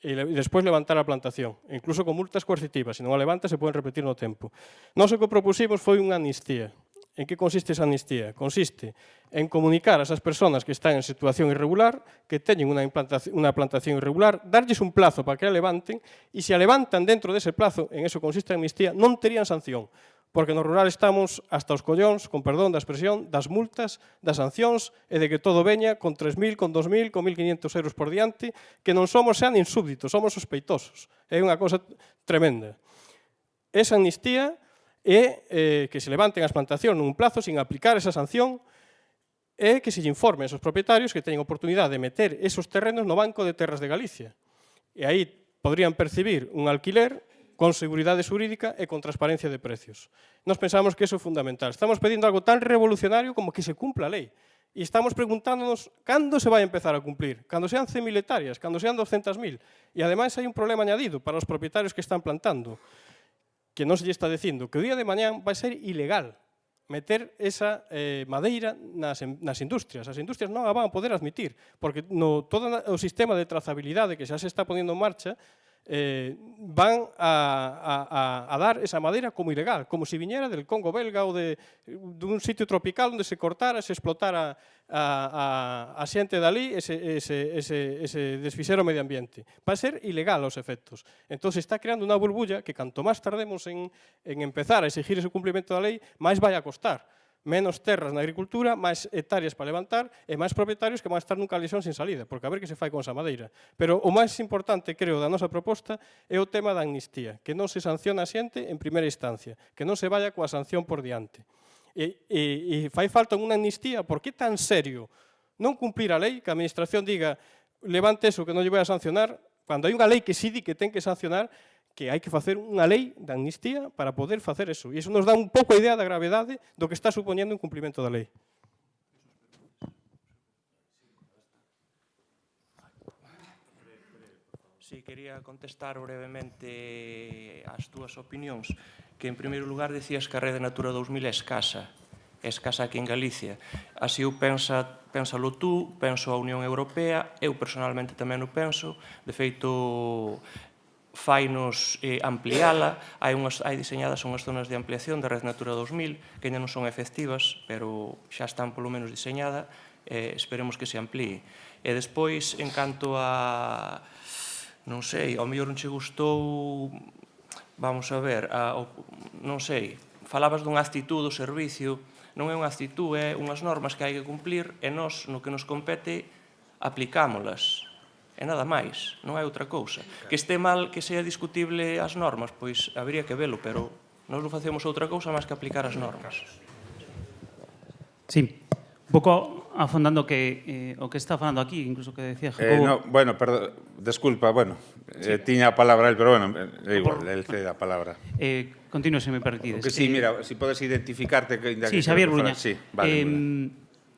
e despois levantar a plantación, incluso con multas coercitivas, se non a levanta se poden repetir no tempo. Nós o que propusimos foi unha amnistía. En que consiste esa amnistía? Consiste en comunicar a esas persoas que están en situación irregular, que teñen unha plantación irregular, darlles un plazo para que a levanten, e se a levantan dentro dese plazo, en eso consiste a amnistía, non terían sanción, porque no rural estamos hasta os collóns, con perdón da expresión, das multas, das sancións, e de que todo veña con 3.000, con 2.000, con 1.500 euros por diante, que non somos xa nin súbditos, somos sospeitosos. É unha cosa tremenda. Esa amnistía é que se levanten as plantacións nun plazo sin aplicar esa sanción e que se lle informe aos propietarios que teñen oportunidade de meter esos terrenos no Banco de Terras de Galicia. E aí podrían percibir un alquiler con seguridade xurídica e con transparencia de precios. Nos pensamos que iso é fundamental. Estamos pedindo algo tan revolucionario como que se cumpla a lei. E estamos preguntándonos cando se vai empezar a cumplir. Cando sean 100.000 hectáreas, cando sean 200.000. E ademais hai un problema añadido para os propietarios que están plantando. que non se lle está dicindo que o día de mañán vai ser ilegal meter esa madeira nas industrias. As industrias non a van a poder admitir, porque todo o sistema de trazabilidade que xa se está ponendo en marcha van a dar esa madeira como ilegal, como se viñera del Congo belga ou dun sitio tropical onde se cortara, se explotara a xente dali e se desfixera o medio ambiente. Vai ser ilegal aos efectos. Entón, se está creando unha burbulla que canto máis tardemos en empezar a exigir ese cumprimento da lei, máis vai a costar. Menos terras na agricultura, máis hectáreas para levantar e máis propietarios que van a estar nun calixón sin salida, porque a ver que se fai con esa madeira. Pero o máis importante, creo, da nosa proposta é o tema da amnistía, que non se sanciona a xente en primeira instancia, que non se vaya coa sanción por diante. E fai falta unha amnistía, porque é tan serio non cumplir a lei, que a administración diga levante eso que non lle vai a sancionar, cando hai unha lei que sí di que ten que sancionar, que hai que facer unha lei de amnistía para poder facer eso. E iso nos dá un pouco a idea da gravedade do que está supoñendo o incumprimento da lei. Sí, quería contestar brevemente ás túas opinións, que en primeiro lugar decías que a Rede Natura 2000 é escasa aquí en Galicia. Así o pénsalo tú, penso a Unión Europea, eu personalmente tamén o penso, de feito fainos ampliala, hai diseñadas unhas zonas de ampliación da Red Natura 2000 que ainda non son efectivas, pero xa están polo menos diseñadas, esperemos que se amplíe. E despois, en canto a, non sei, ao mellor non che gustou, vamos a ver, non sei, falabas dunha actitud do servicio, non é unha actitud, é unhas normas que hai que cumplir e nós, no que nos compete, aplicámolas. E nada máis, non hai outra cousa. Que este mal, que sea discutible as normas, pois habría que velo, pero nós non facemos outra cousa máis que aplicar as normas. Sí, un pouco afondando o que está falando aquí, incluso que decía Jacobo... Bueno, perdón, desculpa, bueno, tiña a palabra el, pero bueno, é igual, el cede a palabra. Continúo, se me permitides. Sí, mira, si podes identificarte... Sí, Xavier Bruña. Sí, vale. Un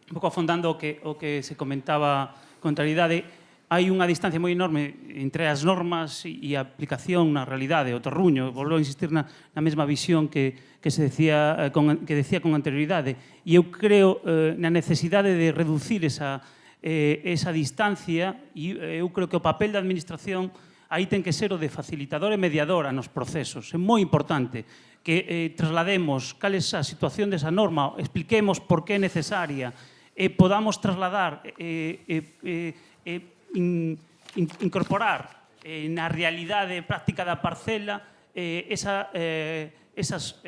pouco afondando o que se comentaba con claridade, hai unha distancia moi enorme entre as normas e a aplicación na realidade. O Torruño volveu a insistir na mesma visión que decía con anterioridade. E eu creo na necesidade de reducir esa distancia e eu creo que o papel da administración aí ten que ser o de facilitador e mediadora nos procesos. É moi importante que traslademos cal é a situación desa norma, expliquemos por que é necesaria e podamos trasladar incorporar na realidade práctica da parcela esas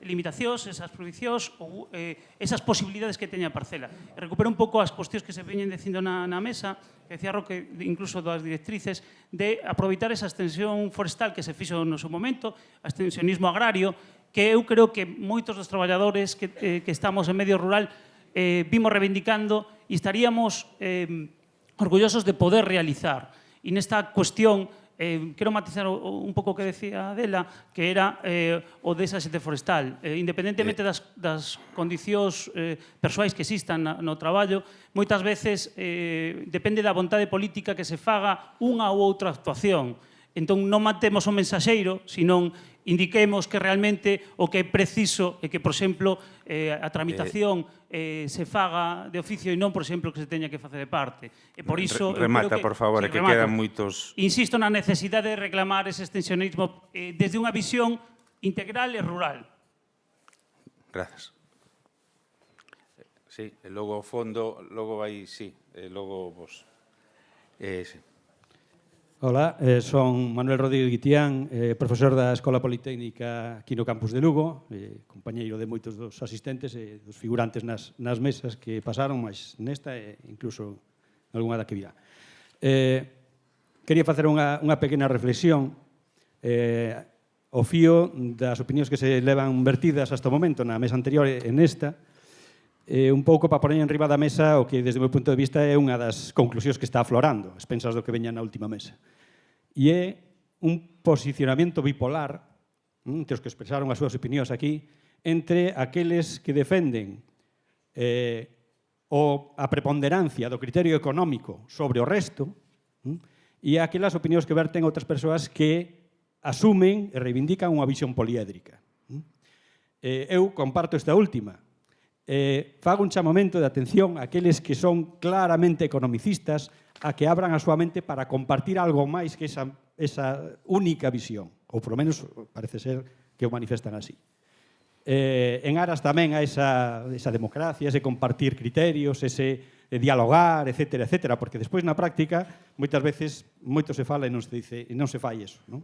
limitacións, esas prohibicións ou esas posibilidades que teña a parcela. Recupero un pouco as cuestións que se veñen dicindo na mesa, que decía Roque, incluso das directrices, de aproveitar esa extensión forestal que se fixo no seu momento, a extensionismo agrario, que eu creo que moitos dos traballadores que estamos en medio rural vimos reivindicando e estaríamos orgullosos de poder realizar. E nesta cuestión, quero matizar un pouco o que decía Adela, que era o desa xente forestal. Independentemente das condicións persoais que existan no traballo, moitas veces depende da vontade política que se faga unha ou outra actuación. Entón, non matemos o mensaxeiro, senón indiquemos que realmente o que é preciso é que, por exemplo, a tramitación se faga de oficio e non, por exemplo, que se teña que facer de parte. E por iso... Remata, por favor, que quedan moitos... Insisto na necesidade de reclamar ese extensionismo desde unha visión integral e rural. Gracias. Sí, e logo ao fondo, logo vai, sí, logo vos. Sí. Hola, son Manuel Rodríguez Guitián, profesor da Escola Politécnica aquí no campus de Lugo, compañeiro de moitos dos asistentes e dos figurantes nas mesas que pasaron, mas nesta e incluso algunha da que virá. Quería facer unha pequena reflexión ao fío das opinións que se levan vertidas hasta o momento na mesa anterior e nesta, un pouco para poner en riba da mesa o que, desde o meu punto de vista, é unha das conclusións que está aflorando, as pensas do que veña na última mesa. E é un posicionamento bipolar, entre os que expresaron as súas opinións aquí, entre aqueles que defenden a preponderancia do criterio económico sobre o resto e aquelas opinións que verten outras persoas que asumen e reivindican unha visión poliédrica. Eu comparto esta última. Fago un chamamento de atención a aqueles que son claramente economicistas a que abran a súa mente para compartir algo máis que esa única visión, ou polo menos parece ser que o manifestan así. En aras tamén a esa democracia, ese compartir criterios, ese dialogar, etcétera, etcétera, porque despois na práctica moitas veces moito se fala e non se dice e non se fai eso, non?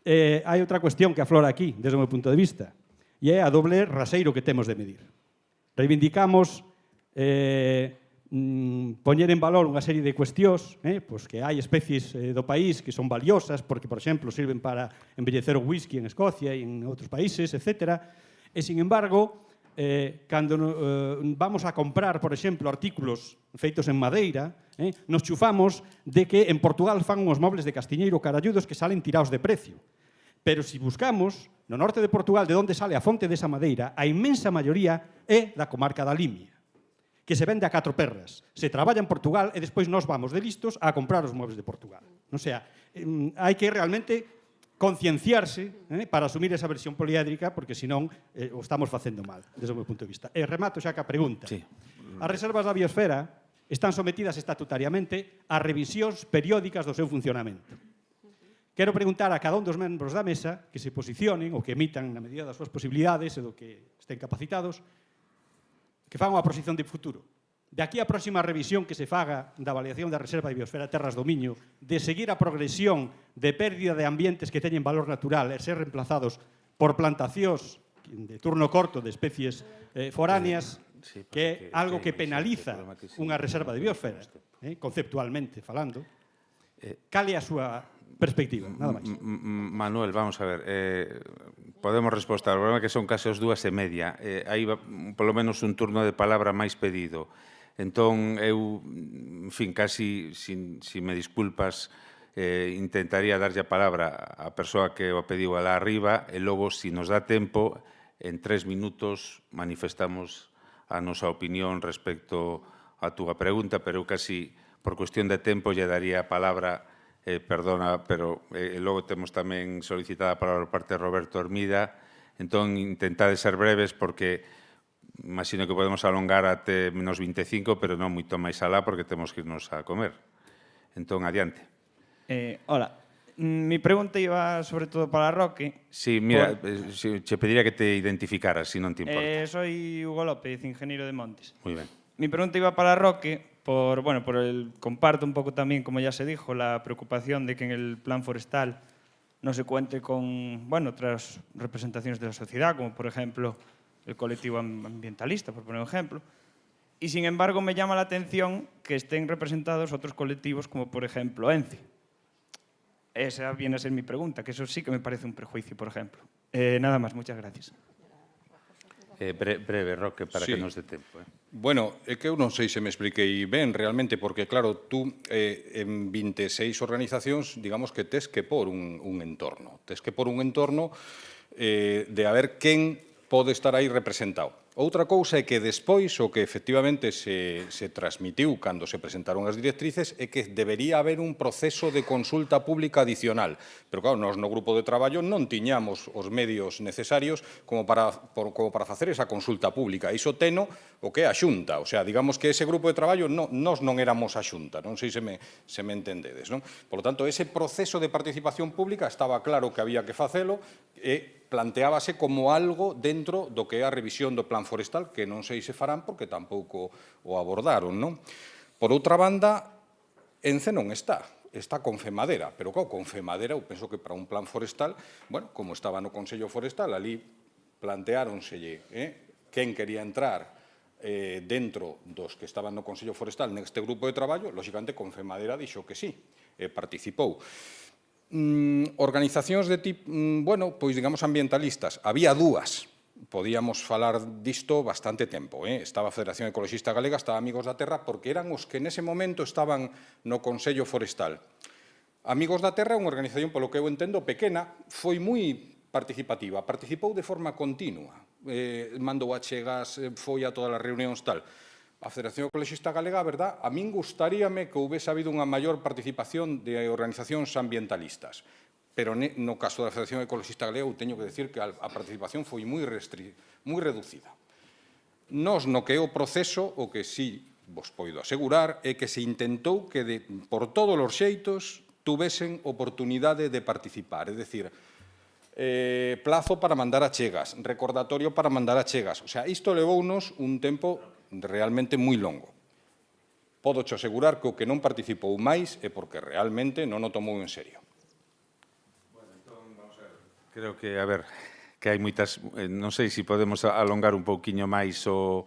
Hai outra cuestión que aflora aquí, desde o meu punto de vista, e é a doble raseiro que temos de medir. Reivindicamos poñer en valor unha serie de cuestións, pois que hai especies do país que son valiosas porque, por exemplo, sirven para embellecer o whisky en Escocia e en outros países, etcétera. E, sin embargo, cando vamos a comprar, por exemplo, artículos feitos en madeira, nos chufamos de que en Portugal fan uns mobles de castiñeiro caralludos que salen tirados de precio. Pero se buscamos, no norte de Portugal, de onde sale a fonte desa madeira, a inmensa maioría é da comarca da Limia, que se vende a 4 perras. Se traballa en Portugal e despois nos vamos de listos a comprar os muebles de Portugal. O sea, hai que realmente concienciarse para asumir esa versión poliédrica, porque senón o estamos facendo mal, desde o meu punto de vista. E remato xa que a pregunta. Sí. As reservas da biosfera están sometidas estatutariamente a revisións periódicas do seu funcionamento. Quero preguntar a cada un dos membros da mesa que se posicionen ou que emitan na medida das súas posibilidades e do que estén capacitados que fan unha proxección de futuro. De aquí a próxima revisión que se faga da avaliación da Reserva de Biosfera Terras do Miño, de seguir a progresión de pérdida de ambientes que teñen valor natural e ser reemplazados por plantacións de turno corto de especies foráneas, que é algo que penaliza unha reserva de biosfera, conceptualmente falando. Cal é a súa perspectiva? Nada máis. Manuel, vamos a ver, podemos responder. O problema é que son case as 2:30. Hai polo menos un turno de palabra máis pedido. Entón, eu, en fin, casi, si me disculpas, intentaría darlle a palabra á persoa que o pediu alá arriba e logo, si nos dá tempo, en 3 minutos manifestamos a nosa opinión respecto á túa pregunta, pero eu casi, por cuestión de tempo, lle daría a palabra, perdona, pero logo temos tamén solicitada a palabra por parte de Roberto Hermida, entón intentade ser breves porque imagino que podemos alongar até menos 25, pero non moito máis alá porque temos que irnos a comer. Entón, adiante. Hola. Mi pregunta iba sobre todo para Roque. Sí, mira, che pediría que te identificaras, si non te importa. Soy Hugo López, ingeniero de montes. Muy bien. Mi pregunta iba para Roque, comparto un poco también, como ya se dijo, la preocupación de que en el plan forestal no se cuente con otras representaciones de la sociedad, como por ejemplo el colectivo ambientalista, por poner un ejemplo. Y sin embargo me llama la atención que estén representados otros colectivos como por ejemplo ENCE. Esa viene a ser mi pregunta, que eso sí que me parece un prejuicio, por ejemplo. Nada más, muchas gracias. Breve, Roque, para que nos dé tempo. Bueno, é que eu non sei se me expliquei ben realmente, porque claro, tú en 26 organizacións, digamos que tes que pôr un entorno. Tes que pôr un entorno de a ver quen pode estar aí representado. Outra cousa é que despois o que efectivamente se transmitiu cando se presentaron as directrices é que debería haber un proceso de consulta pública adicional. Pero claro, nós no grupo de traballo non tiñamos os medios necesarios como para facer esa consulta pública. Iso teno o que é a Xunta. O sea, digamos que ese grupo de traballo nós non éramos a Xunta. Non sei se me entendedes. Non? Por lo tanto, ese proceso de participación pública estaba claro que había que facelo e planteábase como algo dentro do que é a revisión do plan forestal, que non sei se farán porque tampouco o abordaron, non? Por outra banda, ENCE non está con FEMADERA, pero con FEMADERA eu penso que para un plan forestal, como estaba no Consello Forestal, ali planteáronselle quen quería entrar dentro dos que estaban no Consello Forestal neste grupo de traballo, lóxicamente con FEMADERA dixo que sí, participou. Organizacións de tipo, pois digamos ambientalistas, había dúas, podíamos falar disto bastante tempo, estaba a Federación Ecologista Galega, estaba Amigos da Terra, porque eran os que nese momento estaban no Consello Forestal. Amigos da Terra é unha organización, polo que eu entendo, pequena, foi moi participativa, participou de forma continua, mandou achegas, foi a todas as reunións tal. A Federación Ecologista Galega, a verdad, a min gustaríame que houvese habido unha maior participación de organizacións ambientalistas. pero no caso da Federación Ecologista Galega eu teño que decir que a participación foi moi reducida. Nos no que é o proceso, o que sí vos poido asegurar é que se intentou que por todos os xeitos tuvesen oportunidade de participar, é dicir, plazo para mandar achegas, recordatorio para mandar achegas. O sea, isto levounos un tempo realmente moi longo. Podo cho asegurar que o que non participou máis é porque realmente non o tomou en serio. Creo que, a ver, que hai moitas... Non sei se podemos alongar un pouquiño máis o...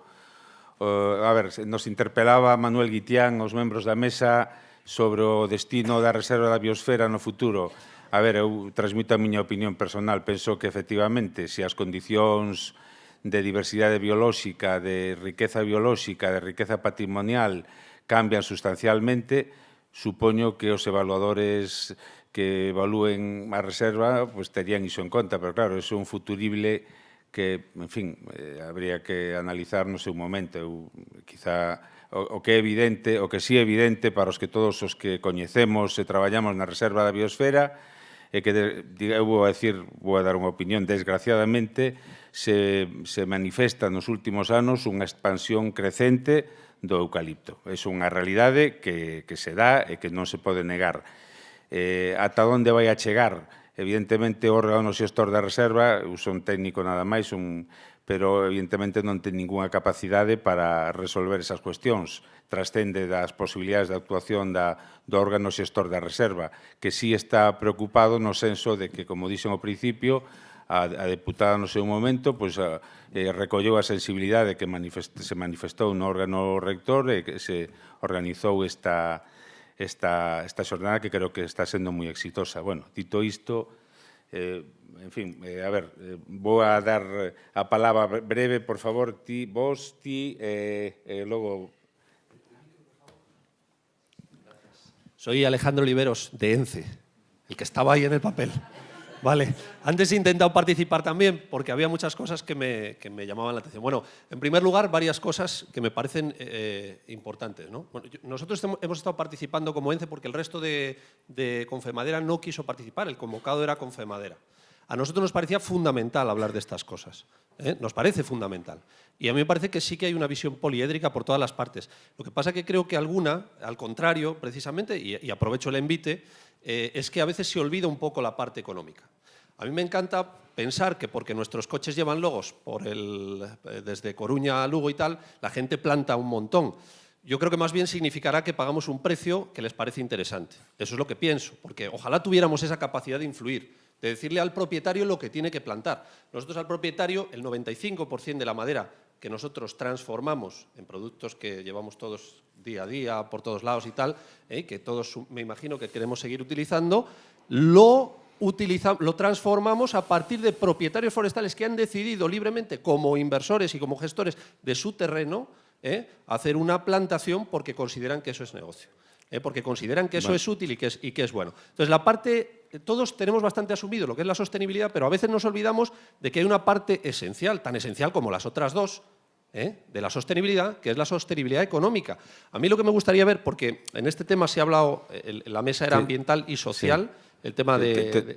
A ver, nos interpelaba Manuel Guitián, os membros da mesa, sobre o destino da reserva da biosfera no futuro. A ver, eu transmito a miña opinión personal. Penso que, efectivamente, se as condicións de diversidade biolóxica, de riqueza biolóxica, de riqueza patrimonial cambian sustancialmente, supoño que os evaluadores que evalúen a reserva pues terían iso en conta, pero claro, iso é un futurible que, en fin, habría que analizar no seu momento. Quizá o que é evidente, o que sí é evidente para os que todos os que coñecemos e traballamos na reserva da biosfera é que, eu vou a dar unha opinión, desgraciadamente se manifesta nos últimos anos unha expansión crecente do eucalipto. É unha realidade que se dá e que non se pode negar. Ata onde vai a chegar? Evidentemente, o órgano xestor da reserva, eu son técnico nada máis, pero evidentemente non ten ninguna capacidade para resolver esas cuestións. Trascende das posibilidades de actuación do órgano xestor da reserva, que sí está preocupado no senso de que, como dixen ao principio, a deputada no seu momento recolleu a sensibilidade que se manifestou no órgano rector e que se organizou esta xornada, que creo que está sendo moi exitosa. Bueno, dito isto, en fin, a ver, vou a dar a palabra breve, por favor, vos, logo... Soy Alejandro Oliveros, de ENCE, el que estaba ahí en el papel. Vale, antes he intentado participar también porque había muchas cosas que me llamaban la atención. Bueno, en primer lugar, varias cosas que me parecen importantes, ¿no? Bueno, nosotros hemos estado participando como ENCE porque el resto de Confemadera no quiso participar, el convocado era Confemadera. A nosotros nos parecía fundamental hablar de estas cosas, nos parece fundamental. Y a mí me parece que sí que hay una visión poliédrica por todas las partes. Lo que pasa es que creo que alguna, al contrario, precisamente, y aprovecho el envite, es que a veces se olvida un poco la parte económica. A mí me encanta pensar que porque nuestros coches llevan logos desde Coruña a Lugo y tal, la gente planta un montón. Yo creo que más bien significará que pagamos un precio que les parece interesante. Eso es lo que pienso, porque ojalá tuviéramos esa capacidad de influir, de decirle al propietario lo que tiene que plantar. Nosotros al propietario, el 95% de la madera que nosotros transformamos en productos que llevamos todos día a día, por todos lados y tal, que todos me imagino que queremos seguir utilizando, lo transformamos a partir de propietarios forestales que han decidido libremente, como inversores y como gestores de su terreno, hacer una plantación porque consideran que eso es negocio, porque consideran que eso es útil y que es bueno. Entonces, todos tenemos bastante asumido lo que es la sostenibilidad, pero a veces nos olvidamos de que hay una parte esencial, tan esencial como las otras dos, de la sostenibilidad, que es la sostenibilidad económica. A mí lo que me gustaría ver, porque en este tema se ha hablado, la mesa era ambiental y social, el tema de...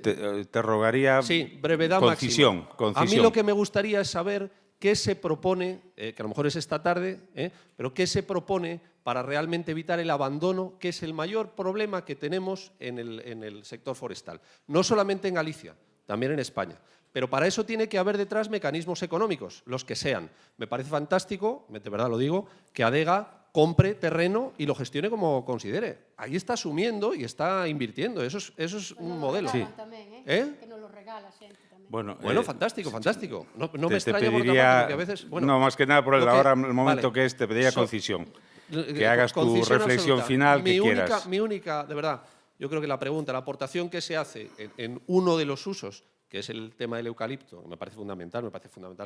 Te rogaría brevedad concisión. A mí lo que me gustaría es saber qué se propone, que a lo mejor es esta tarde, pero qué se propone para realmente evitar el abandono, que es el mayor problema que tenemos en el sector forestal. No solamente en Galicia, también en España. Pero para eso tiene que haber detrás mecanismos económicos, los que sean. Me parece fantástico, de verdad lo digo, que ADEGA compre terreno y lo gestione como considere. Ahí está asumiendo y está invirtiendo. Eso es un modelo. Sí. Que nos lo regala gente también. Bueno, fantástico, fantástico. No me extraña por otra parte, porque a veces... Bueno, no, más que nada por ahora, el momento que te pediría concisión. Que hagas tu reflexión final que quieras. Mi única, de verdad, yo creo que la pregunta, la aportación que se hace en uno de los usos, que es el tema del eucalipto, me parece fundamental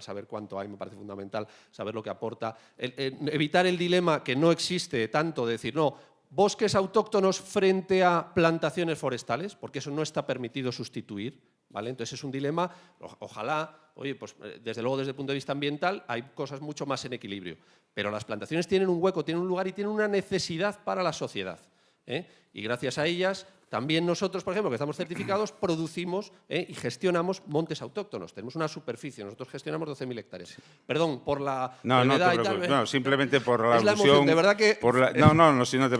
saber cuánto hay, me parece fundamental saber lo que aporta, evitar el dilema que no existe tanto de decir, no, bosques autóctonos frente a plantaciones forestales, porque eso no está permitido sustituir, ¿vale? Entonces es un dilema, ojalá, oye, pues desde luego desde el punto de vista ambiental hay cosas mucho más en equilibrio, pero las plantaciones tienen un hueco, tienen un lugar y tienen una necesidad para la sociedad, y gracias a ellas También nosotros, por ejemplo, que estamos certificados, producimos y gestionamos montes autóctonos. Tenemos una superficie, nosotros gestionamos 12.000 hectáreas. Perdón por la brevedad y tal. No, simplemente por la Es la alusión. emoción, de verdad que...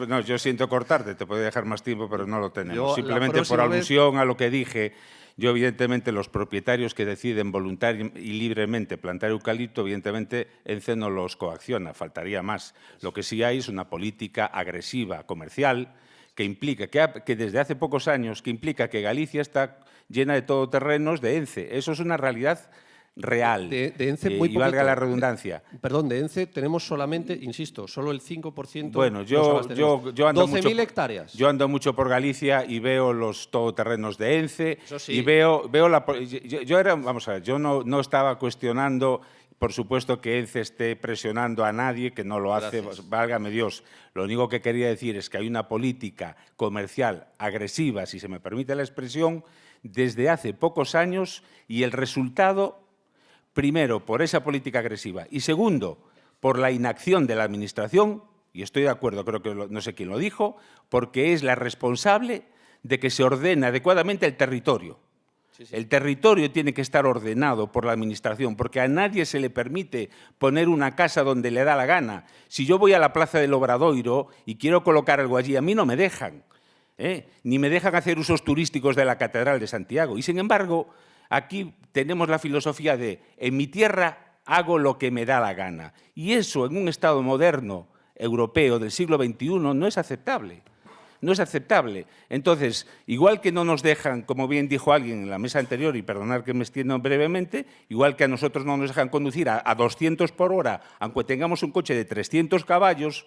No, yo siento cortarte, te podría dejar más tiempo, pero no lo tenemos. Yo, Simplemente por alusión a lo que dije. Yo, evidentemente, los propietarios que deciden voluntaria y libremente plantar eucalipto, evidentemente, ENCE no los coacciona, faltaría más. Lo que sí hay es una política agresiva comercial que implica, que desde hace pocos años, que implica que Galicia está llena de todoterrenos de ENCE. Eso es una realidad real. De ENCE muy y valga poquito. la redundancia. Perdón, de ENCE tenemos solamente, insisto, solo el 5%. Bueno, yo ando 12.000 hectáreas. Yo ando mucho por Galicia y veo los todoterrenos de ENCE. Eso sí. Y veo la... Vamos a ver, yo no estaba cuestionando, por supuesto, que ENCE esté presionando a nadie, que no lo hace, válgame Dios. Lo único que quería decir es que hay una política comercial agresiva, si se me permite la expresión, desde hace pocos años, y el resultado, primero, por esa política agresiva, y segundo, por la inacción de la Administración, y estoy de acuerdo, creo que no sé quién lo dijo, porque es la responsable de que se ordene adecuadamente el territorio. El territorio tiene que estar ordenado por la Administración, porque a nadie se le permite poner una casa donde le da la gana. Si yo voy a la Plaza del Obradoiro y quiero colocar algo allí, a mí no me dejan, ni me dejan hacer usos turísticos de la Catedral de Santiago. Y, sin embargo, aquí tenemos la filosofía de en mi tierra hago lo que me da la gana. Y eso, en un Estado moderno, europeo, del siglo XXI, no es aceptable. No es aceptable. Entonces, igual que no nos dejan, como bien dijo alguien en la mesa anterior, y perdonad que me extiendo brevemente, igual que a nosotros no nos dejan conducir a 200 por hora, aunque tengamos un coche de 300 caballos,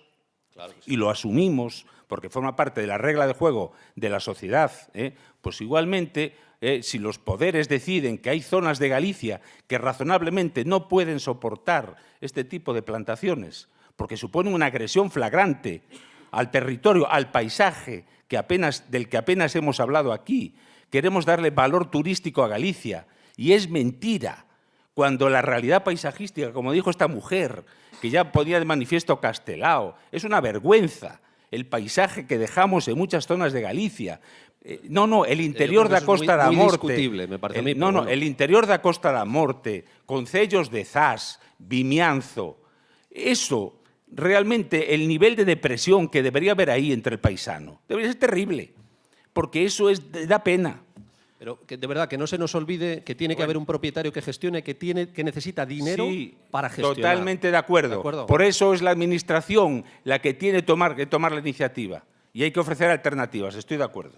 claro que sí, y lo asumimos, porque forma parte de la regla de juego de la sociedad, pues igualmente, si los poderes deciden que hay zonas de Galicia que razonablemente no pueden soportar este tipo de plantaciones, porque suponen una agresión flagrante al territorio, al paisaje, del que apenas hemos hablado aquí. Queremos darle valor turístico a Galicia. Y es mentira, cuando la realidad paisajística, como dijo esta mujer, que ya ponía de manifiesto Castelao, es una vergüenza el paisaje que dejamos en muchas zonas de Galicia. El interior da Costa da Morte. Discutible, me parece a mí, el interior da Costa da Morte, concellos de Zas, Vimianzo, eso... Realmente el nivel de depresión que debería haber ahí entre el paisano debería ser terrible, porque eso da pena. Pero que de verdad que no se nos olvide que tiene que haber un propietario que gestione, que necesita dinero para gestionar. Totalmente de acuerdo. Por eso es la Administración la que tiene que tomar la iniciativa y hay que ofrecer alternativas. Estoy de acuerdo.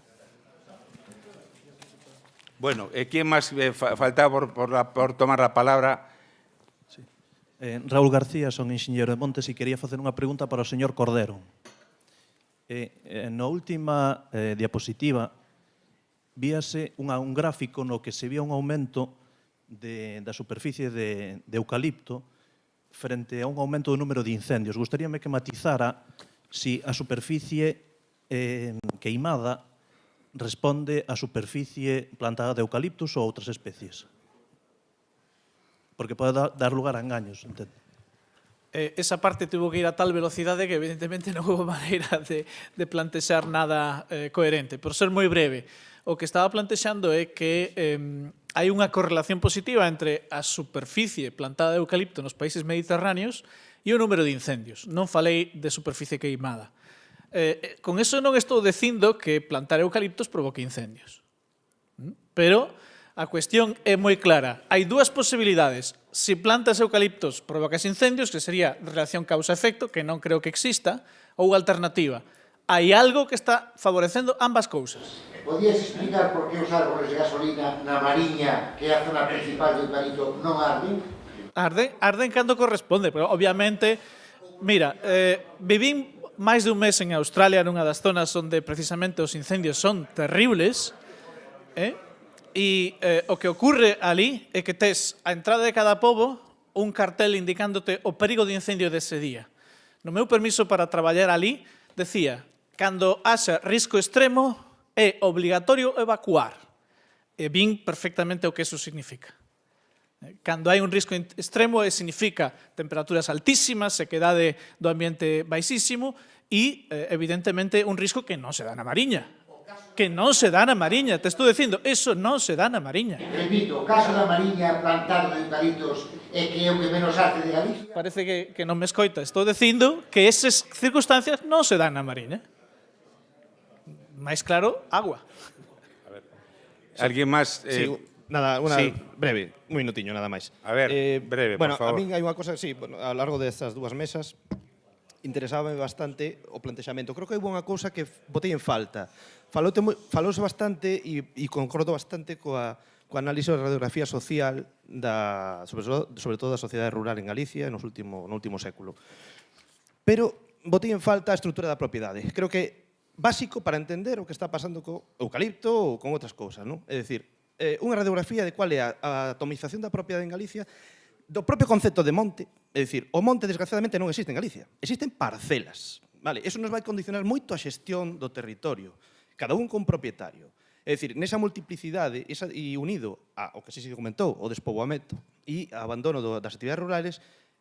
Bueno, ¿quién más faltaba por tomar la palabra? Raúl García, son enxeñeiro de Montes e quería facer unha pregunta para o señor Cordero. Na última diapositiva víase un gráfico no que se vía un aumento da superficie de eucalipto frente a un aumento do número de incendios. Gostaríame que matizara si a superficie queimada responde a superficie plantada de eucaliptus ou outras especies. Porque pode dar lugar a engaños, entende? Esa parte tuvo que ir a tal velocidade que evidentemente non houve maneira de plantexar nada coherente. Por ser moi breve, o que estaba plantexando é que hai unha correlación positiva entre a superficie plantada de eucalipto nos países mediterráneos e o número de incendios. Non falei de superficie queimada. Con eso non estou dicindo que plantar eucaliptos provoque incendios. Pero a cuestión é moi clara. Hai dúas posibilidades. Se plantas eucaliptos provocas incendios, que sería relación causa-efecto, que non creo que exista, ou alternativa. Hai algo que está favorecendo ambas cousas. Podías explicar por que os árboles de gasolina na Mariña, que é a zona principal do eucalipto, non arden? Arden cando corresponde, pero obviamente, mira, vivín máis de un mes en Australia, nunha das zonas onde precisamente os incendios son terribles, e o que ocurre ali é que tes a entrada de cada pobo un cartel indicándote o perigo de incendio dese día. No meu permiso para traballar ali, decía, cando haxa risco extremo é obligatorio evacuar. E vin perfectamente o que eso significa. Cando hai un risco extremo significa temperaturas altísimas, sequedade do ambiente baixísimo e, evidentemente, un risco que non se dá na Mariña. O caso que non se dá na Mariña. Te estou dicindo, eso non se dá na Mariña. Repito, o caso da Mariña plantado de eucaliptos é que é o que menos hace de Galicia. Parece que non me escoita. Estou dicindo que esas circunstancias non se dan na Mariña. Máis claro, agua. Alguén máis? Sí, nada, sí. Breve, un minutiño nada máis. A ver, breve, bueno, por favor. A min hai unha cosa, sí, bueno, a lo largo destas dúas mesas interesábame bastante o plantexamento. Creo que hai unha cousa que botei en falta. Falouse bastante e concordo bastante coa análise da radiografía social sobre todo da sociedade rural en Galicia no último século. Pero botei en falta a estrutura da propiedade. Creo que básico para entender o que está pasando co eucalipto ou con outras cousas, non? É dicir, unha radiografía de cual é a atomización da propiedade en Galicia do propio concepto de monte. É dicir, o monte, desgraciadamente, non existe en Galicia. Existen parcelas. Vale? Eso nos vai condicionar moito a xestión do territorio. Cada un con propietario. É dicir, nesa multiplicidade e unido ao que se comentou, o despoboamento e o abandono das actividades rurales,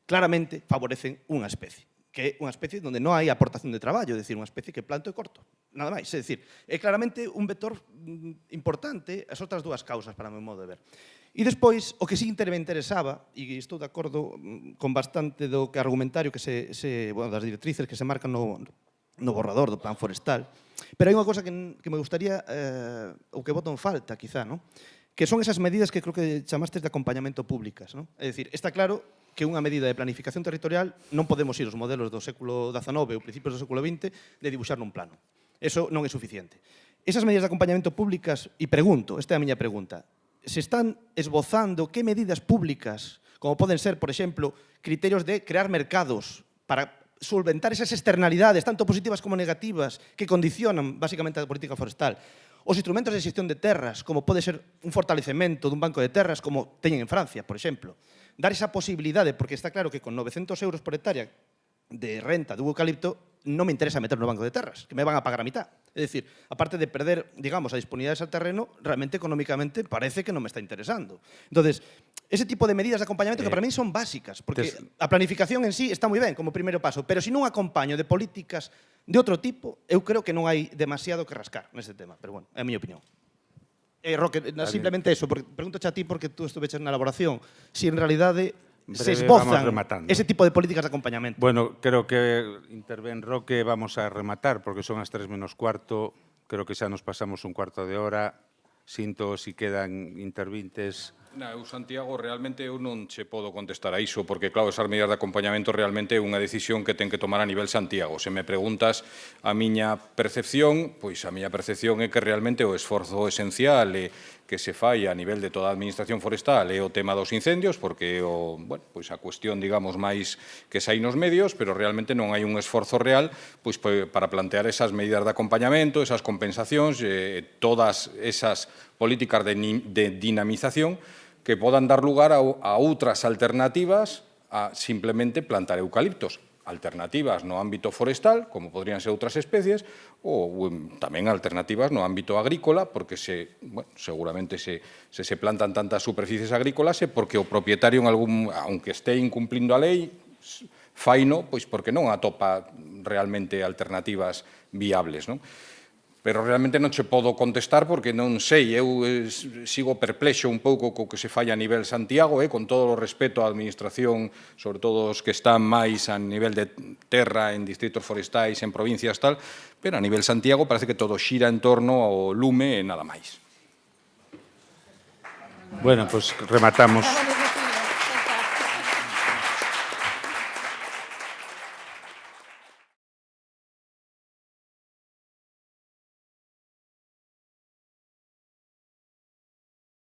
claramente favorecen unha especie, que é unha especie onde non hai aportación de traballo, é dicir, unha especie que planto e corto, nada máis. É dicir, é claramente un vector importante as outras dúas causas para o meu modo de ver. E despois, o que sí me interesaba, e estou de acordo con bastante do que argumentario das directrices que se marcan no borrador do plan forestal, pero hai unha cosa que me gustaría, ou que boto en falta, quizá, que son esas medidas que creo que chamastes de acompañamento públicas. É dicir, está claro que unha medida de planificación territorial non podemos ir aos modelos do século XIX ou principios do século XX de dibuixar nun plano. Eso non é suficiente. Esas medidas de acompañamento públicas, e pregunto, esta é a miña pregunta, se están esbozando que medidas públicas, como poden ser, por exemplo, criterios de crear mercados para solventar esas externalidades, tanto positivas como negativas, que condicionan basicamente a política forestal, os instrumentos de xestión de terras, como pode ser un fortalecemento dun banco de terras, como teñen en Francia, por exemplo, dar esa posibilidade, porque está claro que con 900 euros por hectárea de renta dun eucalipto, non me interesa meter no banco de terras, que me van a pagar a mitad. É dicir, aparte de perder, digamos, a disponibilidade del terreno, realmente económicamente parece que non me está interesando. Entonces, ese tipo de medidas de acompañamento que para mí son básicas, porque a planificación en sí está moi ben como primeiro paso, pero se non acompaño de políticas de outro tipo, eu creo que non hai demasiado que rascar neste tema, pero bueno, é a miña opinión. Roque, simplemente eso, pregunto a ti porque tú estuveches na elaboración, si en realidade se esbozan ese tipo de políticas de acompañamento. Bueno, creo que intervén Roque, vamos a rematar, porque son as 3 menos cuarto, creo que xa nos pasamos un cuarto de hora, sinto si quedan intervintes. Eu, Santiago, realmente eu non che podo contestar a iso, porque, claro, esas medidas de acompañamento realmente é unha decisión que ten que tomar a nivel Santiago. Se me preguntas a miña percepción, pois a miña percepción é que realmente o esforzo esencial que se fai a nivel de toda a administración forestal é o tema dos incendios, porque é a cuestión, digamos, máis que sai nos medios, pero realmente non hai un esforzo real para plantear esas medidas de acompañamento, esas compensacións, todas esas políticas de dinamización que podan dar lugar a outras alternativas a simplemente plantar eucaliptos. Alternativas no ámbito forestal, como podrían ser outras especies, ou tamén alternativas no ámbito agrícola, porque seguramente se plantan tantas superficies agrícolas é porque o propietario, aunque este incumplindo a lei, faino, pois porque non atopa realmente alternativas viables, non? Pero realmente non che podo contestar porque non sei, eu sigo perplexo un pouco co que se fai a nivel Santiago, con todo o respeto á administración, sobre todo os que están máis a nivel de terra, en distritos forestais, en provincias, tal, pero a nivel Santiago parece que todo xira en torno ao lume e nada máis. Bueno, pois rematamos.